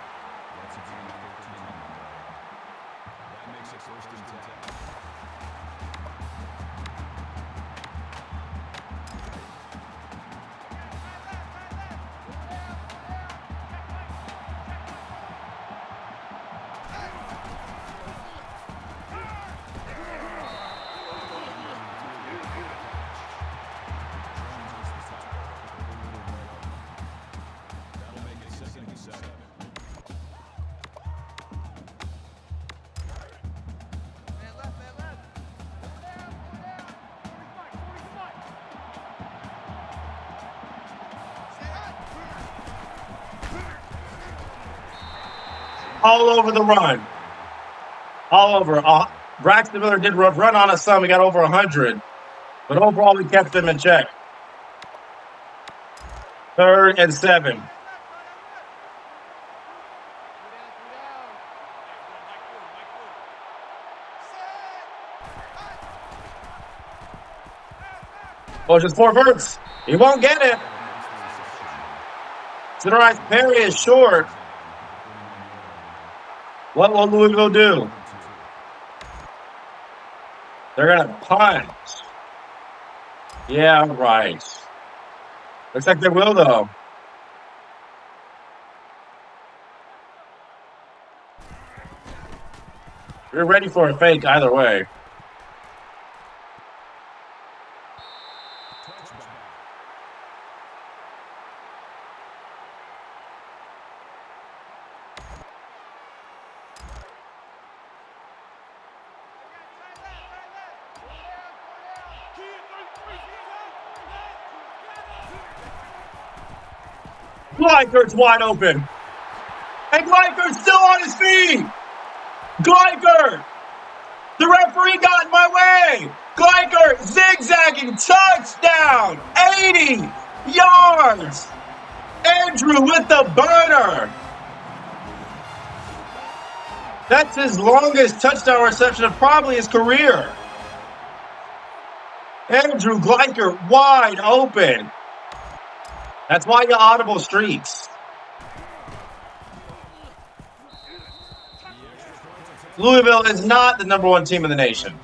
All over the run. All over. Braxton Miller did run on us some. We got over 100. But overall, we kept them in check. 3rd and 7. Oh, just 4 verts. He won't get it. Sidori's parry is short. What will Louisville do? They're going to punt. Yeah, right. Looks like they will, though. We're ready for a fake either way. Gleicher's wide open. And Gleicher's still on his feet. Gleicher. The referee got in my way. Gleicher zigzagging. Touchdown. 80 yards. Andrew with the burner. That's his longest touchdown reception of probably his career. Andrew Gleicher wide open. That's why you audible streaks. Louisville is not the #1 team in the nation.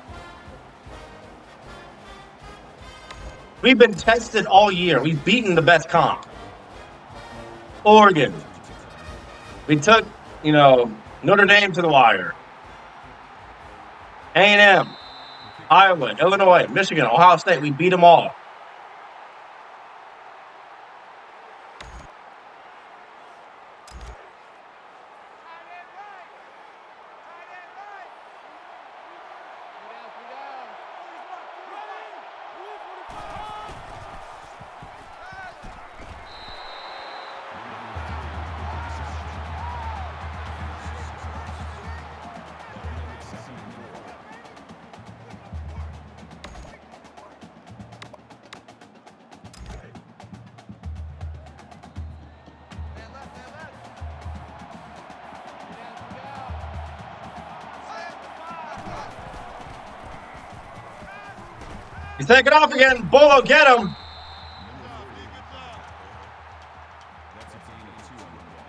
We've been tested all year. We've beaten the best comp. Oregon. We took, Notre Dame to the wire. A&M, Iowa, Illinois, Michigan, Ohio State. We beat them all. He's taking off again. Bolo, get him. That's a gain of 2 on the play.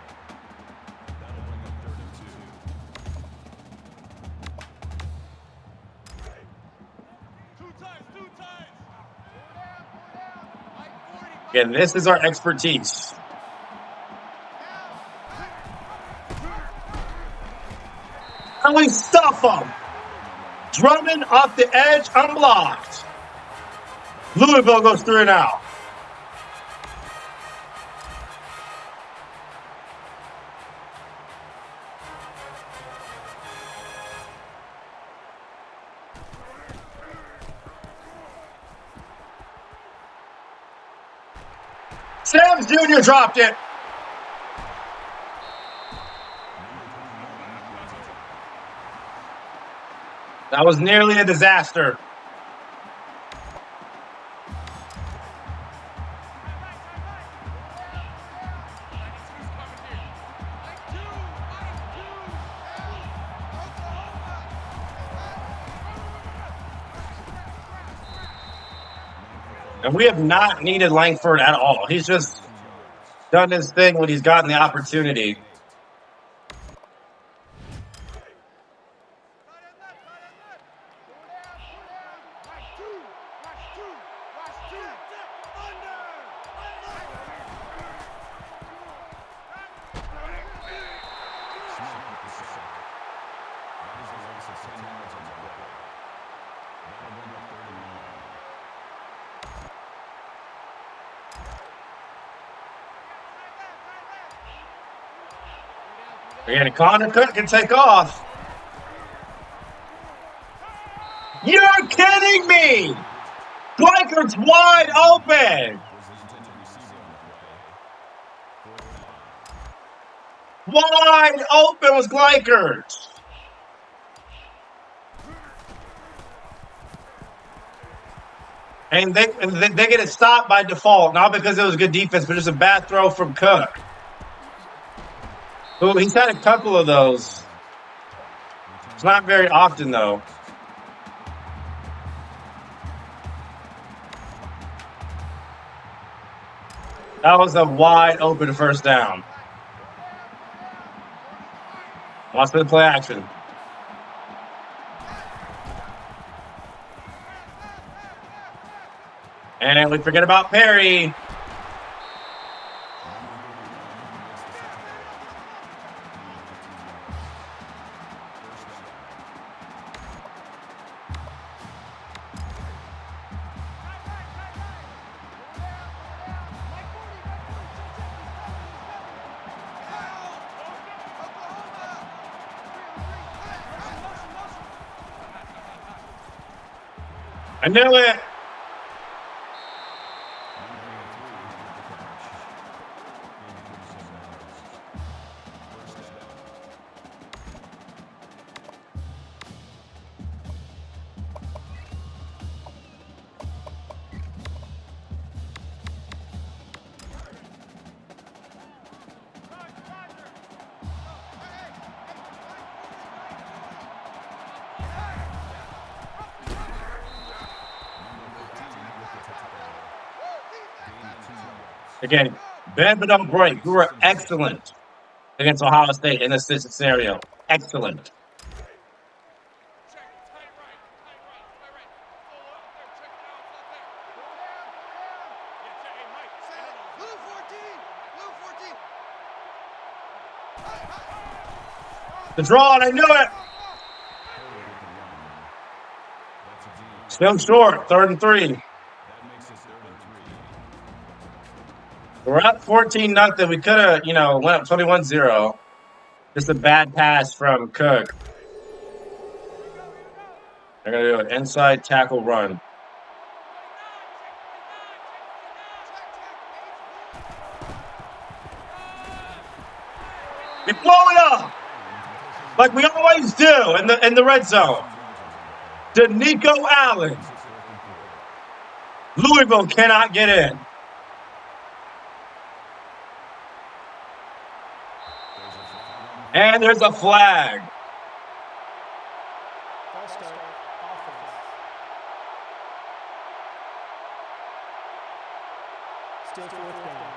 That'll bring up 3rd and 2. 2 times. Again, this is our expertise. And we stuff him. Drummond off the edge, unblocked. Louisville goes 3 and out. Sam's Jr. dropped it. That was nearly a disaster. And we have not needed Langford at all. He's just done his thing when he's gotten the opportunity. And Connor Cook can take off. You're kidding me! Gleichert's wide open! Wide open was Gleichert! And they get it stopped by default, not because it was good defense, but just a bad throw from Cook. Ooh, he's had a couple of those. It's not very often, though. That was a wide open first down. Watch the play action. And we forget about Perry. I knew it. Again, bend but don't break. We were excellent against Ohio State in this scenario. Excellent. The draw, and I knew it. Still short, 3rd and 3. We're up 14-0. We could have, went up 21-0. Just a bad pass from Cook. They're going to do an inside tackle run. We blow it up like we always do in the red zone. To Nico Allen. Louisville cannot get in. And there's a flag. False start, offense. Still fourth down.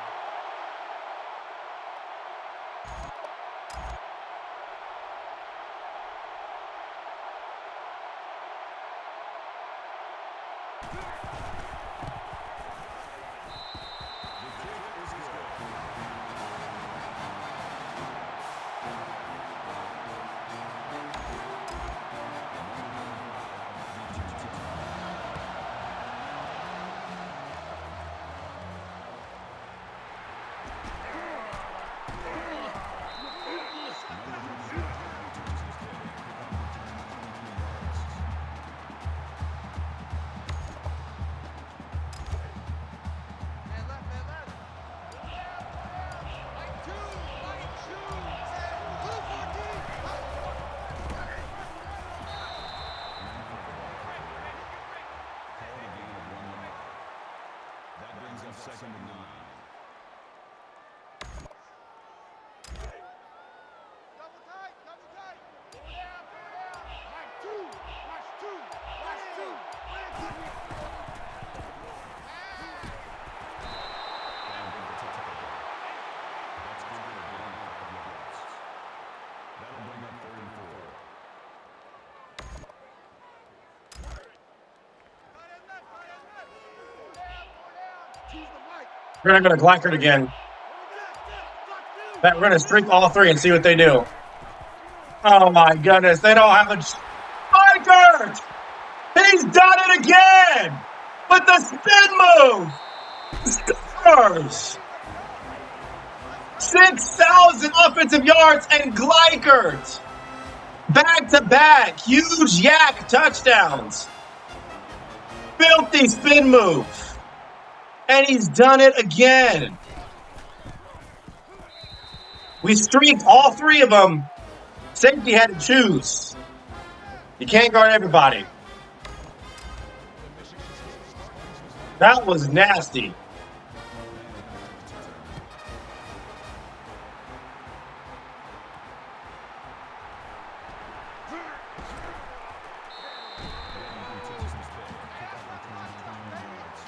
Man left, man left. Right two, set, blue 14. Call it a gain of 1 yard. That brings up 2nd and 9. Double tight, double tight. Go down, go down. Right two, watch two, watch two. That's good for a gain of 5 yards. That'll bring up 3rd and 4. Tight end left, tight end left. Go down, go down. Choose the right. We're not going to Glackert again. We're going to streak all three and see what they do. Oh my goodness, they don't have a Glackert! He's done it again! With the spin move! Scores! 6,000 offensive yards and Glackert! Back-to-back, huge yak touchdowns. Filthy spin move. And he's done it again. We streaked all three of them. Safety had to choose. You can't guard everybody. That was nasty.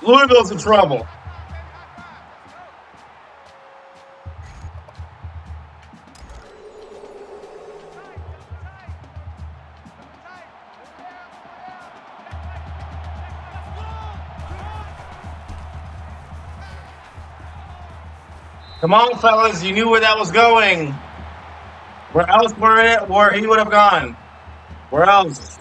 Louisville's in trouble. Come on, fellas. You knew where that was going. Where else where he would have gone? Where else?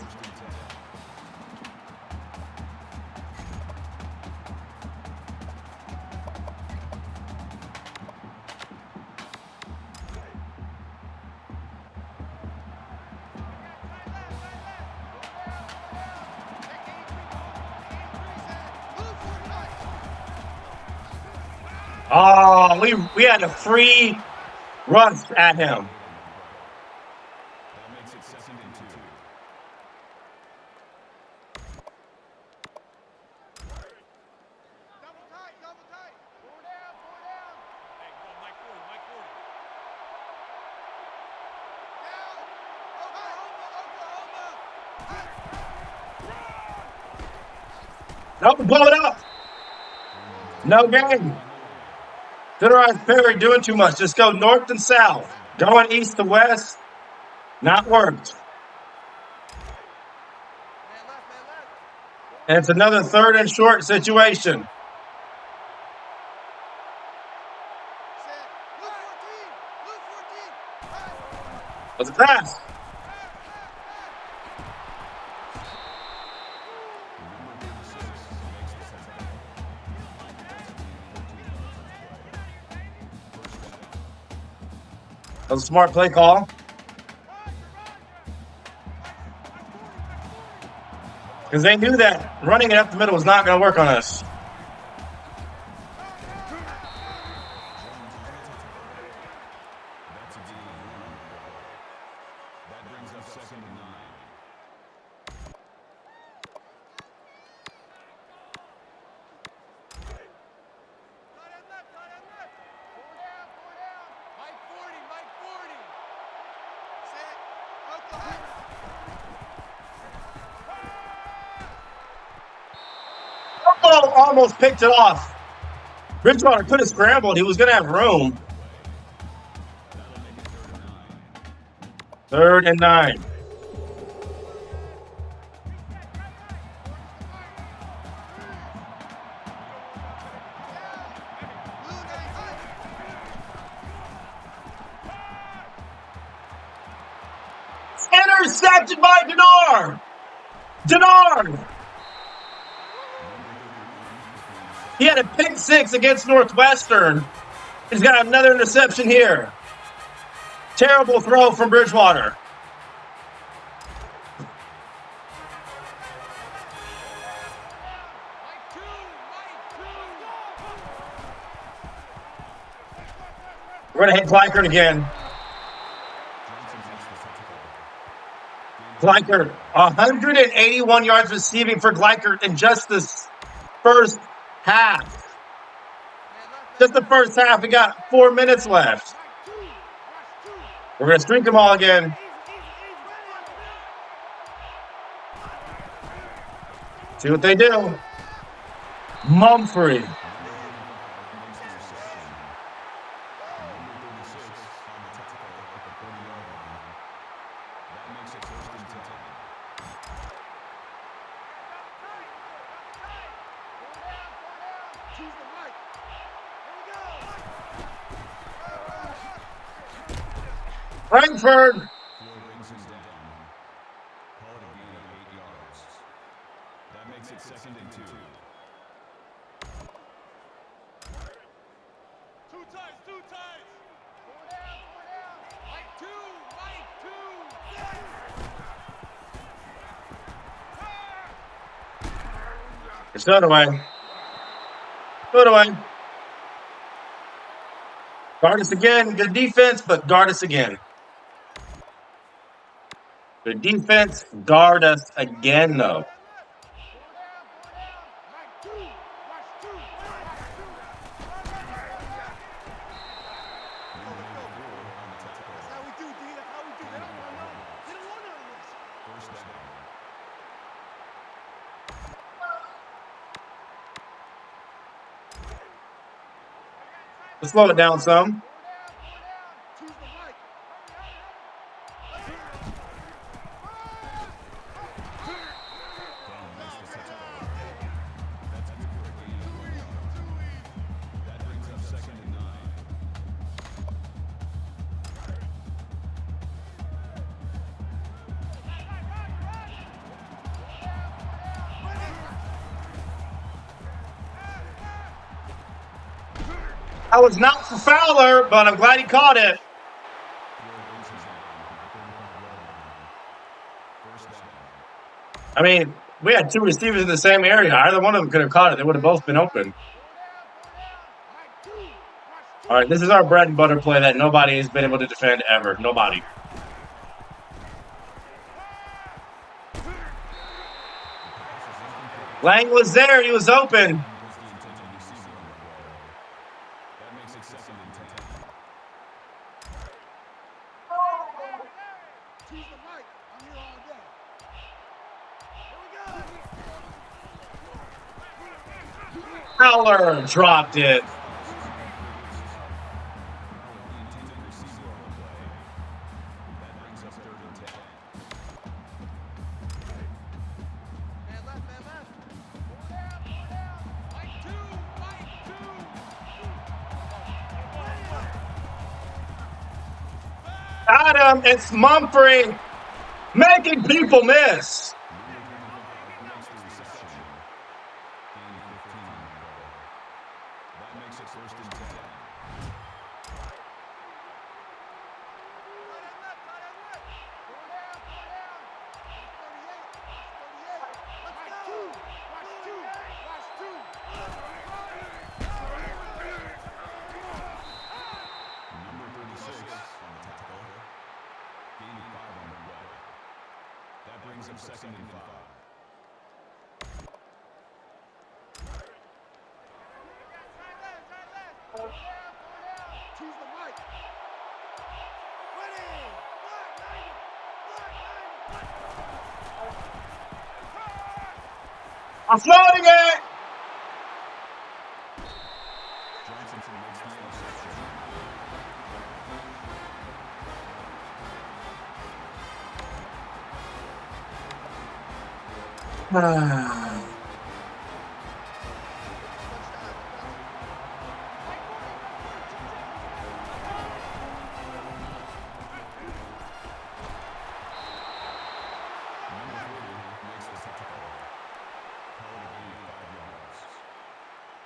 Oh, we had a free rush at him. That makes it 2nd and 2. Double tight, double tight. Four down, four down. Hey, go on, Mike 40, Mike 40. Down, Oklahoma, Oklahoma. Don't blow it up. No game. Gooderized Perry doing too much. Just go north and south. Going east to west. Not worked. Man left, man left. And it's another 3rd and short situation. Set, blue 14, blue 14. That's a pass. That was a smart play call. Because they knew that running it up the middle was not going to work on us. That's a gain of 1. That brings up 2nd and 9. Tight end left, tight end left. Four down, four down. Mike 40, Mike 40. Set, Oklahoma. Oh, almost picked it off. Bridgewater could have scrambled. He was going to have room. 3rd and 9. Intercepted by Denard. Denard. He had a pick 6 against Northwestern. He's got another interception here. Terrible throw from Bridgewater. We're going to hit Gleichert again. Gleichert, 181 yards receiving for Gleichert in just this first half. Just the first half. We got 4 minutes left. We're going to streak them all again. See what they do. Mumphrey. Frankfurt. That makes it 2nd and 2. Two times. Mike two. It's not away. Put away. Guard us again. Good defense, but guard us again. Good defense. Guard us again, though. Let's slow it down some. That was not for Fowler, but I'm glad he caught it. I mean, we had 2 receivers in the same area. Either one of them could have caught it. They would have both been open. All right, this is our bread and butter play that nobody has been able to defend ever. Nobody. Lang was there. He was open. Fowler dropped it. Got him. It's Mumphrey making people miss. I'm floating it. Makes the tackle. Call it a gain of 5 yards.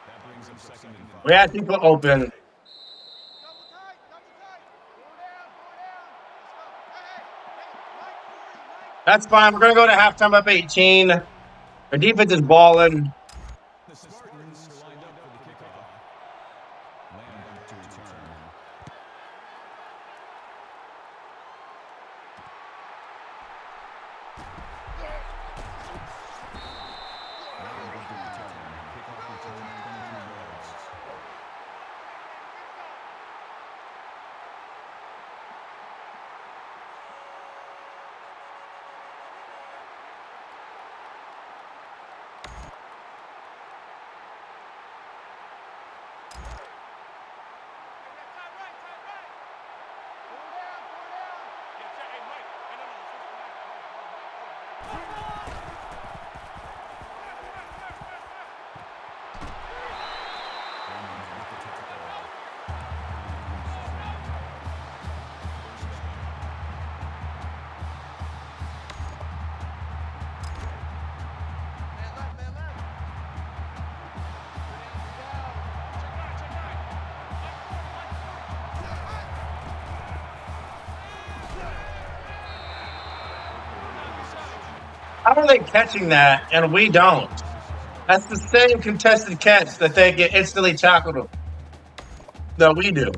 That brings up second and 5. We had people open. Double tight, double tight. Four down, four down. Let's go. Hey, Mike 40, Mike. That's fine. We're gonna go to halftime up 18. Our defense is balling. The Spartans are lined up for the kickoff. Lamb back to return. Lamb back to return. Kickoff return, 22 yards. Time right, time right. Four down, four down. Yeah, check. Hey, Mike. How are they catching that and we don't? That's the same contested catch that they get instantly tackled that we do.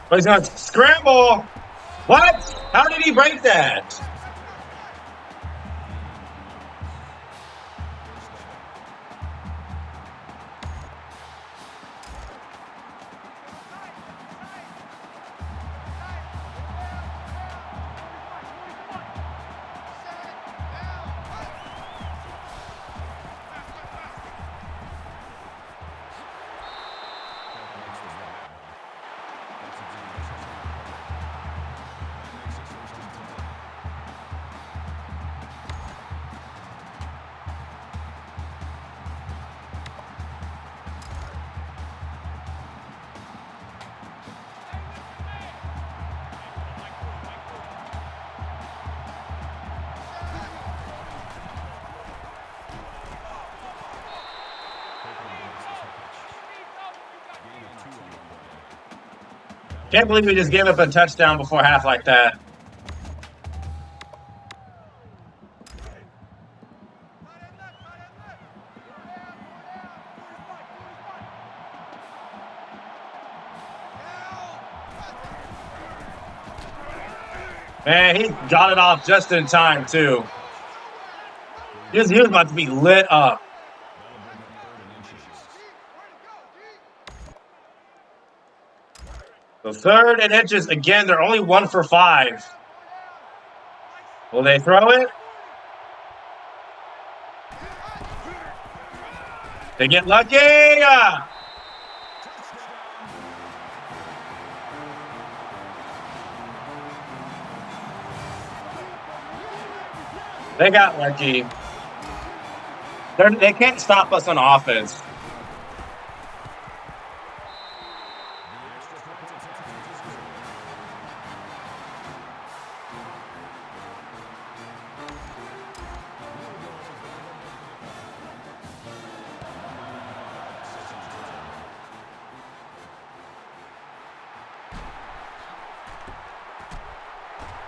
But he's gonna scramble. What? How did he break that? Can't believe we just gave up a touchdown before half like that. Man, he got it off just in time, too. He was about to be lit up. So 3rd and inches. Again, they're only 1 for 5. Will they throw it? They get lucky. They got lucky. They can't stop us on offense.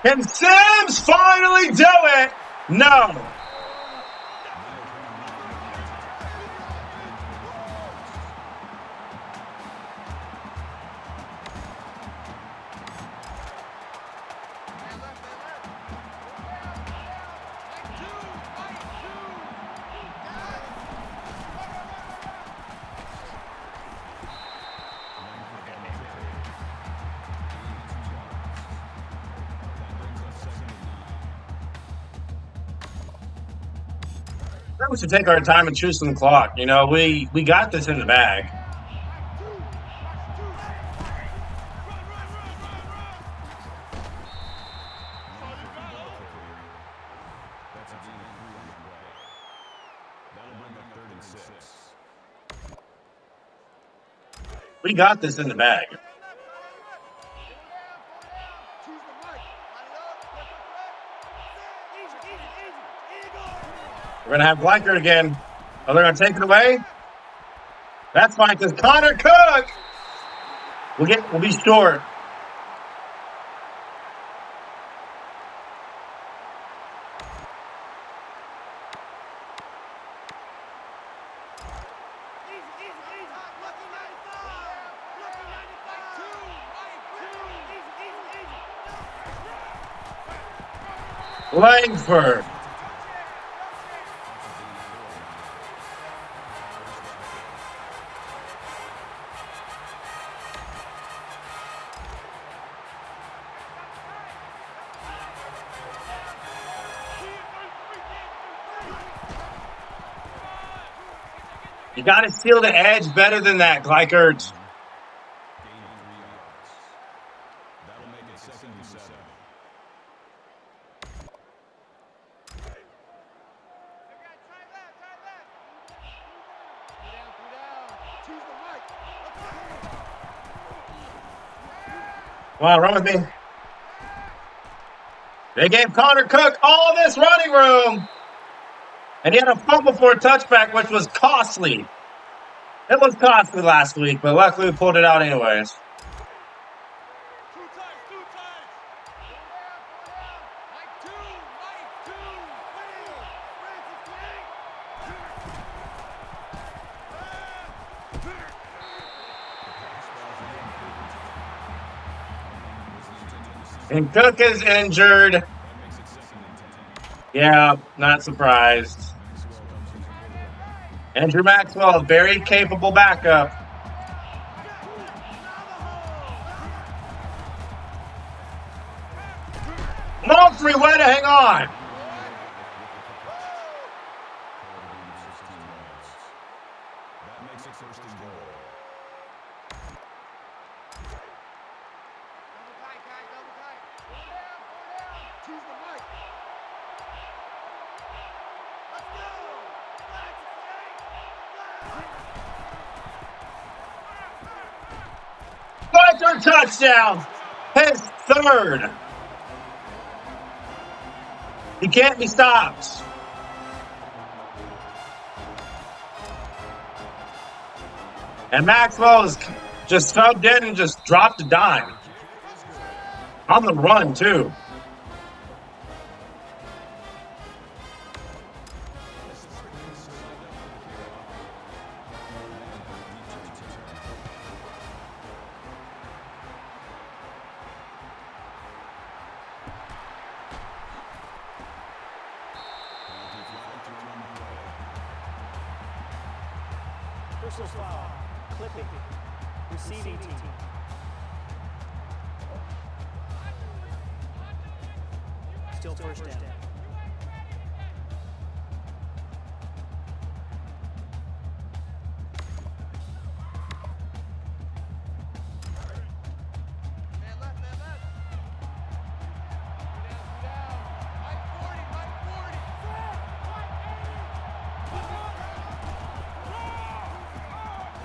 Can Sims finally do it? No. we should take our time and choose some clock. You know, we got this in the bag. That's a gain of 3 on the play. That'll bring up 3rd and 6. We got this in the bag. We're gonna have Gleicher again. Oh, they're gonna take it away. That's fine because Connor Cook. We'll be short. Langford. You got to steal the edge better than that, Gleichert. Gain of 3 yards. That'll make it 2nd and 7. Come on, run with me. They gave Connor Cook all this running room. And he had a fumble for a touchback, which was costly. It was costly last week, but luckily we pulled it out anyways. And Cook is injured. Yeah, not surprised. Andrew Maxwell, a very capable backup. Long three way to hang on. That makes it 1st and goal. Gleicher touchdown. His 3rd. He can't be stopped. And Maxwell is just subbed in and just dropped a dime. On the run, too. Personal foul. Clipping. Receiving team. Still 1st down.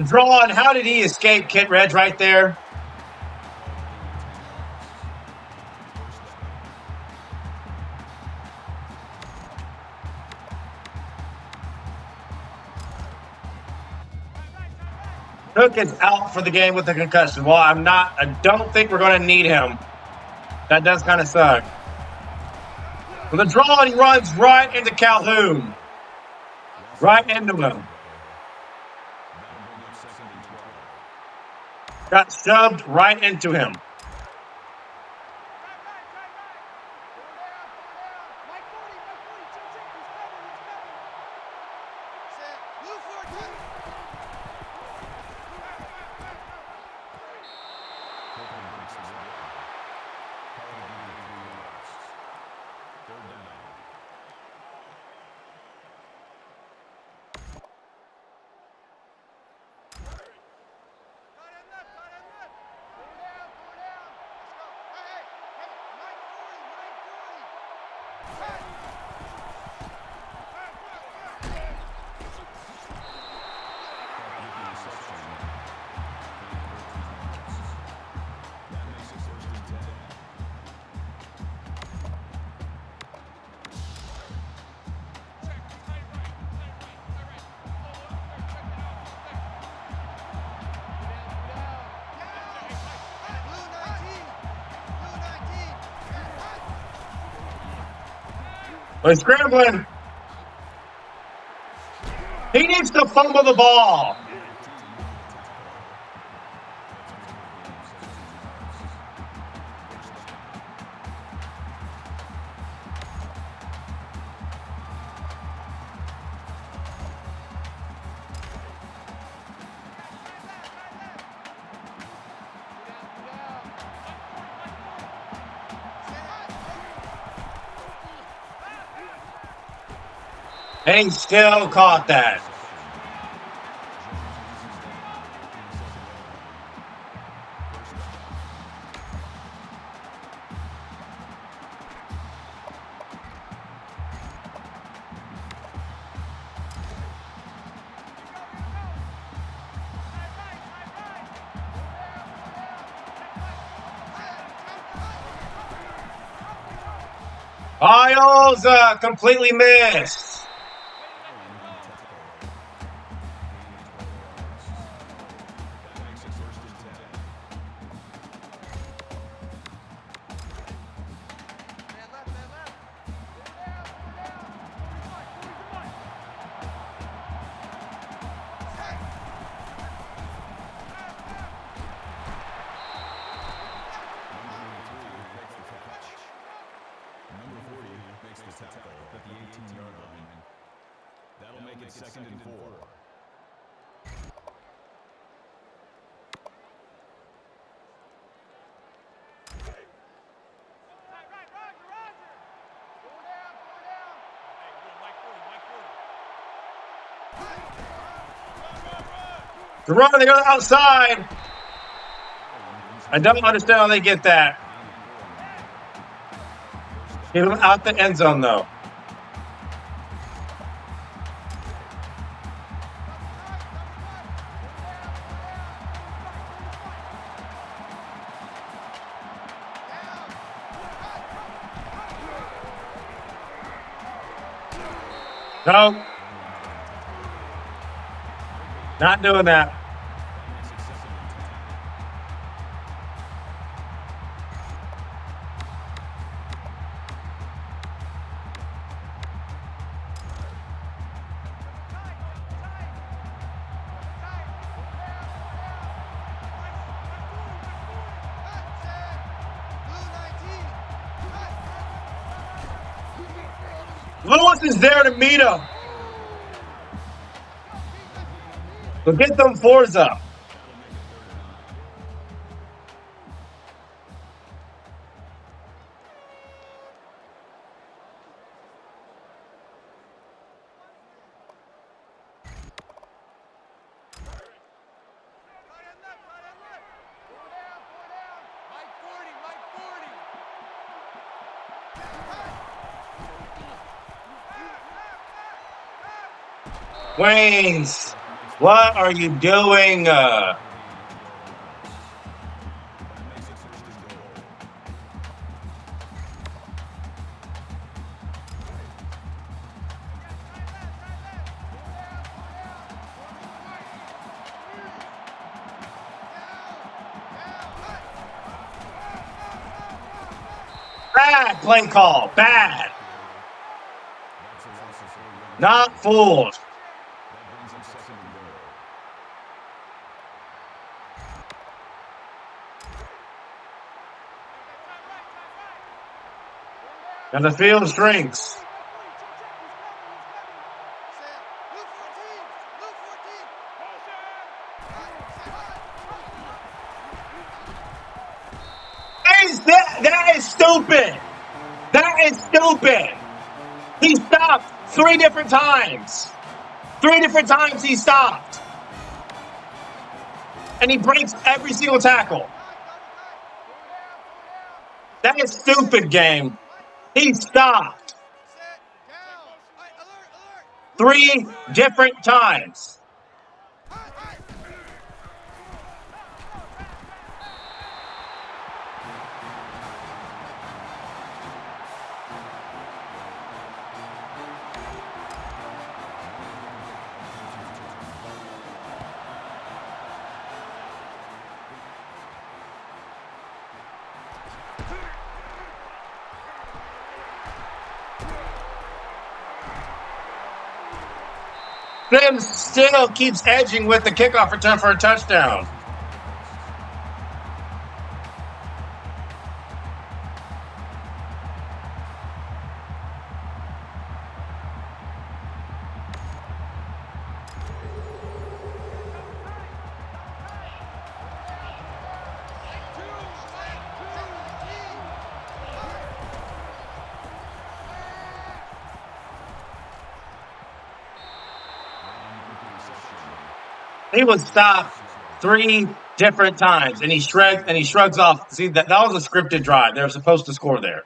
Drawn, how did he escape Kit Reg right there? Cook is out for the game with a concussion. Well, I don't think we're going to need him. That does kind of suck. With the draw, he runs right into Calhoun. Right into him. Got shoved right into him. He's scrambling. He needs to fumble the ball. And he still caught that. Isles completely missed. At the 18-yard line. That'll make it 2nd and 4. The run, they go outside. I don't understand how they get that. Get him out the end zone, though. No. Not doing that. Lewis is there to meet him. So get them fours up. Waynes, what are you doing? Bad play call. Bad. Not fooled. And the field shrinks. That is stupid. That is stupid. He stopped 3 different times. 3 different times he stopped. And he breaks every single tackle. That is stupid, game. He stopped 3 different times. Sims still keeps edging with the kickoff return for a touchdown. He was stopped 3 different times, and he shrugs off. See, that was a scripted drive. They were supposed to score there.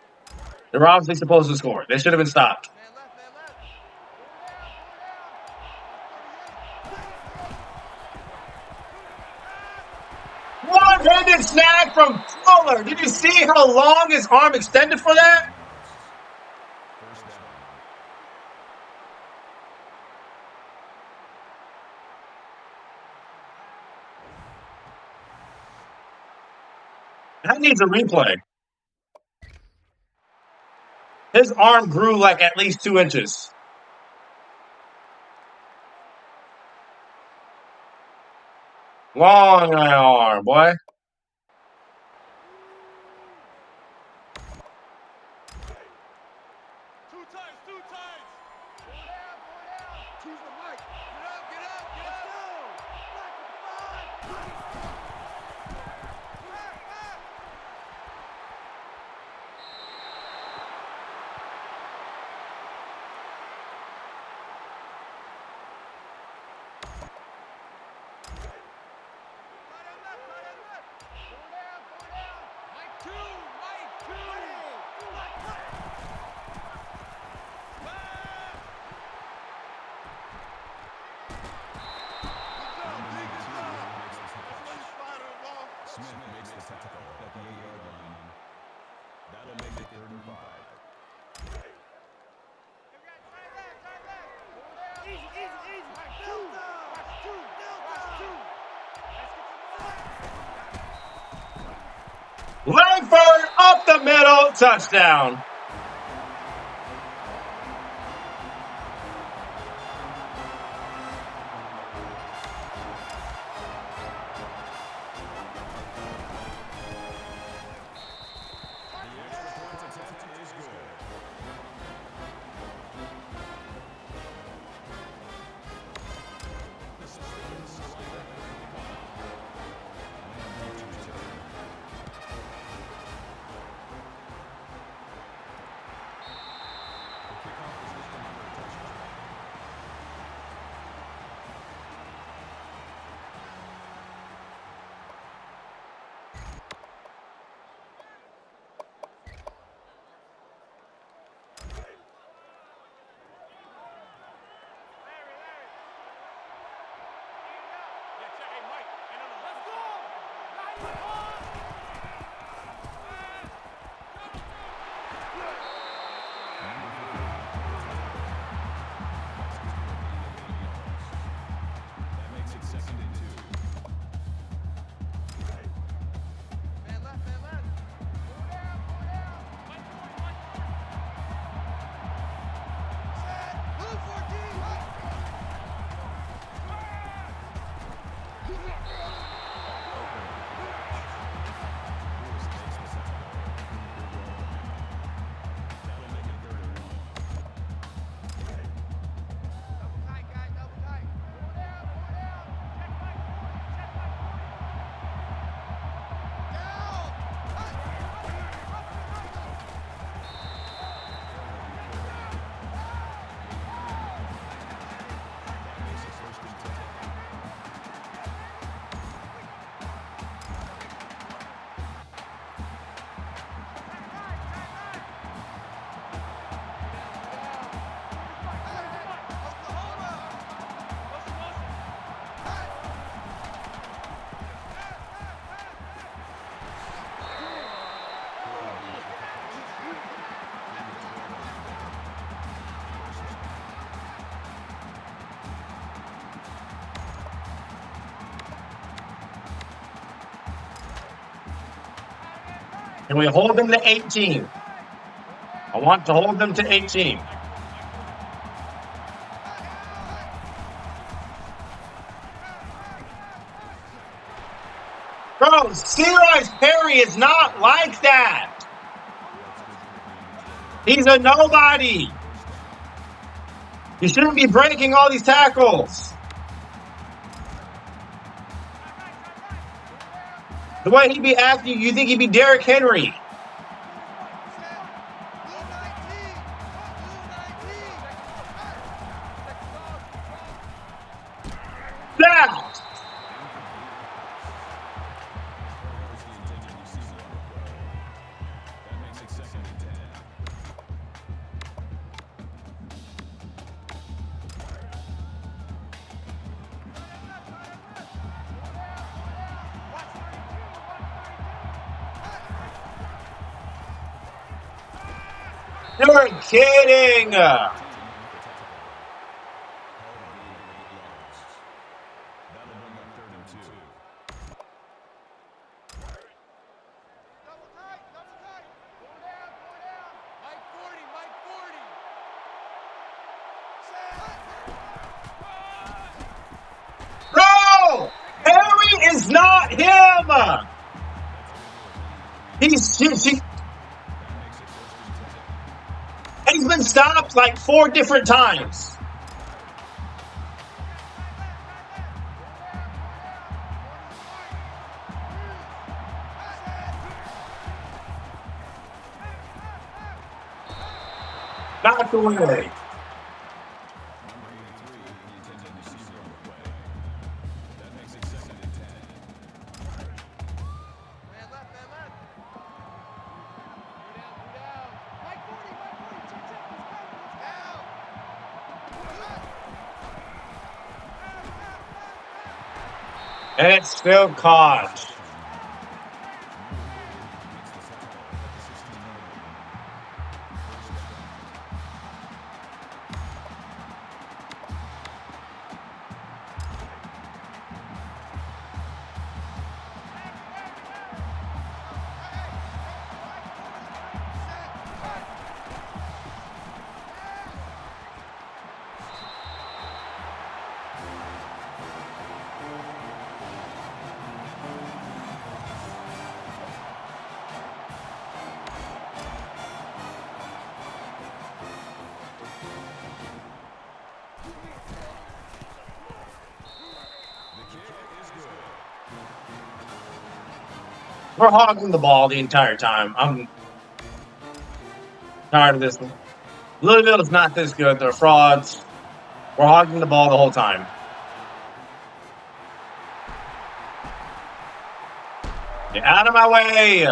They were obviously supposed to score. They should have been stopped. One-handed snag from Fuller. Did you see how long his arm extended for that? That needs a replay. His arm grew like at least 2 inches. Long arm, boy. Two times. Choose the mic. Get up. Smith makes the tackle at the 8-yard line. That'll make it 3rd and 5. Langford up the middle, touchdown. That makes it 2nd and 2. Man left. Set. Blue 14. That'll make it 3rd and 1. Double tight, guys. Double tight. That makes it 1st and 10. Can we hold them to 18? I want to hold them to 18. Bro, Serious Perry is not like that. He's a nobody. You shouldn't be breaking all these tackles. The way he'd be acting, you think he'd be Derrick Henry. That. You're kidding. Bro, Perry is not him. He's been stopped like 4 different times. Not the way. And it's still caught. We're hogging the ball the entire time. I'm tired of this one. Louisville is not this good. They're frauds. We're hogging the ball the whole time. Get out of my way.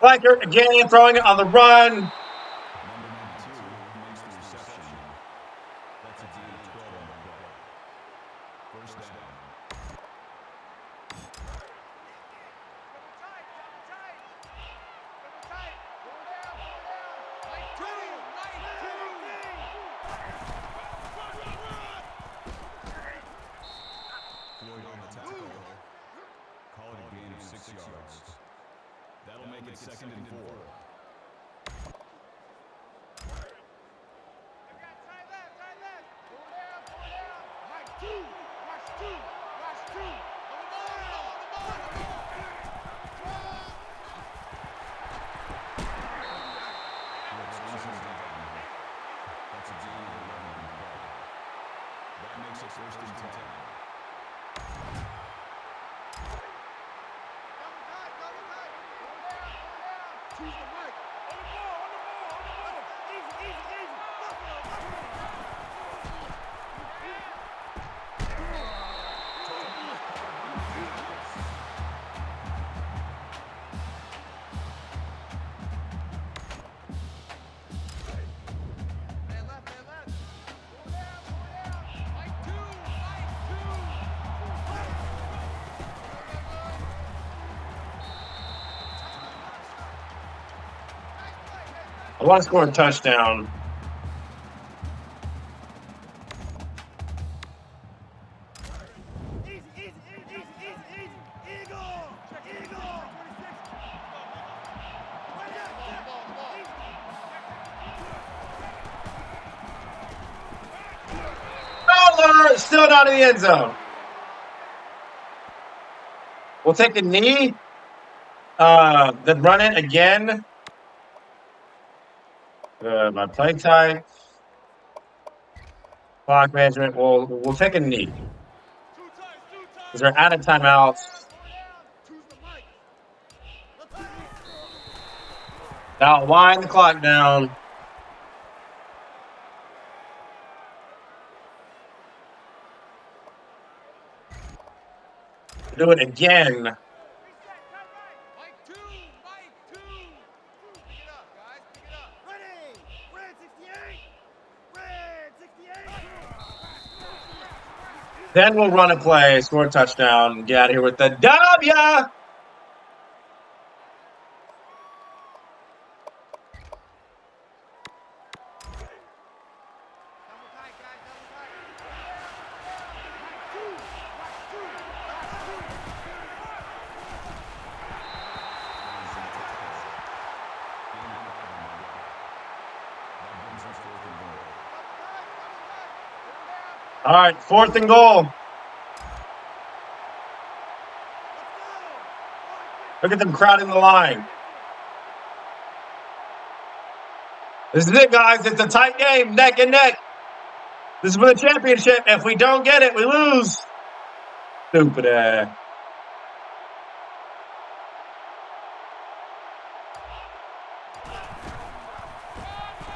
Flanker again, throwing it on the run. That'll make it 2nd and 4. That makes it 1st and 10. I want to score a touchdown. Bridgewater still not in the end zone. We'll take a knee. Then run it again. My play type. Clock management. We'll take a knee. Because they're out of timeouts. Now wind the clock down. Do it again. Mike two. Pick it up, guys. Pick it up. Ready! Red 68! Red 68! Then we'll run a play, score a touchdown, and get out of here with the W. All right, 4th and goal. Look at them crowding the line. This is it, guys. It's a tight game, neck and neck. This is for the championship. If we don't get it, we lose. Stupid ass.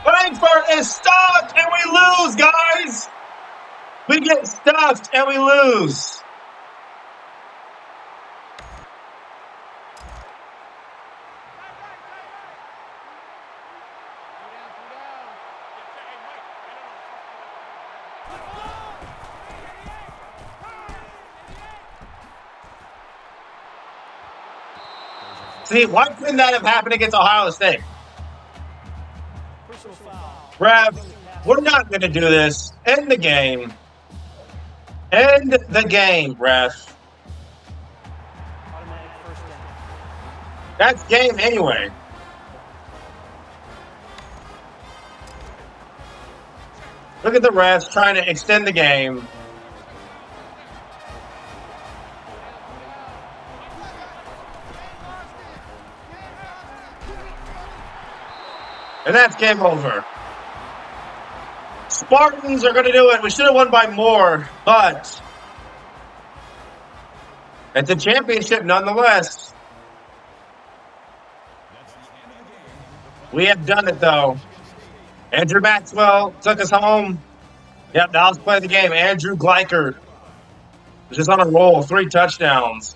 Frankfurt is stuffed and we lose, guys. We get stuffed and we lose. See, why couldn't that have happened against Ohio State? Personal foul. Ref, we're not going to do this. End the game. End the game, ref. Automatic first down. That's game anyway. Look at the refs trying to extend the game. And that's game over. Spartans are going to do it. We should have won by more, but it's a championship nonetheless. We have done it, though. Andrew Maxwell took us home. Yep, now let's play the game. Andrew Gleichert was just on a roll. 3 touchdowns.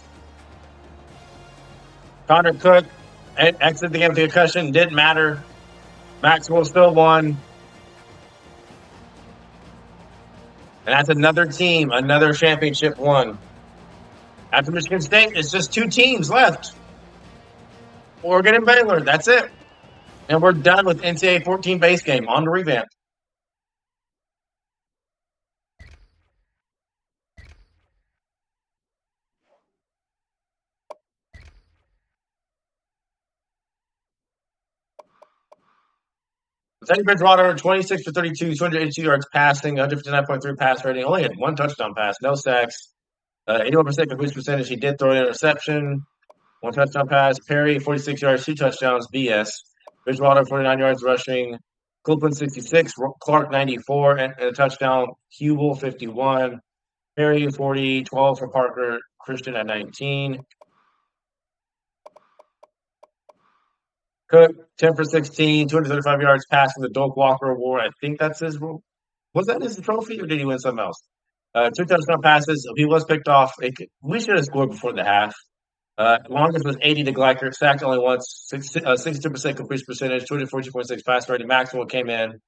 Connor Cook exited the game with a concussion. Didn't matter. Maxwell still won. And that's another team, another championship won. After Michigan State, it's just 2 teams left. Oregon and Baylor. That's it. And we're done with NCAA 14 base game. On to revamp. Teddy Bridgewater, 26 for 32, 282 yards passing, 159.3 pass rating. Only had 1 touchdown pass, no sacks. 81% completion percentage. He did throw an interception. 1 touchdown pass. Perry, 46 yards, 2 touchdowns. BS. Bridgewater, 49 yards rushing. Copeland, 66. Clark, 94, and a touchdown. Hubel, 51. Perry, 40. 12 for Parker. Christian at 19. Cook, 10 for 16, 235 yards passing, the Doak Walker Award. I think that's his. Was that his trophy, or did he win something else? 2 touchdown passes. He was picked off. We should have scored before the half. Longest was 80 to Gleichert. Sacked only once. 62% completion percentage. 242.6 pass rating. Maxwell came in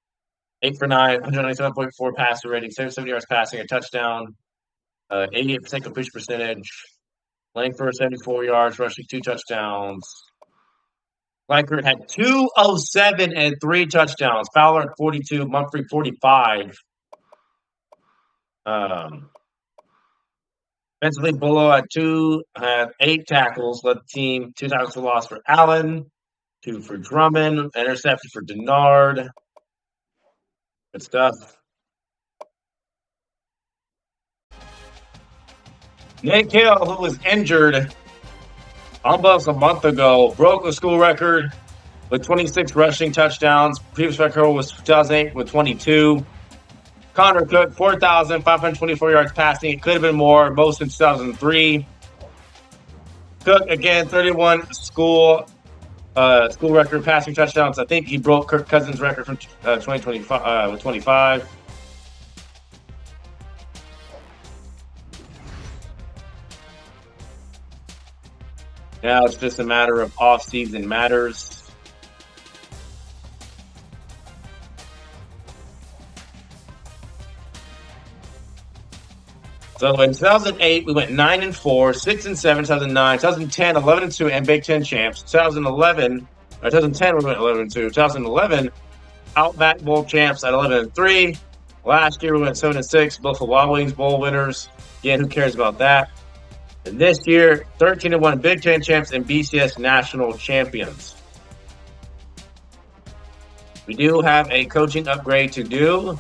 8 for 9. 197.4 passer rating. 77 yards passing. A touchdown. 88% completion percentage. Langford 74 yards rushing. 2 touchdowns. Gleichert had 207 and 3 touchdowns. Fowler at 42. Mumphrey 45. Defensively, Bullough had 8 tackles, led the team. 2 tackles for loss for Allen, 2 for Drummond, interception for Denard. Good stuff. Nick Hill, who was injured almost a month ago, broke the school record with 26 rushing touchdowns. Previous record was 2008 with 22. Connor Cook, 4,524 yards passing. It could have been more, most in 2003. Cook, again, 31 school record passing touchdowns. I think he broke Kirk Cousins' record from 2025 with 25. Now it's just a matter of off-season matters. So in 2008, we went 9-4, 6-7, 2009, 2010, 11-2, and Big Ten champs. 2010, we went 11-2. 2011, Outback Bowl champs at 11-3. Last year, we went 7-6, Buffalo Wild Wings Bowl winners. Again, who cares about that? And this year, 13-1, Big Ten champs and BCS national champions. We do have a coaching upgrade to do.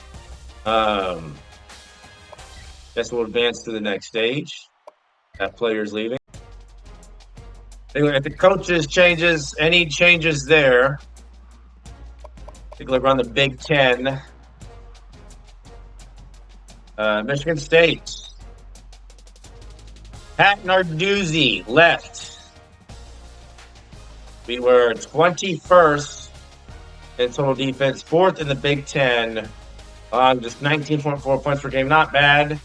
Guess we'll advance to the next stage. That player's leaving. Anyway, if the coaches changes, any changes there, I think we'll run the Big Ten. Michigan State. Pat Narduzzi left. We were 21st in total defense, 4th in the Big Ten, just 19.4 points per game. Not bad.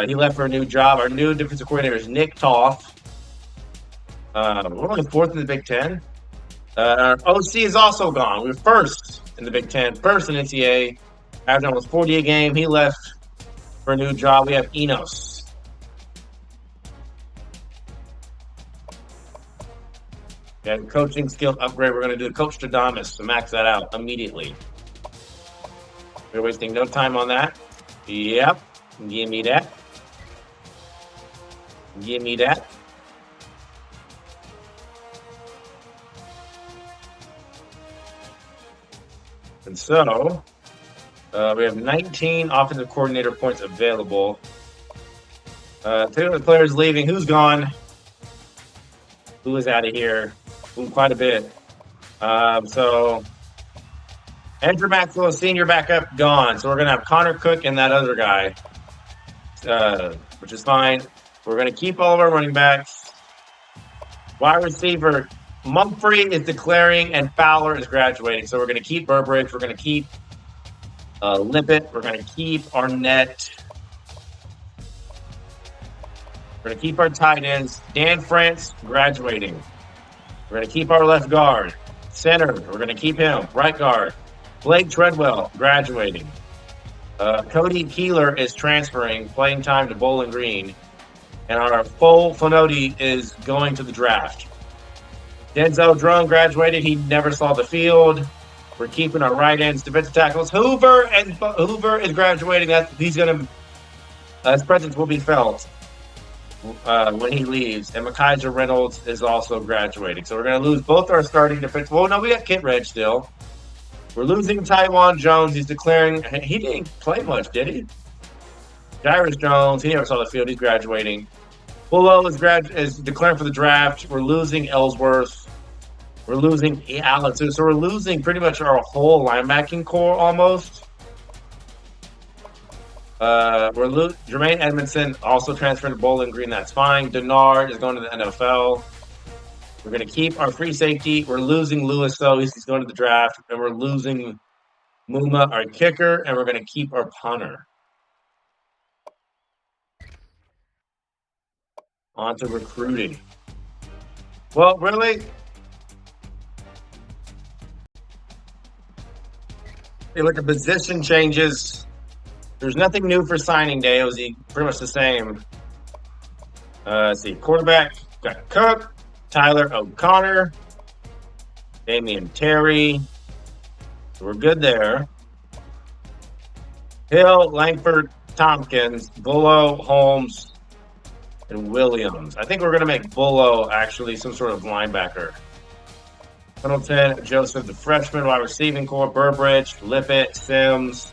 He left for a new job. Our new defensive coordinator is Nick Toth. We're only 4th in the Big Ten. Our OC is also gone. We were 1st in the Big Ten, 1st in NCAA. Average almost 40 a game. He left for a new job. We have Enos. And coaching skill upgrade. We're going to do Coach Stradamus to max that out immediately. We're wasting no time on that. Yep. Give me that. Give me that. And so, we have 19 offensive coordinator points available. Two of the players leaving. Who's gone? Who is out of here? Ooh, quite a bit. So, Andrew Maxwell, senior backup, gone. So we're going to have Connor Cook and that other guy, which is fine. We're going to keep all of our running backs. Wide receiver, Mumphrey is declaring and Fowler is graduating. So we're going to keep Burbridge. We're going to keep Lippett. We're going to keep Arnett. We're going to keep our tight ends. Dan France, graduating. We're going to keep our left guard. Center, we're going to keep him. Right guard. Blake Treadwell, graduating. Cody Keeler is transferring, playing time to Bowling Green. And our full Fonoti is going to the draft. Denzel Drone graduated. He never saw the field. We're keeping our right ends, defensive tackles. Hoover is graduating. He's going to, his presence will be felt when he leaves. And Micaiah Reynolds is also graduating. So we're going to lose both our starting defense. Well, no, we got Kit Reg still. We're losing Taiwan Jones. He's declaring. He didn't play much, did he? Jairus Jones. He never saw the field. He's graduating. Bullo is declaring for the draft. We're losing Ellsworth. We're losing Allen too. So we're losing pretty much our whole linebacking core almost. Jermaine Edmondson also transferring to Bowling Green. That's fine. Denard is going to the NFL. We're going to keep our free safety. We're losing Lewis, though. He's going to the draft. And we're losing Muma, our kicker. And we're going to keep our punter. On to recruiting. Well, really? You look at position changes. There's nothing new for signing day. It was pretty much the same. Let's see. Quarterback, got Cook. Tyler O'Connor, Damian Terry. So we're good there. Hill, Langford, Tompkins, Bullo, Holmes, and Williams. I think we're going to make Bullo actually some sort of linebacker. Pendleton, Joseph, the freshman, wide receiving core, Burbridge, Lippett, Sims,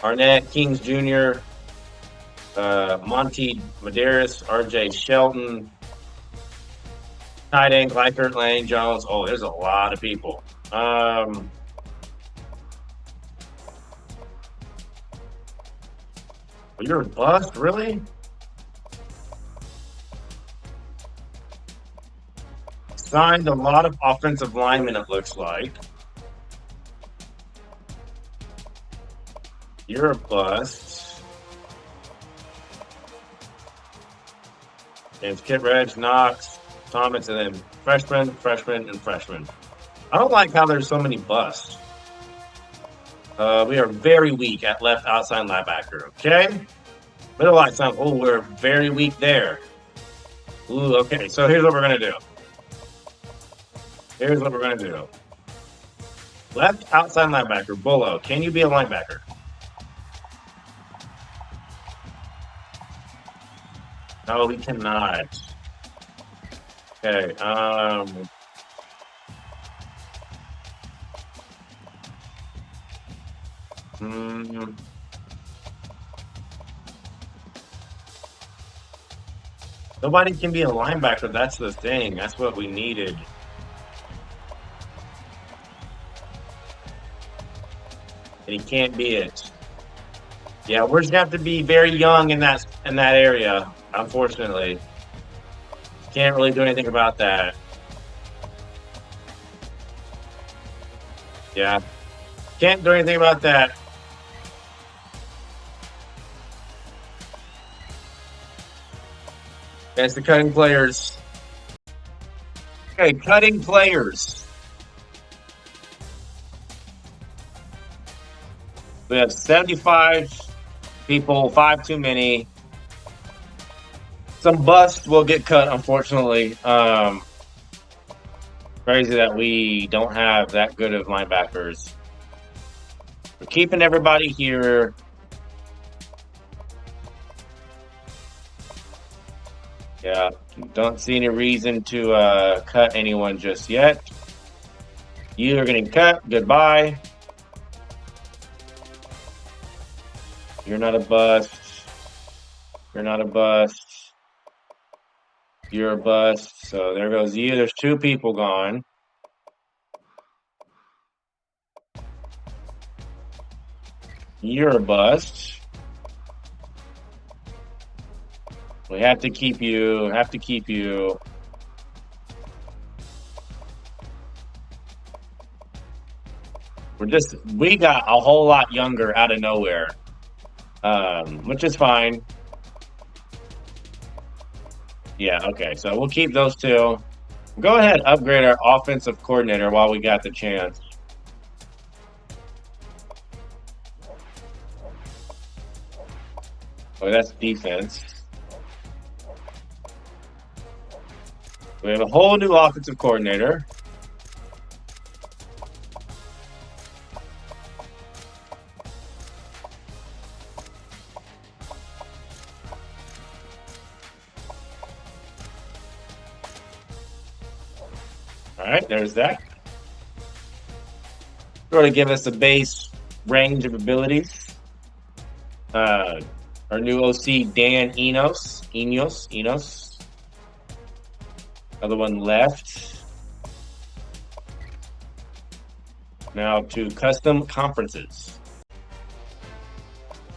Arnett, Kings Jr. Monty Medeiros, RJ Shelton, tight end Gleichert, Lane Jones. Oh, there's a lot of people. You're a bust, really? Signed a lot of offensive linemen, it looks like. You're a bust. James Kittredge, Knox, Thomas, and then freshman, and freshman. I don't like how there's so many busts. We are very weak at left outside linebacker, okay? Middle outside, oh, we're very weak there. Ooh, okay, so here's what we're going to do. Left outside linebacker, Bullo, can you be a linebacker? No, we cannot. Okay, Nobody can be a linebacker. That's the thing. That's what we needed. And he can't be it. Yeah, we're just gonna have to be very young in that area. Unfortunately, can't really do anything about that. Yeah, can't do anything about that. That's the cutting players. Okay, cutting players. We have 75 people, 5 too many. Some busts will get cut, unfortunately. Crazy that we don't have that good of linebackers. We're keeping everybody here. Yeah, don't see any reason to cut anyone just yet. You are getting cut. Goodbye. You're not a bust. You're not a bust. You're a bust. So there goes you. There's 2 people gone. You're a bust. We have to keep you. Have to keep you. We got a whole lot younger out of nowhere, which is fine. Yeah, okay. So we'll keep those 2. Go ahead, upgrade our offensive coordinator while we got the chance. Oh, that's defense. We have a whole new offensive coordinator. All right, there's that. Sort of give us a base range of abilities. Our new OC, Dan Enos. Other one left. Now to custom conferences.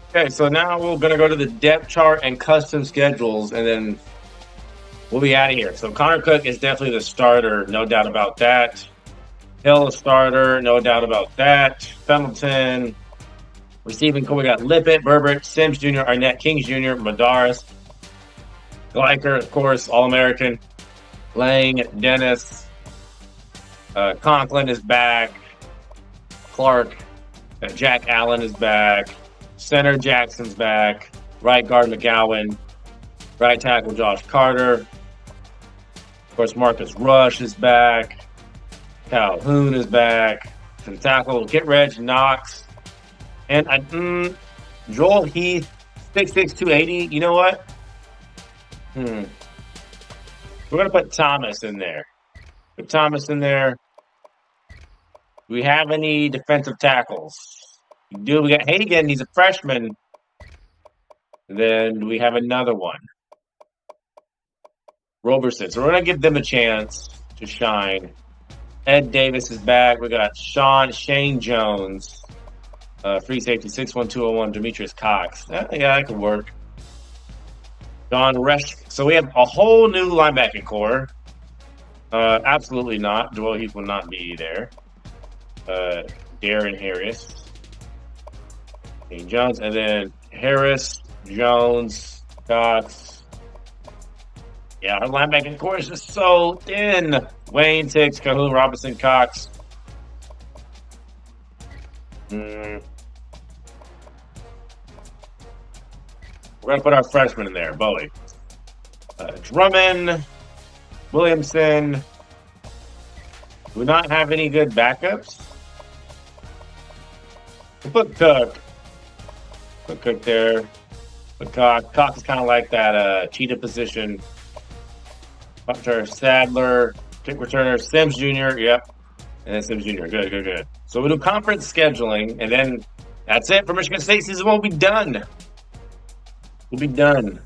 Okay, so now we're going to go to the depth chart and custom schedules, and then we'll be out of here. So Connor Cook is definitely the starter, no doubt about that. Hill, a starter, no doubt about that. Pendleton, receiving core, we got Lippett, Berbert, Sims Jr., Arnett, Kings Jr., Madaris, Gleicher, of course, All-American. Lang, Dennis, Conklin is back. Clark, Jack Allen is back. Center Jackson's back. Right guard McGowan. Right tackle Josh Carter. Of course, Marcus Rush is back. Calhoun is back. To tackle Kittredge, Knox, and Joel Heath, 6'6", 280. You know what? We're going to put Thomas in there. Put Thomas in there. Do we have any defensive tackles? We do. We got Hagan. He's a freshman. Then we have another one. Roberson. So we're going to give them a chance to shine. Ed Davis is back. We got Shane Jones. Free safety, 6'1", Demetrius Cox. Yeah, that could work. Don Resch. So we have a whole new linebacking core. Absolutely not. Joel Heath will not be there. Darren Harris. Shane Jones. And then Harris, Jones, Cox. Yeah, our linebacking core is just so thin. Wayne, Tiggs, Cahoon, Robinson, Cox. We're going to put our freshman in there, Bowie. Drummond, Williamson. Do we not have any good backups? We'll put Cook. Put Cook there. Put Cox. Cox is kind of like that cheetah position. Punter, Sadler, kick returner, Sims Jr. Yep. And then Sims Jr. Good. So we'll do conference scheduling, and then that's it for Michigan State season. We'll be done. We'll be done.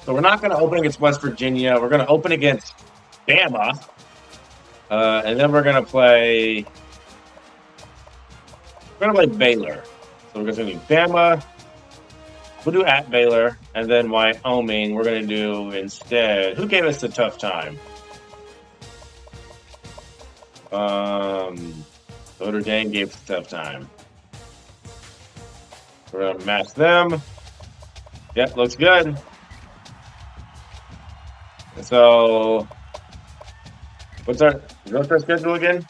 So we're not going to open against West Virginia. We're going to open against Bama. And then we're going to play Baylor. So we're going to do Bama. We'll do at Baylor. And then Wyoming, we're going to do instead. Who gave us a tough time? Notre Dame gave us a tough time. We're going to match them. Yep, looks good. So, what's our schedule again?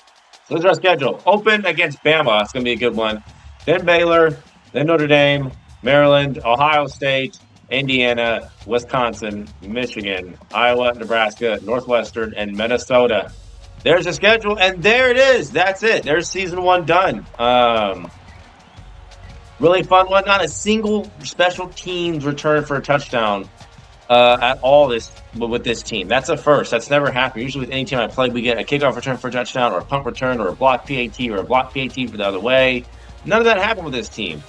So this is our schedule. Open against Bama. It's going to be a good one. Then Baylor. Then Notre Dame. Maryland. Ohio State. Indiana. Wisconsin. Michigan. Iowa. Nebraska. Northwestern. And Minnesota. There's the schedule. And there it is. That's it. There's season 1 done. Really fun one. Not a single special teams return for a touchdown at all with this team. That's a first. That's never happened. Usually with any team I play, we get a kickoff return for a touchdown or a punt return or a block PAT or a block PAT for the other way. None of that happened with this team.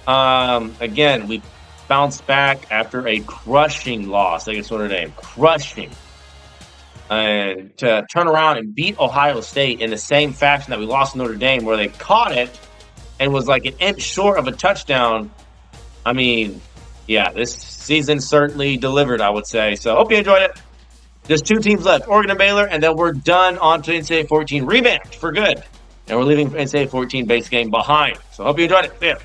Again, we bounced back after a crushing loss against Notre Dame. Crushing. And to turn around and beat Ohio State in the same fashion that we lost to Notre Dame, where they caught it and was like an inch short of a touchdown. I mean, yeah, this season certainly delivered, I would say. So hope you enjoyed it. There's 2 teams left, Oregon and Baylor, and then we're done on to NCAA 14 revamped for good. And we're leaving NCAA 14 base game behind. So hope you enjoyed it. See ya.